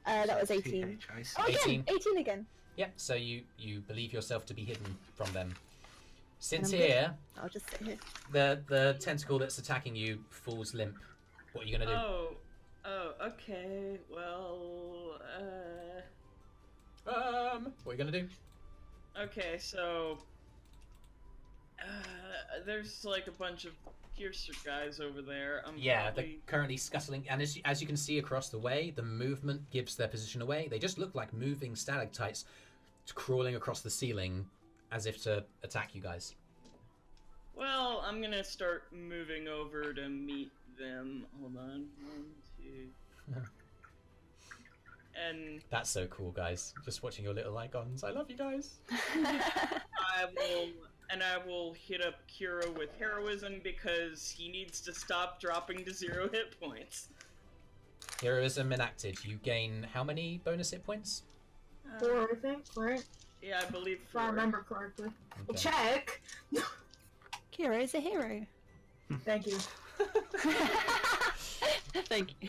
That was 18. THIC. Oh, again! 18. 18 again. Yep, so you believe yourself to be hidden from them. And I'm Sintyrr, I'll just sit here. the tentacle that's attacking you falls limp. What are you gonna do? Oh, okay. Well, What are you gonna do? okay, so there's like a bunch of piercer guys over there. Yeah, they're currently scuttling, and as you can see across the way, the movement gives their position away. They just look like moving stalactites crawling across the ceiling as if to attack you guys. Well, I'm gonna start moving over to meet them. Hold on. 1, 2. And That's so cool, guys. Just watching your little icons. I love you guys. I will hit up Kyro with heroism because he needs to stop dropping to 0 hit points. Heroism enacted. You gain how many bonus hit points? 4, I think, right? Yeah, I believe If I 4. remember correctly. We'll Okay. check. Kyro is a hero. Thank you. Thank you.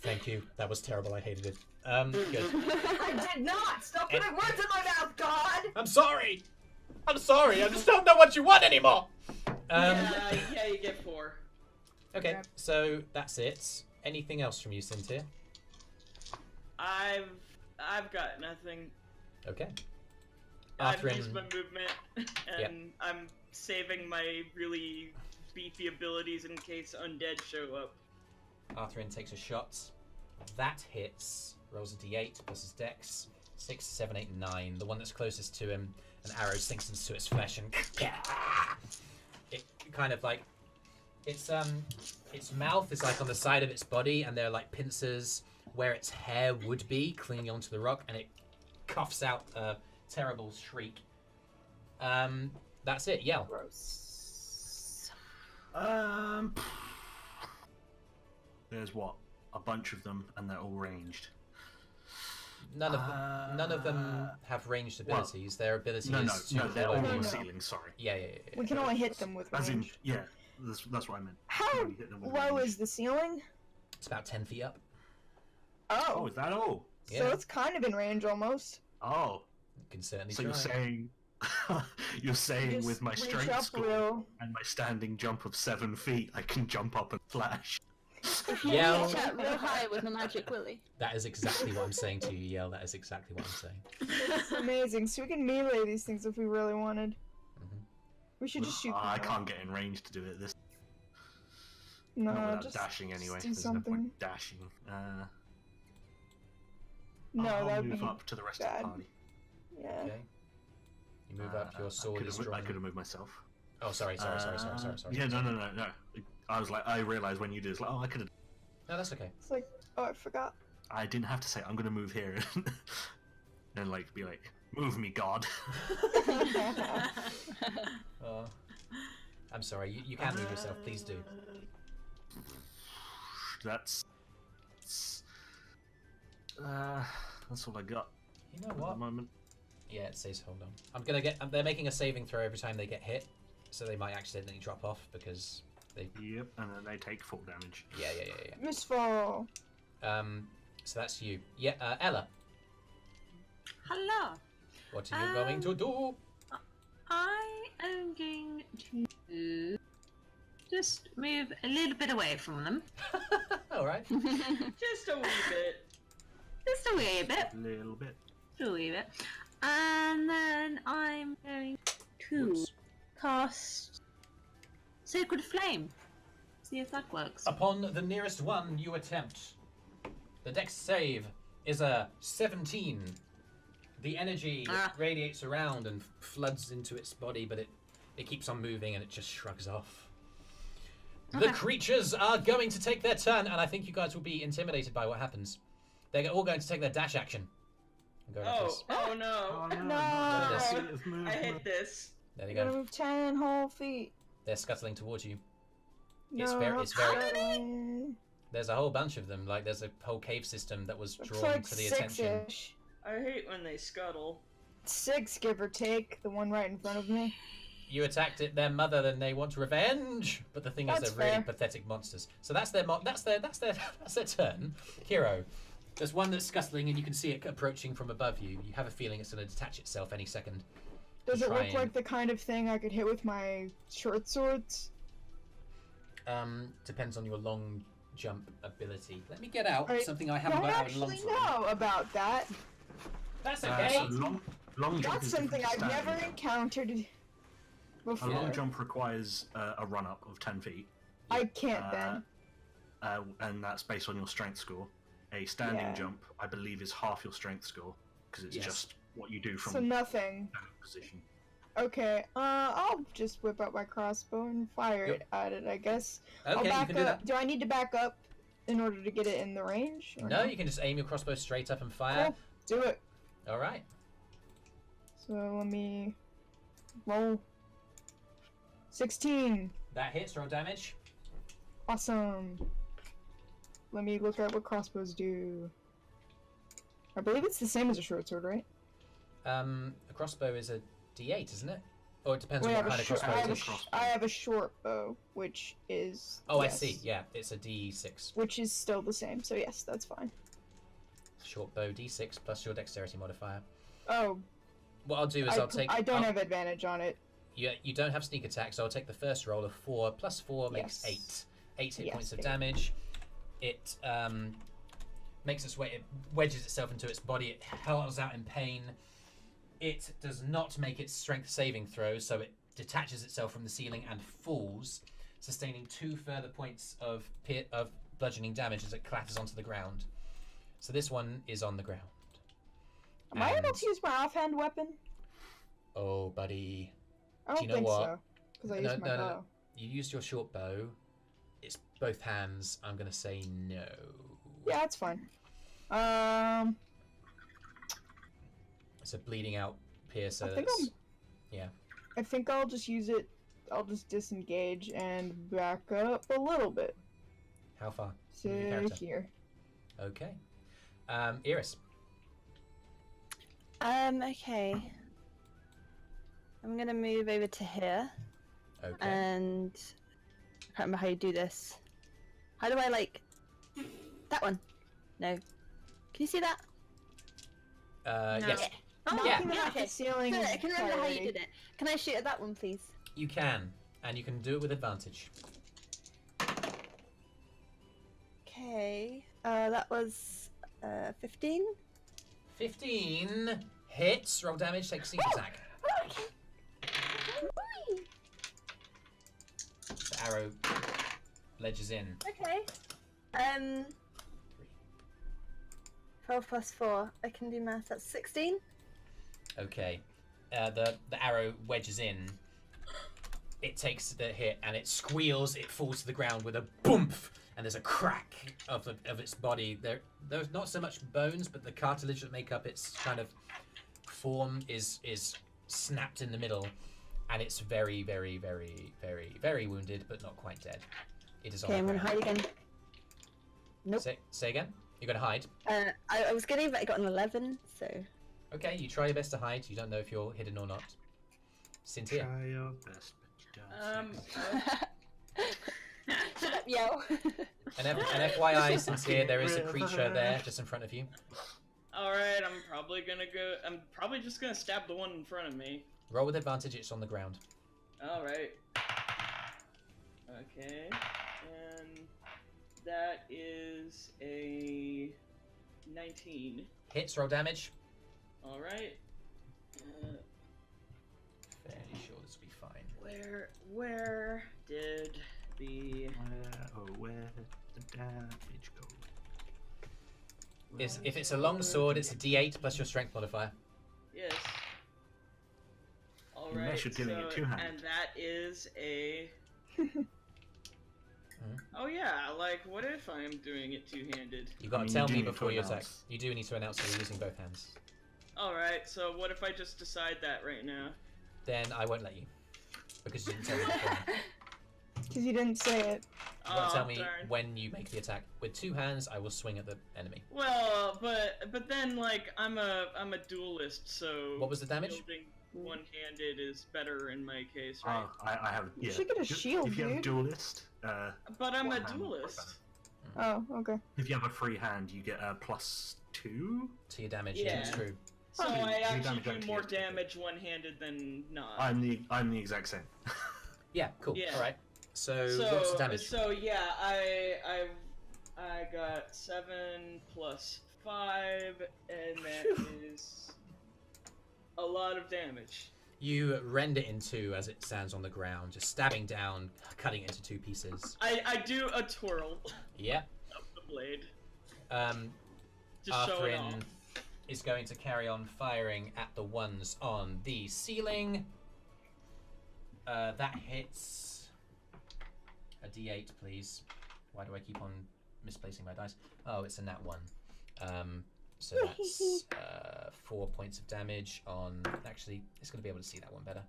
Thank you. That was terrible. I hated it. Good. I did not! Stop putting words in my mouth, God! I'm sorry. I'm sorry. I just don't know what you want anymore. Yeah, you get 4. Okay, Okay. so that's it. Anything else from you, Sintyrr? I've got nothing. Okay. I've Arthrin. used my movement, and I'm saving my really beefy abilities in case undead show up. Arthrin takes a shot. That hits. Rolls a d8 versus dex. 6, 7, 8, 9. The one that's closest to him, an arrow sinks into its flesh and it kind of like its mouth is like on the side of its body, and there are like pincers where its hair would be clinging onto the rock, and it coughs out a terrible shriek. That's it. Yell. Gross. There's what? A bunch of them, and they're all ranged. None of them have ranged abilities. Their ability is to they're fall all over on you. the ceiling. Sorry. Yeah. We can only hit them with As in, range. yeah, that's what I meant. How You only hit them with low range. is the ceiling? It's about 10 feet up. Oh, Oh, is that all? so Yeah. it's kind of in range almost. Oh, You can certainly so try. you're saying, you're saying Just with my reach strength up score real. and my standing jump of 7 feet, I can jump up and flash. Yell. Reach out real high with my magic willy. That is exactly what I'm saying to you, Yell. That is exactly what I'm saying. That's amazing. So we can melee these things if we really wanted. Mhm. We should just shoot. I them can't get in range to do it this. No, Not without just dashing anyway. do There's no something. point dashing. No, I'll that'd move be up to the rest of bad. the party. Yeah. Okay. You move up, your sword is I drawn. could have moved myself. Oh, sorry. Yeah, no. I was like, I realised when you did, it's like, oh, I could have. No, that's okay. It's like, oh, I forgot. I didn't have to say, I'm gonna move here. And like, be like, move me, God. Oh. I'm sorry. You can move yourself. Please do. That's all I got You know at the what? moment. Yeah, it says hold on. I'm gonna get. They're making a saving throw every time they get hit, so they might accidentally drop off because they. Yep, and then they take full damage. Yeah. Useful. So that's you. Yeah, Ella. Hello. What are you going to do? I am going to just move a little bit away from them. All right. Just a wee bit. Just a wee bit. A little bit. Just a wee bit. And then I'm going to Whoops. cast Sacred Flame. See if that works. Upon the nearest one you attempt, the dex save is a 17. The energy radiates around and floods into its body, but it keeps on moving and it just shrugs off. The creatures are going to take their turn, and I think you guys will be intimidated by what happens. They're all going to take their dash action. I'm going like Oh, this. oh no. Oh no! No. Another feat of movement. I hate this. There you You gotta go. move 10 whole feet. They're scuttling towards you. No, It's very. scuttling. There's a whole bunch of them. Like there's a whole cave system that was It's drawn like to the attention. 6-ish. I hate when they scuttle. 6, give or take. The one right in front of me. You attacked their mother, then they want revenge. But the thing is, That's they're really fair. pathetic monsters. So that's their that's their turn. Hero. There's one that's scuttling, and you can see it approaching from above you. You have a feeling it's going to detach itself any second. Does it try look and- like the kind of thing I could hit with my short swords? Depends on your long jump ability. Let me get out I something I haven't don't got out in a long actually time. know about that. That's So okay. long jump That's is something different I've to never standing. encountered A before. long jump requires a run up of 10 feet, I can't then. and that's based on your strength score. A standing Yeah. jump, I believe, is half your strength score because it's Yes. just what you do from So nothing. standing position. Okay, I'll just whip out my crossbow and fire Yep. it at it, I guess. I'll Okay, you back can do up. that. Do I need to back up in order to get it in the range? or No, you can just aim your crossbow straight up and fire. Cool. Do it. All right. So let me roll. 16. That hits. Roll damage. Awesome. Let me look at what crossbows do. I believe it's the same as a short sword, right? A crossbow is a D8, isn't it? Or it depends Well, on what kind of crossbow I it have, is. I have a short bow, which is. Oh, yes, I see. Yeah, it's a D6. Which is still the same, so yes, that's fine. Short bow D6 plus your dexterity modifier. Oh, What I'll do is I'll take. I don't have advantage on it. You don't have sneak attack, so I'll take the first roll of 4 plus 4 makes Yes. 8. 8 hit Yes, points of eight. damage. It makes its way. It wedges itself into its body. It howls out in pain. It does not make its strength saving throw, so it detaches itself from the ceiling and falls, sustaining 2 further points of bludgeoning damage as it clatters onto the ground. So this one is on the ground. Am I able And- to use my offhand weapon? Oh, buddy. I don't you know think what? so. Because I used my bow. You used your short bow. It's both hands. I'm gonna say no. Yeah, that's fine. It's a bleeding out piercer. I think That's... I think I'll just use it just disengage and back up a little bit. How far? So Move your character. here. Okay. Eirys. Okay. I'm gonna move over to here, Okay. and I can't remember how you do this. How do I like that one? No. Can you see that? No. Yes. Oh, Yeah. Looking at okay. the ceiling. Good, is I can remember how you priority. did it. Can I shoot at that one, please? You can, and you can do it with advantage. Okay. That was 15. 15 hits. Roll damage. Take a sneak attack. Okay. The arrow ledges in. Okay. 12 plus 4. I can do math. That's 16. Okay. The arrow wedges in. It takes the hit and it squeals. It falls to the ground with a boomph, and there's a crack of its body. There's not so much bones, but the cartilage that make up its kind of form is snapped in the middle, and it's very, very, very, very, very wounded, but not quite dead. It is on Okay, I'm the gonna ground. hide again. Nope. Say again. You're gonna hide. I was gonna, but I got an 11, so. Okay, you try your best to hide. You don't know if you're hidden or not. Sintyrr. Try your best, but you don't. Shut up, yo. An FYI, Sintyrr, there is a creature there just in front of you. Alright, I'm probably just gonna stab the one in front of me. Roll with advantage. It's on the ground. Alright. Okay. And that is a 19. Hits. Roll damage. Alright. Fairly sure this will be fine. Where did the... Where did the damage go? If it's a long sword, it's a D8 plus your strength modifier. Yes. Alright, Unless you're doing it two-handed. and that is a... Oh yeah, like, what if I'm doing it two-handed? You've got I mean, to tell you do me need to before you attack. announce. You do need to announce that you're using both hands. Alright, so what if I just decide that right now? Then I won't let you. Because you didn't tell me before. Because you didn't say it. You got to tell me darn. when you make the attack. With two hands, I will swing at the enemy. Well, but then, like, I'm a duelist, so... What was the damage? Wielding one-handed is better in my case, right? I have. You Yeah. should get a shield, If you have a dude. duelist, But I'm a one hand would work duelist. Oh, okay. if you have a free hand, you get a +2. To your damage, Yeah. yeah, it's true. So Oh, I your actually damage do actually more is pretty good. damage one-handed than not. I'm the exact same. Yeah, cool. Yeah. Alright. So, what's the damage? So yeah, I got 7 plus 5, and that is a lot of damage. You rend it in two as it stands on the ground, just stabbing down, cutting it into two pieces. I do a twirl Yep. of the blade. Just Arthrin showing off. is going to carry on firing at the ones on the ceiling. That hits a D8, please. Why do I keep on misplacing my dice? Oh, it's a nat 1. So that's 4 points of damage on... Actually, it's going to be able to see that one better.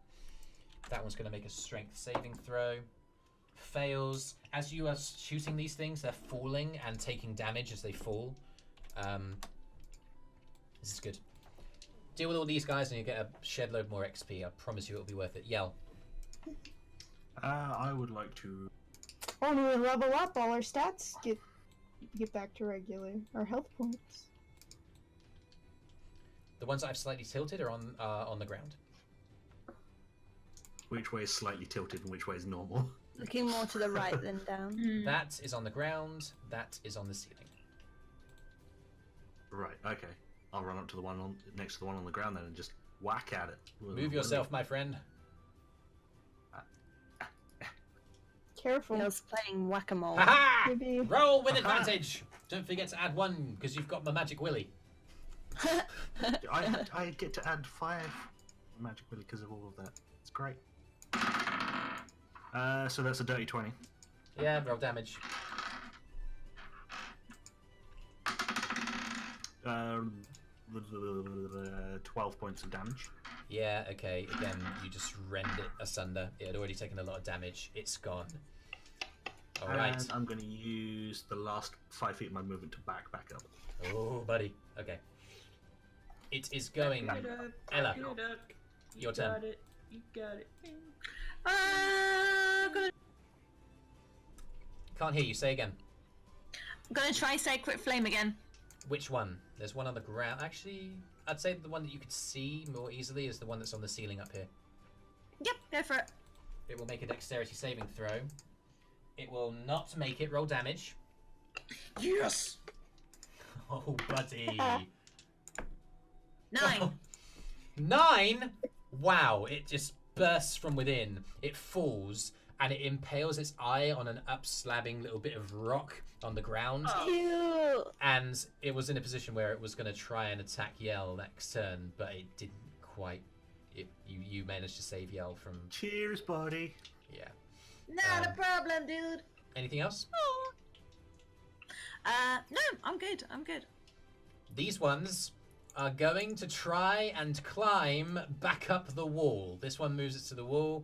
That one's going to make a strength saving throw. Fails. As you are shooting these things, they're falling and taking damage as they fall. This is good. Deal with all these guys and you get a shed load more XP. I promise you it'll be worth it. Yell. I would like to. When we level up, all our stats get back to regular. Our health points. The ones that I've slightly tilted are on the ground. Which way is slightly tilted and which way is normal? Looking more to the right than down. That is on the ground. That is on the ceiling. Right. Okay. I'll run up to the one next to the one on the ground then and just whack at it. with a Move yourself, my friend. Careful. Neil's playing whack-a-mole. Ha-ha! Maybe. Roll with advantage. Don't forget to add 1 because you've got my magic willy. I get to add 5 magically because of all of that. It's great. So that's a dirty 20. Yeah, roll damage. 12 points of damage. Yeah, okay. Again, you just rend it asunder. It had already taken a lot of damage. It's gone. Alright. And I'm going to use the last 5 feet of my movement to back up. Oh, buddy. Okay. It is going... Ella, your turn. You got it. Can't hear you. Say again. I'm gonna try Sacred Flame again. Which one? There's one on the ground. Actually, I'd say the one that you could see more easily is the one that's on the ceiling up here. Yep, go for it. It will make a dexterity saving throw. It will not make it. Roll damage. Yes! Oh, buddy. 9. 9? Wow, it just bursts from within. It falls, and it impales its eye on an upslabbing little bit of rock on the ground. Ew. And it was in a position where it was going to try and attack Yell next turn, but it didn't quite. You managed to save Yell from... Cheers, buddy. Yeah. Not a problem, dude. Anything else? No, I'm good. I'm good. These ones are going to try and climb back up the wall. This one moves it to the wall.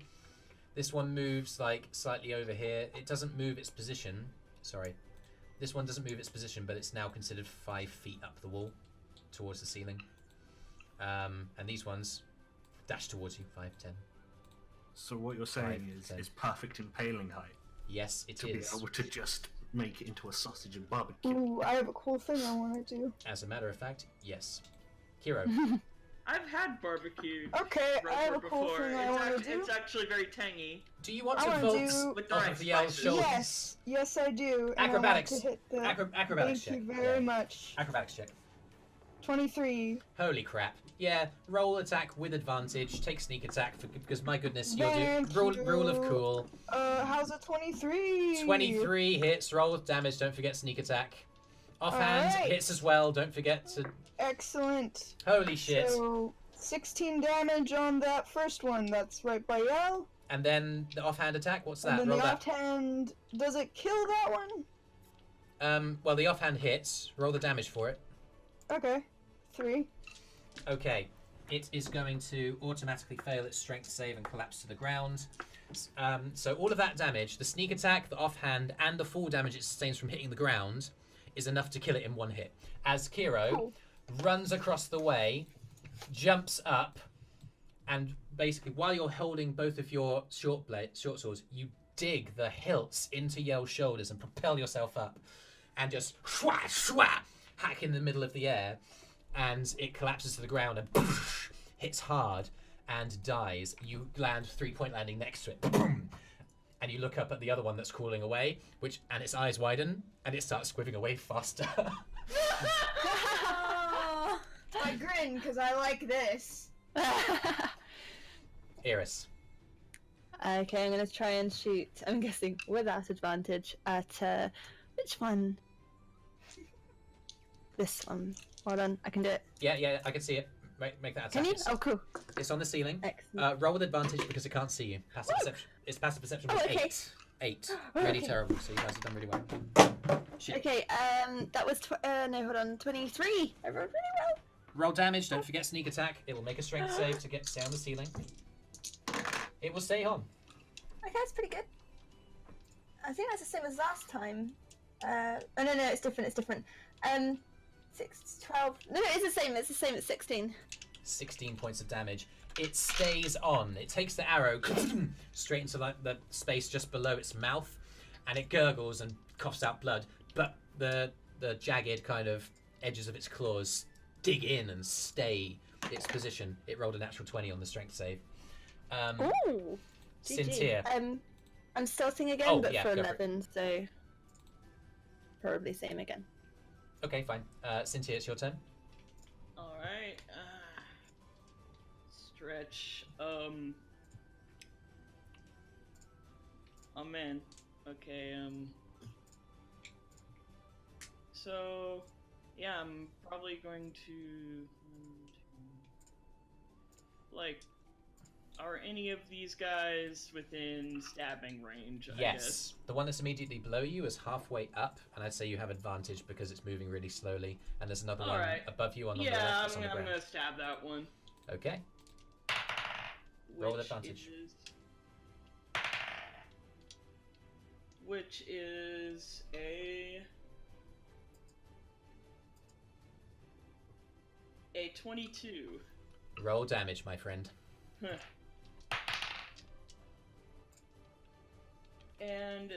This one moves like slightly over here. It doesn't move its position. Sorry. This one doesn't move its position, but it's now considered 5 feet up the wall towards the ceiling. And these ones dash towards you, 5, 10. So what you're saying is perfect impaling height. Yes, it to is. be able to just make it into a sausage and barbecue. Ooh, I have a cool thing I want to do. As a matter of fact, yes. Kyro. I've had barbecue. Okay, I have a cool before. thing I want to do. It's actually very tangy. Do you want I to wanna vault do- With the off right of the Yell's spices. shoulders? Yes, I do. and I want Acrobatics. to hit the... Acrobatics Thank check. you very Yeah. much. Acrobatics check. 23. Holy crap. Yeah, roll attack with advantage. Take sneak attack, because my goodness, you'll do... Thank Rule of you. cool. How's a 23? 23 hits, roll with damage, don't forget sneak attack. Offhand Alright. hits as well, don't forget to... Excellent. Holy shit. So, 16 damage on that first one. That's right by Yell. And then the offhand attack, what's that? And then Roll the that. offhand... Does it kill that one? Well, the offhand hits. Roll the damage for it. Okay. 3. Okay. It is going to automatically fail its strength save and collapse to the ground. So all of that damage, the sneak attack, the offhand, and the full damage it sustains from hitting the ground, is enough to kill it in one hit. As Kyro runs across the way, jumps up, and basically while you're holding both of your short swords, you dig the hilts into Yell's shoulders and propel yourself up, and just shwa shwa hack in the middle of the air, and it collapses to the ground and hits hard and dies. You land 3-point landing next to it. And you look up at the other one that's crawling away, and its eyes widen, and it starts squibbing away faster. I grin, because I like this. Eirys. Okay, I'm gonna try and shoot. I'm guessing without advantage at which one? This one. Hold on, I can do it. Yeah, I can see it. Make that attack. Can you? Oh, cool. It's on the ceiling. Excellent. Roll with advantage because it can't see you. Passive perception. Its passive perception was okay. 8. 8. Oh, Really okay. terrible. So you guys have done really well. Shit. Okay, that was no, hold on, 23. I rolled really well. Roll damage. Don't forget sneak attack. It will make a strength save to stay on the ceiling. It will stay on. Okay, that's pretty good. I think that's the same as last time. Oh no, it's different. It's different. 6, 12. No, it's the same. It's the same. It's 16. 16 points of damage. It stays on. It takes the arrow straight into like the space just below its mouth, and it gurgles and coughs out blood. But the jagged kind of edges of its claws dig in and stay its position. It rolled a natural 20 on the strength save. Ooh. Sintyrr. I'm stealthing again, but yeah, for go for it. 11, so probably same again. Okay, fine. Sintyrr, it's your turn. Alright. Stretch. Oh man. Okay, so yeah, I'm probably going to like, are any of these guys within stabbing range? I Yes. guess? The one that's immediately below you is halfway up, and I'd say you have advantage because it's moving really slowly. And there's another one Alright. above you on the Yeah, left that's I'm on the ground. gonna stab that one. Okay. Roll with advantage. Which is a 22. Roll damage, my friend. And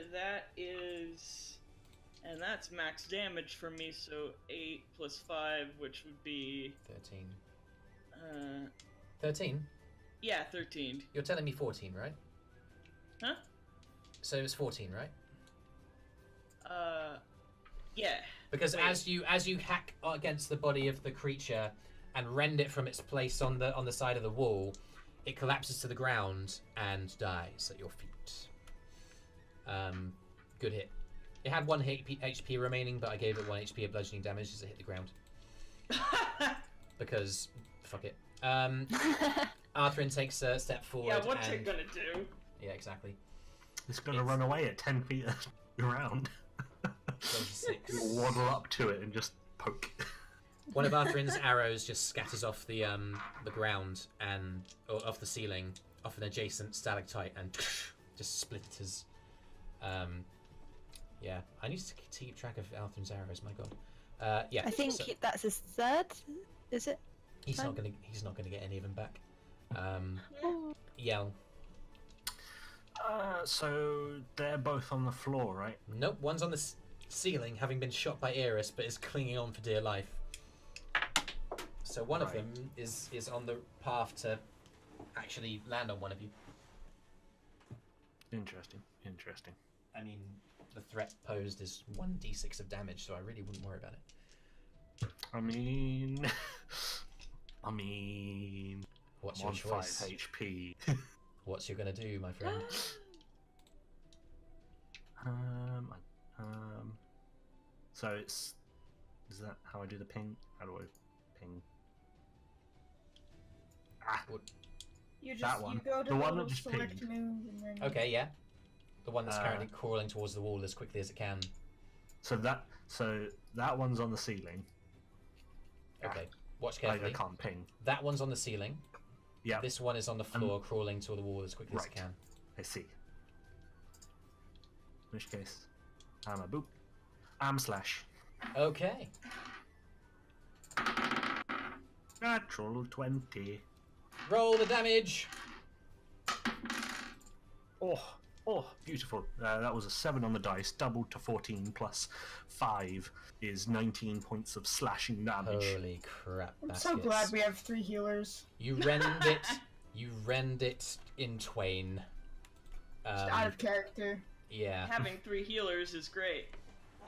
that's max damage for me, so 8 plus 5, which would be 13. 13. 13? Yeah, 13. You're telling me 14, right? Huh? So it's 14, right? Yeah. Because Wait. as you hack against the body of the creature and rend it from its place on the side of the wall, it collapses to the ground and dies at your feet. Good hit. It had 1 HP remaining, but I gave it 1 HP of bludgeoning damage as it hit the ground. Because fuck it. Arthrin takes a step forward. Yeah, what's it gonna do? Yeah, exactly. It's gonna run away at 10 feet around. 26. You'll waddle up to it and just poke. One of Arthrin's arrows just scatters off the ground or off the ceiling, off an adjacent stalactite, and just splinters. Yeah, I need to keep track of Arthrin's arrows. My God. Yeah. I think that's his third. Is it? He's not gonna get any of them back. Yell. So they're both on the floor, right? Nope, one's on the ceiling, having been shot by Eirys, but is clinging on for dear life. So one of them is on the path to actually land on one of you. Interesting. I mean, the threat posed is 1d6 of damage, so I really wouldn't worry about it. I mean, What's I'm your on choice? 5 HP. What's you gonna do, my friend? So is that how I do the ping? How do I ping? You That one. You go to The one that little just select pinged. move and then... Okay, yeah. The one that's currently crawling towards the wall as quickly as it can. So that one's on the ceiling. Okay, watch I carefully. can't ping. That one's on the ceiling. Yeah, This one is on the floor, crawling to the wall as quickly as it can. I see. In which case, I'm a boop. I'm slash. Okay. Natural 20. Roll the damage. Oh, beautiful. That was a 7 on the dice, doubled to 14 plus 5 is 19 points of slashing damage. Holy crap! I'm baskets. so glad we have 3 healers. You rend it. You rend it in twain. Just out of character. Yeah, Having 3 healers is great.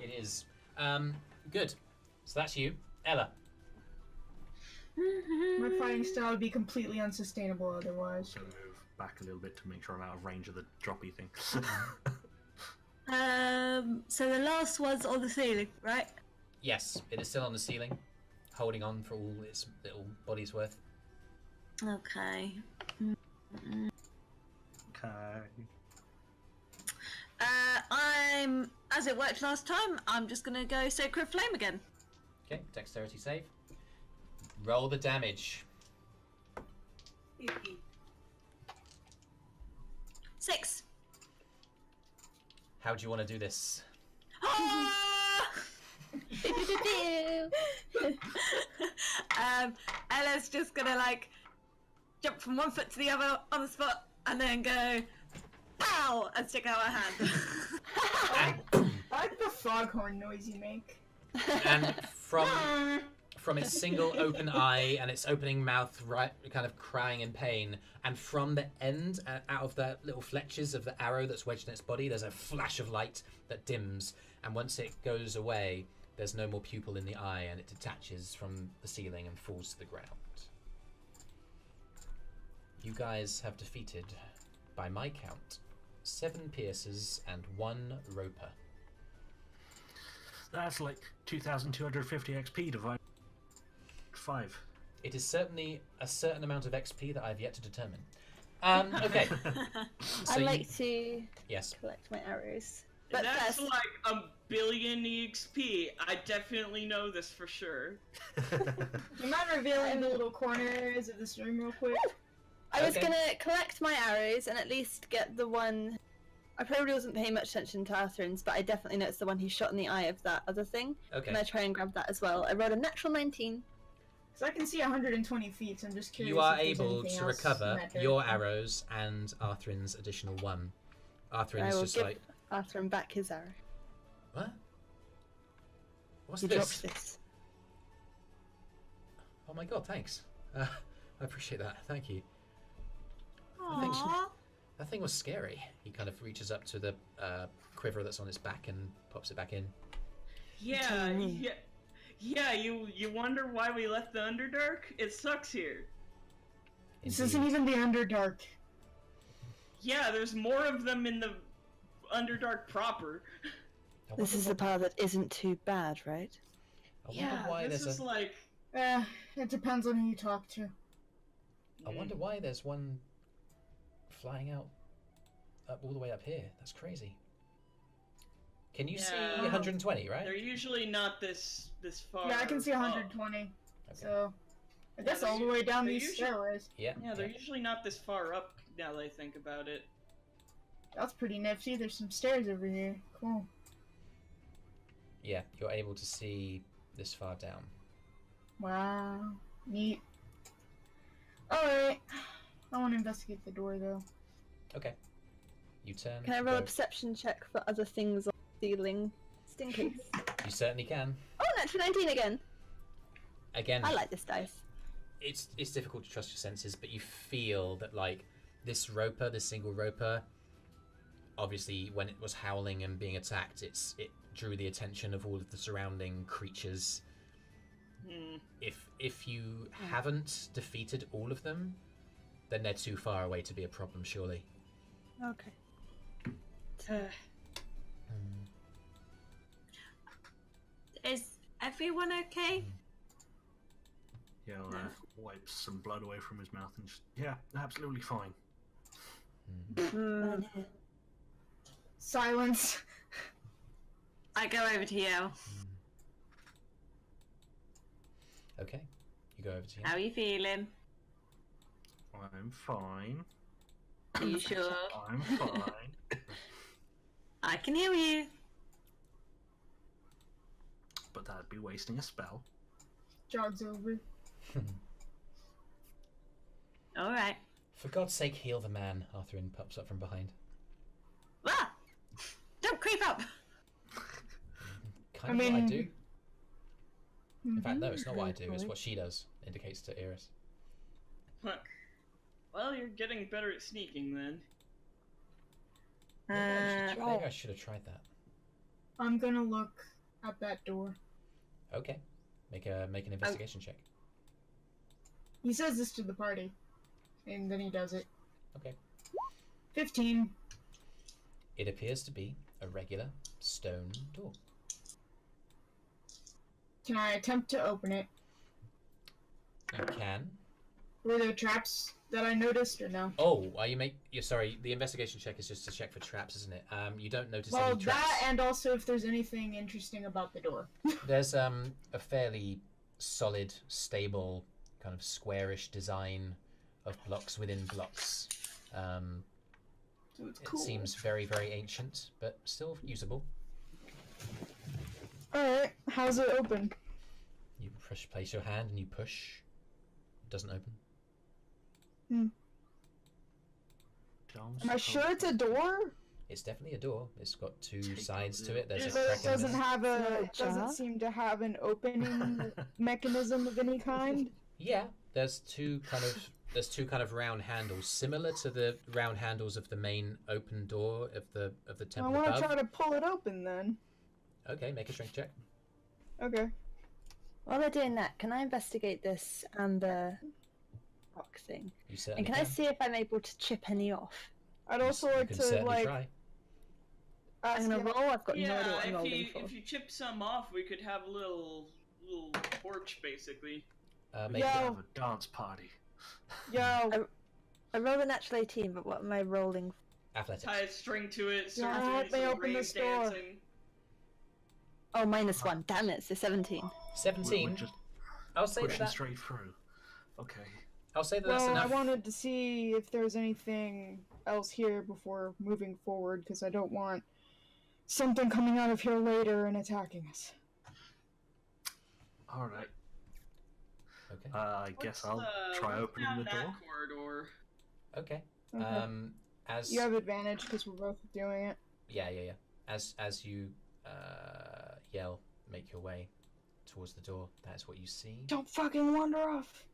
it is. Good. So that's you, Ella. My fighting style would be completely unsustainable otherwise. So move back a little bit to make sure I'm out of range of the droppy thing. So the last one's on the ceiling, right? Yes, it is still on the ceiling, holding on for all its little body's worth. Okay. Okay. As it worked last time, I'm just gonna go Sacred Flame again. Okay, dexterity save. Roll the damage. 6. How do you want to do this? Ah! Ella's just gonna jump from one foot to the other on the spot and then go pow and stick out her hand. I like the foghorn noise you make. And from its single open eye and its opening mouth, right, kind of crying in pain, and from the end, out of the little fletches of the arrow that's wedged in its body, there's a flash of light that dims, and once it goes away, there's no more pupil in the eye, and it detaches from the ceiling and falls to the ground. You guys have defeated, by my count, 7 piercers and 1 roper. That's like 2,250 XP divided by 5. It is certainly a certain amount of XP that I've yet to determine. Okay. So I like to Yes. collect my arrows. But But that's first, like a billion EXP. I definitely know this for sure. You mind revealing the little corners of this room real quick? I was Okay. gonna collect my arrows and at least get the one. I probably wasn't paying much attention to Arthrin's, but I definitely noticed the one he shot in the eye of that other thing. Okay. Can I try and grab that as well? I rolled a natural 19. So I can see 120 feet, so I'm just curious. You are if there's able anything to else recover in that your direction. arrows and Arthrin's additional one. Arthrin I is will just give like, Arthrin back his arrow. what? What's He this? dropped this. Oh my god, thanks. I appreciate that. Thank you. Aww. That thing was scary. He kind of reaches up to the quiver that's on its back and pops it back in. Yeah, yeah. You wonder why we left the Underdark? It sucks here. This isn't even the Underdark. Yeah, there's more of them in the Underdark proper. This is the part that isn't too bad, right? I wonder Yeah, why this there's is a. like. It depends on who you talk to. I wonder why there's one flying out up all the way up here. That's crazy. Can you see Yeah. 120, right? They're usually not this far. Yeah, I can see up. 120. Okay. So, I guess they're all the way down they're these usually- stairways. Yeah. Yeah, they're usually not this far up now that I think about it. That's pretty nifty. There's some stairs over here. Cool. Yeah, you're able to see this far down. Wow. Neat. Alright. I want to investigate the door, though. Okay. You turn. Can I you roll a go- perception check for other things on the ceiling? Just in case. You certainly can. Oh, natural 19 again! Again, I like this dice. it's difficult to trust your senses, but you feel that like this roper, this single roper, obviously when it was howling and being attacked, it drew the attention of all of the surrounding creatures. If you haven't defeated all of them, then they're too far away to be a problem, surely. Okay. Is everyone okay? Yeah, wipes some blood away from his mouth and just, yeah, absolutely fine. Silence. I go over to Yale. Okay, you go over to him. How are you feeling? I'm fine. Are you sure? I'm fine. I can heal you. But that'd be wasting a spell. Jogs over. Alright. For God's sake, heal the man. Arthrin pops up from behind. Ah! Don't creep up! Kind of what I do. In fact, no, it's not what I do. It's Alright. what she does. Indicates to Eirys. Well, you're getting better at sneaking then. Maybe I should have tried that. I'm gonna look at that door. Okay, make an investigation check. He says this to the party, and then he does it. Okay. 15. It appears to be a regular stone door. Can I attempt to open it? You can. Were there traps that I noticed, or no? Oh, you're sorry. The investigation check is just to check for traps, isn't it? You don't notice Well, any traps. that and also if there's anything interesting about the door. There's a fairly solid, stable, kind of squarish design of blocks within blocks. So it's cool. It seems very, very ancient, but still usable. Alright, how's it open? You place your hand and you push. It doesn't open. Am I sure it's a door? It's definitely a door. It's got two Take sides a to it. There's a But crack it in doesn't the have a Is that a jar? doesn't seem to have an opening mechanism of any kind. Yeah, there's two kind of round handles, similar to the round handles of the main open door of the I temple want above. to try to pull it open then. Okay, make a strength check. Okay. While they're doing that, can I investigate this and the rock thing? You certainly And can I see if I'm able to chip any off? I'd also You like can to certainly try. ask I'm gonna him- roll. I've got no idea Yeah, what I'm rolling for. if you chip some off, we could have a little torch, basically. Make Yeah. Have a dance party. Yo, I rolled a natural 18, but what am I rolling? athletics. Tie a string to it, Yeah, start let me doing some open rain this door. dancing. Oh, -1. Damn it, so 17. We're 17. just I'll say pushing that. straight through. Okay. I'll say that Well, that's enough. I wanted to see if there's anything else here before moving forward, because I don't want something coming out of here later and attacking us. All right. Okay. I guess I'll try what's opening down the that door. corridor? Okay. Okay. As You have advantage because we're both doing it. yeah. As you yell, make your way towards the door. That's what you see. Don't fucking wander off.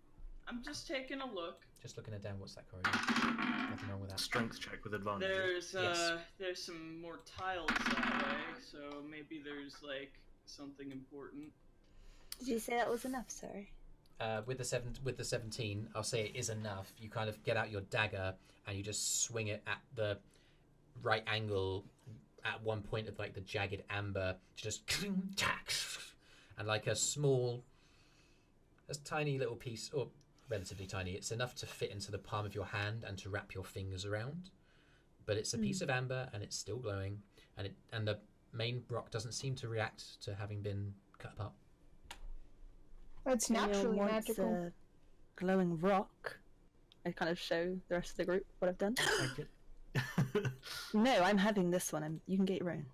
I'm just taking a look. Just looking at down. What's that corridor? Nothing wrong with that. Strength check with advantage. There's some more tiles that way, so maybe there's like something important. Did you say that was enough? Sorry. With the 17, I'll say it is enough. You kind of get out your dagger and you just swing it at the right angle at one point of like the jagged amber, just and like a tiny little piece, or relatively tiny. It's enough to fit into the palm of your hand and to wrap your fingers around. But it's a piece of amber and it's still glowing, and the main rock doesn't seem to react to having been cut apart. That's Anyone naturally wants magical. a glowing rock? I kind of show the rest of the group what I've done. Take it. No, I'm having this one. You can get your own.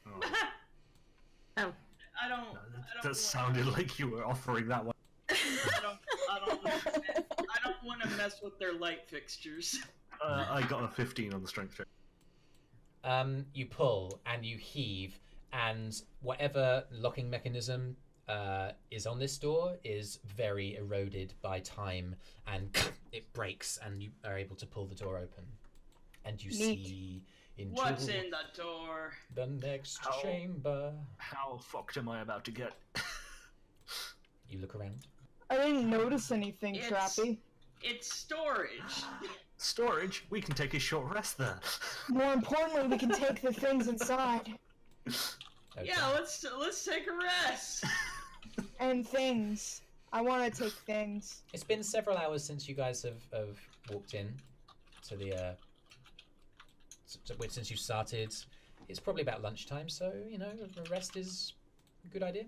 Oh. Oh. I don't. That sounded like you were offering that one. I don't want to mess with their light fixtures. I got a 15 on the strength check. You pull and you heave, and whatever locking mechanism is on this door is very eroded by time, and it breaks, and you are able to pull the door open, and you see into What's in the door? the next chamber. How fucked am I about to get? You look around. I didn't notice anything It's- trappy. It's storage. Storage? We can take a short rest there. More importantly, we can take the things inside. Okay. Yeah, let's take a rest. And things. I want to take things. It's been several hours since you guys have walked in to the since you started. It's probably about lunchtime, so you know a rest is a good idea.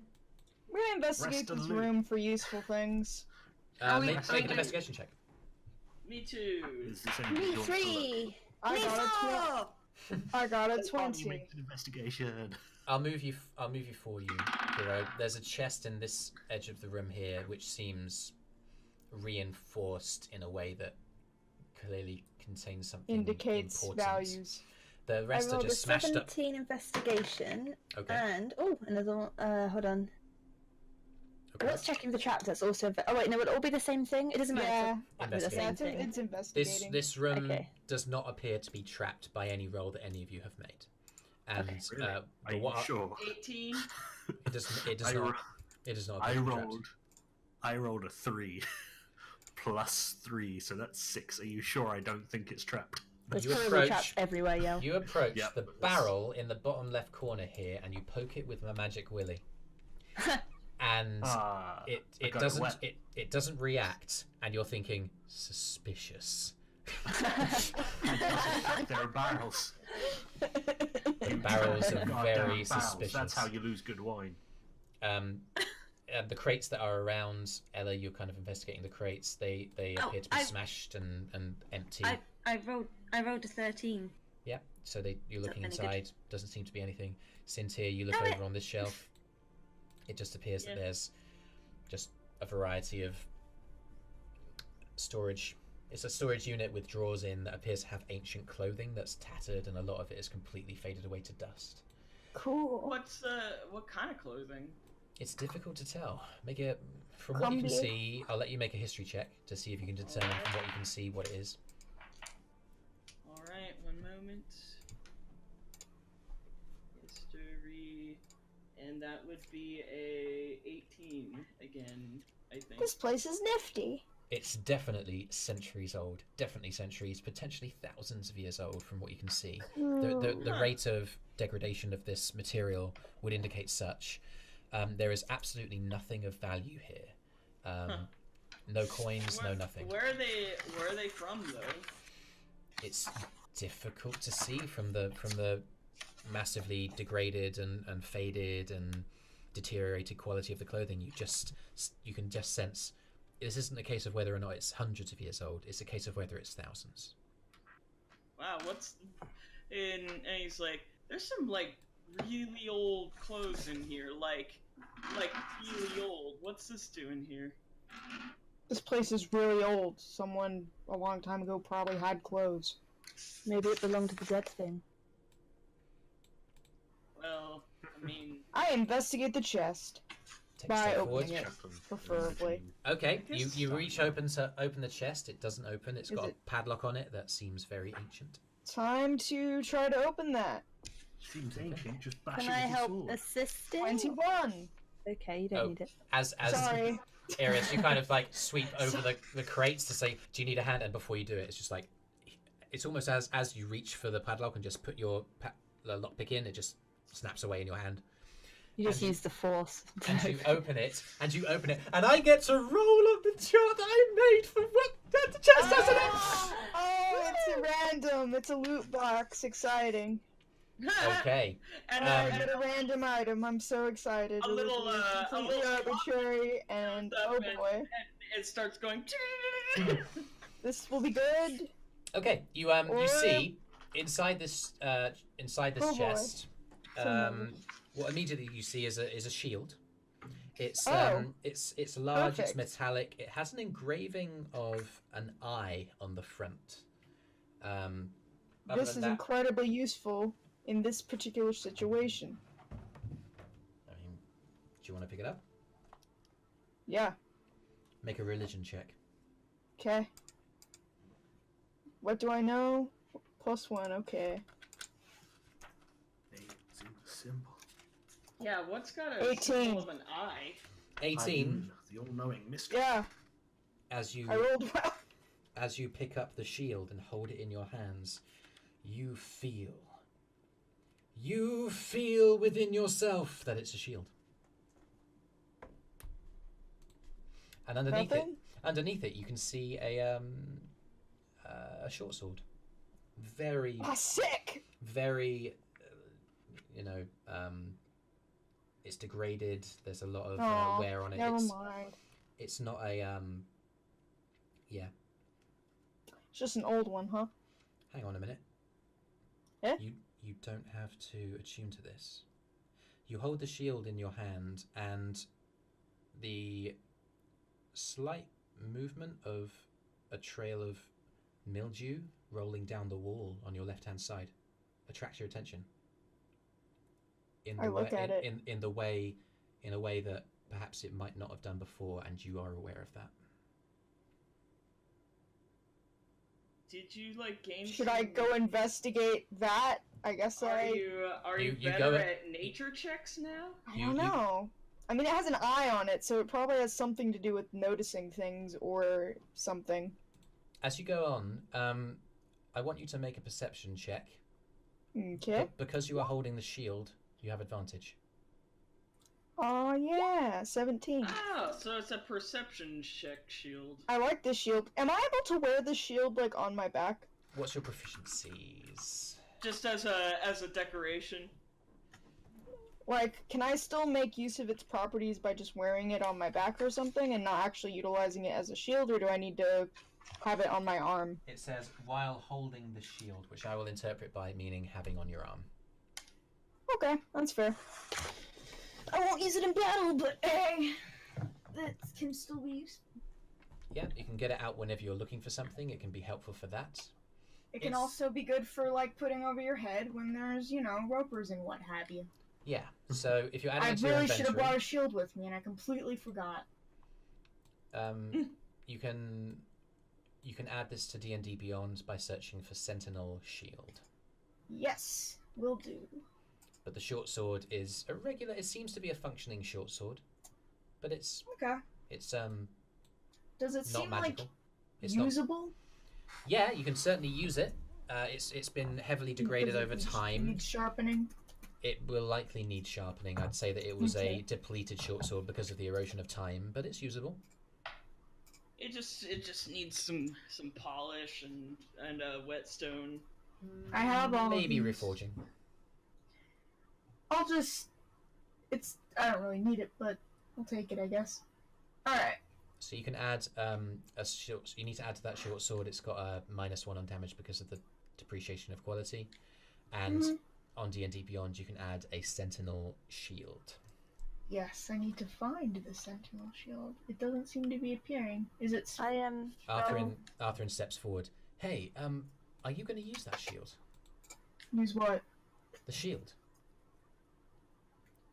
We're gonna investigate Rest and this loot. room for useful things. Make an investigation check. Me too. Is this anything you want to look? I got a Why don't you 20. make an investigation? I'll move you for you, Kyro. There's a chest in this edge of the room here, which seems reinforced in a way that clearly contains something Indicates important. values. The rest I are rolled just a smashed up. 17 investigation, Okay. and another one. Hold on. Okay. Let's check if the traps. That's also. Oh wait, no, it'll all be the same thing. It doesn't matter. Yeah, It'll be the Investigate. same yeah, thing. it's investigating. This room Okay. does not appear to be trapped by any roll that any of you have made, and Okay. Really? Are the you sure? 18. it does I not ro- it does not I appear to be trapped. rolled a 3 plus 3, so that's 6. Are you sure I don't think it's trapped? There's You probably approach- traps everywhere, yo. You approach Yep. the barrel in the bottom left corner here, and you poke it with my magic willy, and I it got doesn't wet. it doesn't react, and you're thinking suspicious. There are barrels. Barrels are Goddamn very barrels. suspicious. That's how you lose good wine. The crates that are around Ella, you're kind of investigating the crates. They Oh, appear to be I- smashed and empty. I rolled a 13. Yeah, so you're looking any good? inside. Doesn't seem to be anything. Sintyrr, you look Oh, over on this shelf. It just appears that Yeah. there's just a variety of storage. It's a storage unit with drawers in that appears to have ancient clothing that's tattered, and a lot of it is completely faded away to dust. Cool. What kind of clothing? It's difficult to tell. From what you can Crumbly. see, I'll let you make a history check to see if you can determine from what you can see what it is. All right, one moment. History, and that would be a 18 again, I think. This place is nifty. It's definitely centuries old. Definitely centuries, potentially thousands of years old from what you can see. The Huh. rate of degradation of this material would indicate such. There is absolutely nothing of value here. No coins, no nothing. Where are they from though? It's difficult to see from the massively degraded and faded and deteriorated quality of the clothing. You can just sense this isn't a case of whether or not it's hundreds of years old. It's a case of whether it's thousands. Wow, and he's like, there's some like really old clothes in here, like really old. What's this doing here? This place is really old. Someone a long time ago probably had clothes. Maybe it belonged to the dead thing. Well, I mean, I investigate the chest Take a by step forward. opening it, preferably. Okay, I you guess reach open to open the chest. It doesn't open. It's Is got a it- padlock on it that seems very ancient. Time to try to open that. Seems ancient, just bash Can it I with your help sword. assist it? 21. Okay, you don't Oh. need it. As Sorry. Eirys, you kind of like sweep over the crates to say, "Do you need a hand?" And before you do it, it's just like, it's almost as you reach for the padlock and just put your lockpick in, it just snaps away in your hand. You just And use the force. And you open it, and I get to roll on the chart that I made for what the chest doesn't it? Oh, it's a random. It's a loot box. Exciting. Okay. and, I and get a random item. I'm so excited. A little, This is a completely little arbitrary, and stuff, oh and- boy, it starts going. this will be good. Okay, you see inside this Oh, boy. chest. So What immediately you see is a shield. It's Oh. it's large. Perfect. It's metallic. It has an engraving of an eye on the front. Other This than is that, incredibly useful in this particular situation. I mean, do you want to pick it up? Yeah. Make a religion check. Okay. What do I know? +1. Okay. Names in the symbol. Yeah, what's got a 18. symbol of an eye? 18. The all-knowing mystery. Yeah. As you I rolled well. as you pick up the shield and hold it in your hands, you feel within yourself that it's a shield. And underneath it, you can see a short sword. Very, Ah, sick. very, it's degraded. There's a lot of Aw, wear on it. Never mind. It's not a yeah. It's just an old one, huh? Hang on a minute. Yeah? You don't have to attune to this. You hold the shield in your hand, and the slight movement of a trail of mildew rolling down the wall on your left-hand side attracts your attention. I look at it. In a way that perhaps it might not have done before, and you are aware of that. Did you like gain? Should I go investigate that? I guess Are I you You better go at nature checks now? don't know. I mean, it has an eye on it, so it probably has something to do with noticing things or something. As you go on, I want you to make a perception check. Okay. Because you are holding the shield, you have advantage. Oh yeah, 17. Oh, so it's a perception check shield. I like this shield. Am I able to wear this shield like on my back? What's your proficiencies? Just as a decoration. Like, can I still make use of its properties by just wearing it on my back or something and not actually utilizing it as a shield, or do I need to have it on my arm? It says, while holding the shield, which I will interpret by meaning having on your arm. Okay, that's fair. I won't use it in battle, but hey, that can still be useful. Yeah, you can get it out whenever you're looking for something. It can be helpful for that. It can It's- also be good for, like, putting over your head when there's, ropers and what have you. Yeah, so if you're adding I it to your really should have inventory, brought a shield with me, and I completely forgot. you can add this to D&D Beyond by searching for Sentinel Shield. Yes, will do. But the short sword is a regular. It seems to be a functioning short sword, but it's Okay. Does it not seem magical. like It's not. usable? Yeah, you can certainly use it. It's been heavily degraded Does it over need- time. need sharpening. It will likely need sharpening. I'd say that it was Okay. a depleted short sword because of the erosion of time, but it's usable. It just needs some polish and a whetstone. I have all Maybe of these. reforging. I'll just... I don't really need it, but I'll take it, I guess. Alright. So you can add a short. You need to add to that short sword. It's got a -1 on damage because of the depreciation of quality, and on D&D Beyond you can add a Sentinel shield. Yes, I need to find the Sentinel shield. It doesn't seem to be appearing. Is it? I am. Arthrin steps forward. Hey, are you going to use that shield? Use what? The shield.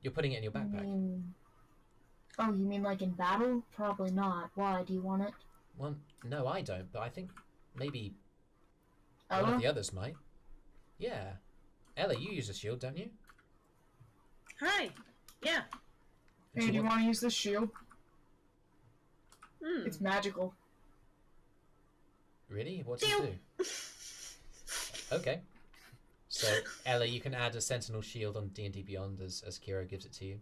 You're putting it in your backpack. Oh, you mean like in battle? Probably not. Why? Do you want it? Well, no, I don't, but I think maybe Ella? one of the others might. Yeah. Ella, you use a shield, don't you? Hi. Yeah. Hey, do you want to use this shield? It's magical. Really? What's it do? Okay. So, Ella, you can add a Sentinel shield on D&D Beyond as Kyro gives it to you.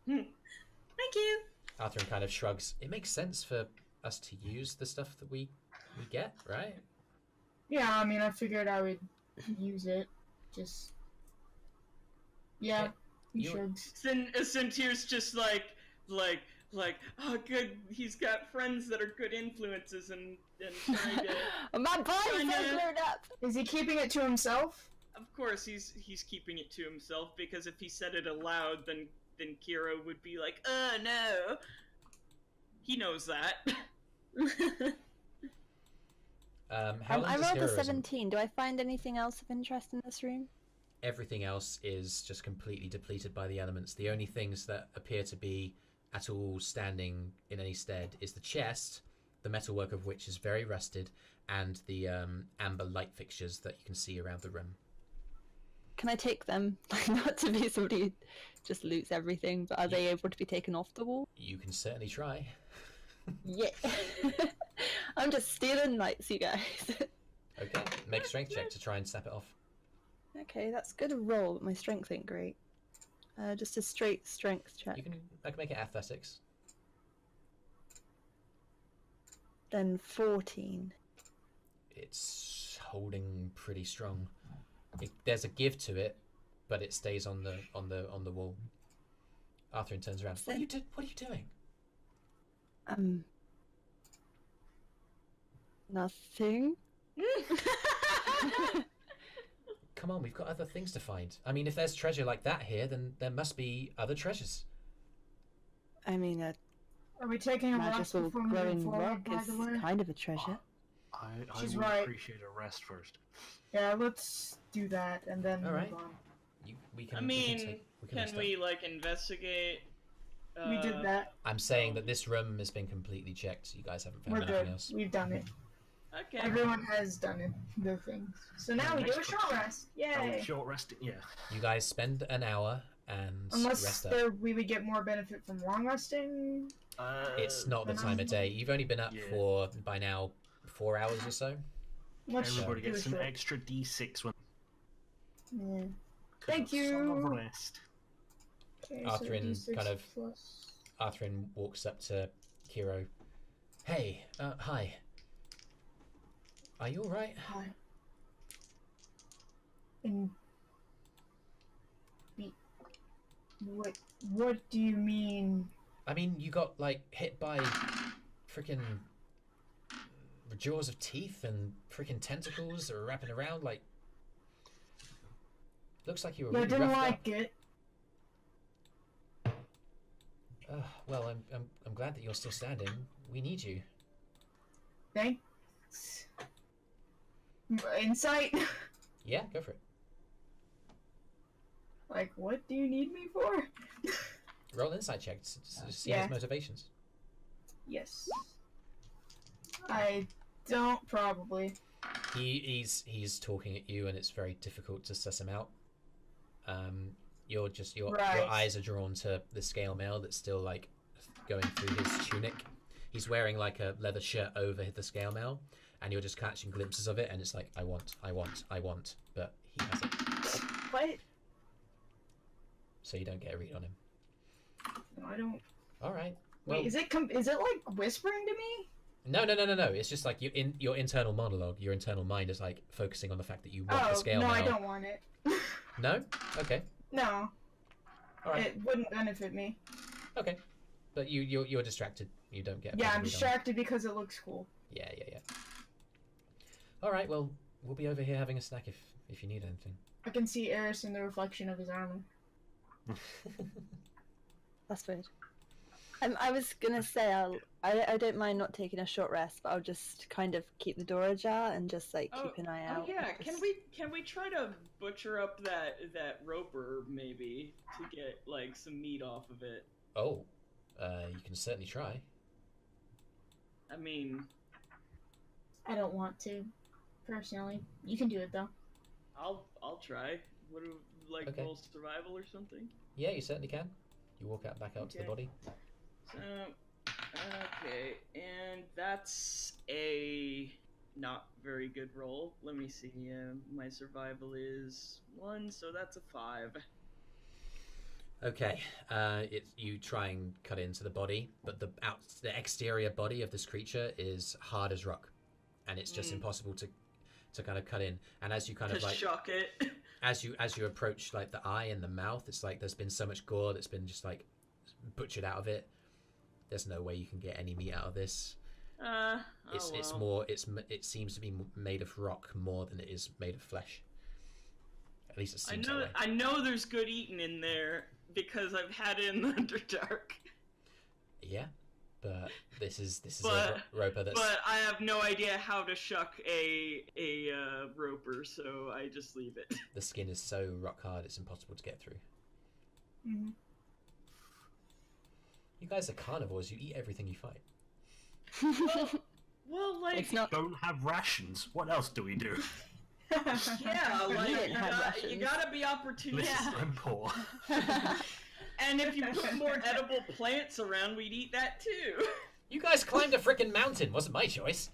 Thank you. Arthrin kind of shrugs. It makes sense for us to use the stuff that we get, right? Yeah, I mean, I figured I would use it. Just... Yeah, he shrugs. Sintyr's just like, oh, good, he's got friends that are good influences and trying to... My body's cleared up! Is he keeping it to himself? Of course, he's keeping it to himself, because if he said it aloud, then Kyro would be like, no. He knows that. I rolled a 17. Do I find anything else of interest in this room? Everything else is just completely depleted by the elements. The only things that appear to be at all standing in any stead is the chest, the metalwork of which is very rusted, and the amber light fixtures that you can see around the room. Can I take them? Not to be somebody who just loots everything, but are they able to be taken off the wall? You can certainly try. Yeah. I'm just stealing lights, you guys. Okay, make a strength check to try and snap it off. Okay, that's good a roll, but my strength ain't great. Just a straight strength check. I can make it athletics. Then 14. It's holding pretty strong. There's a give to it, but it stays on the wall. Arthrin turns around. What are you doing? Nothing. Come on, we've got other things to find. I mean, if there's treasure like that here, then there must be other treasures. I mean, are we taking a rest magical before glowing moving forward, rock by is the way? kind of a treasure. I She's would right. appreciate a rest first. Yeah, let's do that and then All right. move on. Can we like investigate? We did that. I'm saying that this room has been completely checked. You guys haven't found We're anything good. else. We've done it. Okay. Everyone has done it. The things. So now we do a short rest. Yay! Short rest, yeah. You guys spend an hour and Unless rest up. we would get more benefit from long resting. It's not the time of day. You've only been up for, by now, 4 hours or so. Everybody gets an extra D6 when. Yeah. Thank you. Some rest. Okay, Arthrin so kind of. plus... Arthrin walks up to Kyro. Hey, hi. Are you alright? Hi. And what do you mean? I mean, you got like hit by freaking jaws of teeth and freaking tentacles that are wrapping around. Like, looks like you were really I didn't roughed like up. it. Well, I'm glad that you're still standing. We need you. Thanks. Insight. Yeah, go for it. Like, what do you need me for? Roll an insight check to see Yeah. his motivations. Yes. I don't probably. He's talking at you, and it's very difficult to suss him out. Your Right. eyes are drawn to the scale mail that's still like going through his tunic. He's wearing like a leather shirt over the scale mail, and you're just catching glimpses of it, and it's like, I want, but he has it. What? So you don't get a read on him. No, I don't. All right. Wait, Well, is it like whispering to me? No. It's just like your internal monologue. Your internal mind is like focusing on the fact that you want the scale no, mail. I don't want it. No? Okay. No, All right. it wouldn't benefit me. Okay. But you're distracted You don't get. Yeah, I'm read on- distracted because it looks cool. Yeah. All right. Well, we'll be over here having a snack if you need anything. I can see Eirys in the reflection of his armor. That's weird. I was gonna say I don't mind not taking a short rest, but I'll just kind of keep the door ajar and just like keep an eye out. Oh yeah, Just- can we try to butcher up that roper maybe to get like some meat off of it? Oh, you can certainly try. I mean, I don't want to, personally. You can do it though. I'll try. What do like Okay. roll survival or something? Yeah, you certainly can. You walk out back out to the Okay. body. So, okay, and that's a not very good roll. Let me see. My survival is 1, so that's a 5. Okay, you try and cut into the body, but the exterior body of this creature is hard as rock, and it's just impossible to kind of cut in. And as you kind To of like shock it. as you approach like the eye and the mouth, it's like there's been so much gore that's been just like butchered out of it. There's no way you can get any meat out of this. It's more it seems to be made of rock more than it is made of flesh. At least it seems that way. I know there's good eating in there because I've had it in the Underdark. Yeah, but this is But- a roper that's But I have no idea how to shuck a roper, so I just leave it. the skin is so rock hard it's impossible to get through. Mm-hmm. You guys are carnivores. You eat everything you fight. Well, like It's not. Don't have rations. What else do we do? yeah, like didn't you, have got, you rations. gotta be opportunistic. Listen, I'm poor. And if you put more edible plants around, we'd eat that too. You guys climbed a frickin' mountain. Wasn't my choice.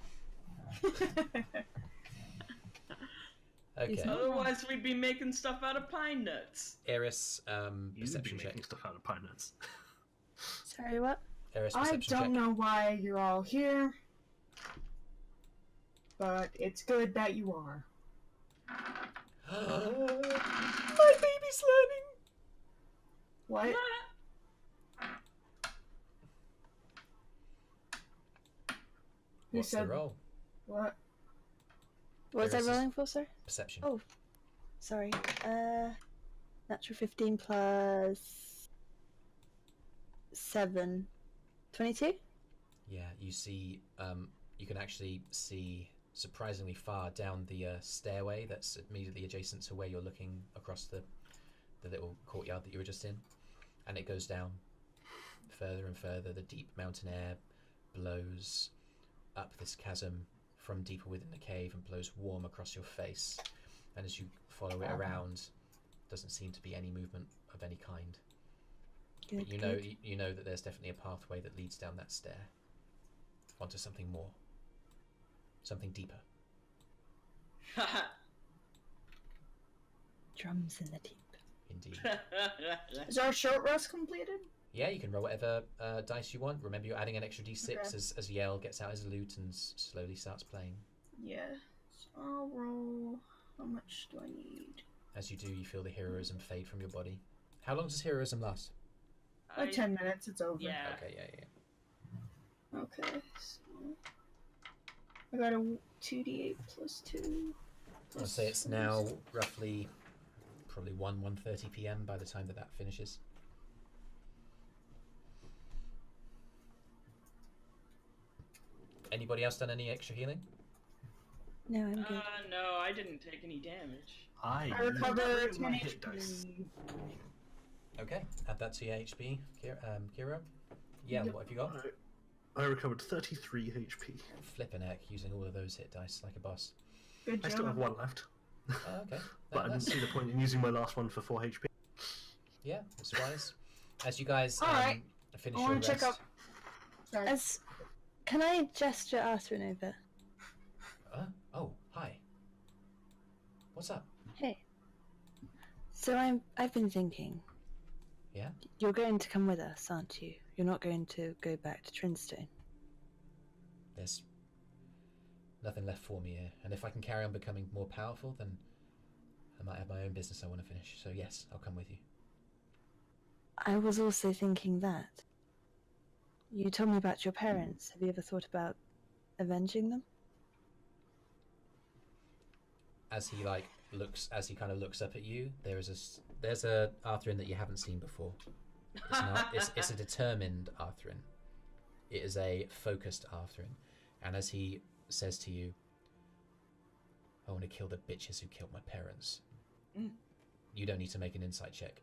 Okay, Otherwise, we'd be making stuff out of pine nuts. Eirys, You be perception check. making stuff out of pine nuts. Sorry, what? Eirys, I perception don't check. know why you're all here, but it's good that you are. My baby's learning. What? Who What's the said roll? what? What was I Eirys is- rolling for, sir? Perception. Oh, sorry. Natural 15 plus 7. 22? Yeah, you see, you can actually see surprisingly far down the stairway that's immediately adjacent to where you're looking across the little courtyard that you were just in, and it goes down further and further. The deep mountain air blows up this chasm from deeper within the cave and blows warm across your face, and as you follow it around, doesn't seem to be any movement of any kind. Good, But you know, good. you know that there's definitely a pathway that leads down that stair onto something more, something deeper. Drums in the deep. Indeed. Is our short rest completed? Yeah, you can roll whatever dice you want. Remember, you're adding an extra d6 Okay. as Yale gets out his lute and slowly starts playing. Yeah. So I'll roll. How much do I need? As you do, you feel the heroism fade from your body. How long does heroism last? Like 10 minutes, it's over. Yeah. Okay, yeah. Okay, so I got a 2d8 plus 2. I'd say it's now roughly probably 1:30 p.m. by the time that finishes. Anybody else done any extra healing? No, I'm good. No, I didn't take any damage. I recover used 10 my hit dice. HP. Okay, add that to your HP, Kyro. Yeah, Yep. what have you got? I recovered 33 HP. Flippin' heck, using all of those hit dice like a boss. Good I still have job. one left. Oh, okay. But I didn't see the point in using my last one for 4 HP. Yeah, that's wise. As you guys Alright. finish I your want to check rest. up. Sorry. Can I gesture Arthrin over? Oh, hi. What's up? Hey. So I've been thinking. Yeah? You're going to come with us, aren't you? You're not going to go back to Trinstone. There's nothing left for me here, and if I can carry on becoming more powerful, then I might have my own business I want to finish. So yes, I'll come with you. I was also thinking that. You told me about your parents. Have you ever thought about avenging them? As he kind of looks up at you, there's a Arthrin that you haven't seen before. It's a determined Arthrin. It is a focused Arthrin. And as he says to you, I want to kill the bitches who killed my parents. You don't need to make an insight check.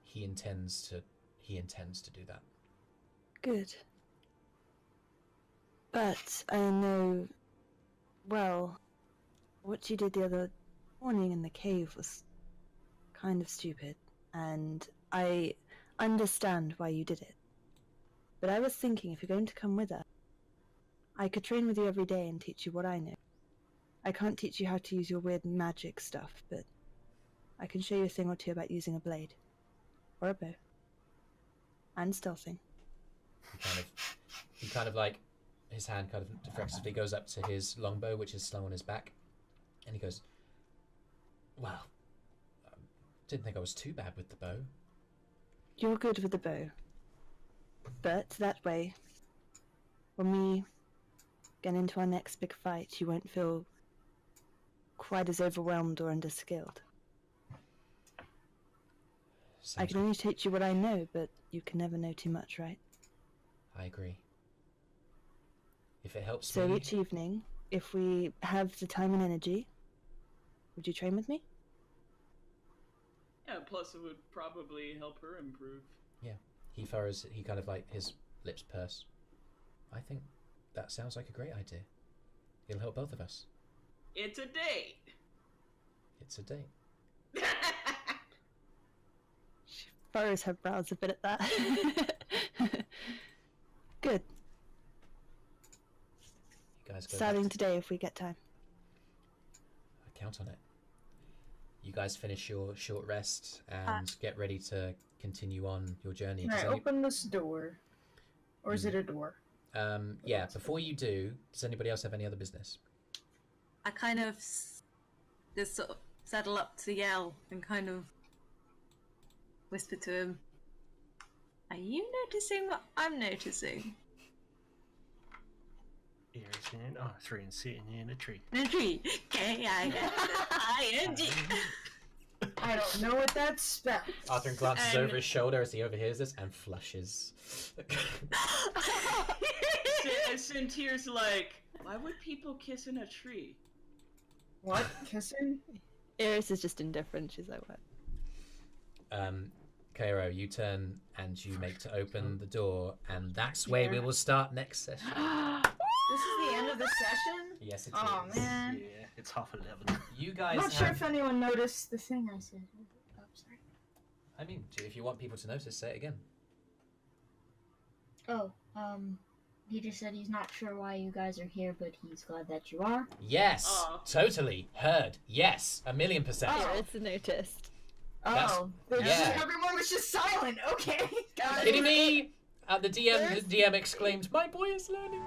He intends to do that. Good. But I know, well, what you did the other morning in the cave was kind of stupid, and I understand why you did it. But I was thinking, if you're going to come with us, I could train with you every day and teach you what I know. I can't teach you how to use your weird magic stuff, but I can show you a thing or two about using a blade. Or a bow. And stealthing. He kind of like, his hand kind of reflexively goes up to his longbow, which is slung on his back, and he goes, well, didn't think I was too bad with the bow. You're good with the bow. But that way, when we get into our next big fight, you won't feel quite as overwhelmed or underskilled. I can only teach you what I know, but you can never know too much, right? I agree. If it helps So me... each evening, if we have the time and energy, would you train with me? Yeah, plus it would probably help her improve. Yeah. He furrows, he kind of like, his lips purse. I think that sounds like a great idea. It'll help both of us. It's a date! It's a date. She furrows her brows a bit at that. Good. You guys go Starting back today if we get time. I count on it. You guys finish your short rest and get ready to continue on your journey. Can I open this door? Or is it a door? Yeah, before you do, does anybody else have any other business? I kind of just sort of saddle up to Yell and kind of whisper to him, are you noticing what I'm noticing? Eirys and Arthrin sitting in a tree. In a tree. K-I-N-G. I don't know what that spells. Arthur glances over his shoulder as he overhears this and flushes. Sintyr's like, why would people kiss in a tree? What? Kissing? Eirys is just indifferent. She's like, what? Kyro, you turn and you make to open the door, and that's where we will start next session. This is the end of the session? Yes, it Oh, is. man. Yeah, it's 11:30. You guys I'm not sure if anyone noticed the thing I said. Oh, sorry. I mean, if you want people to notice, say it again. Oh, he just said he's not sure why you guys are here, but he's glad that you are. Yes, totally. Heard. Yes, 1,000,000%. Eirys noticed. Oh, yeah. Everyone was just silent. Okay. Got it. Kidding me? The DM exclaimed, "My boy is learning."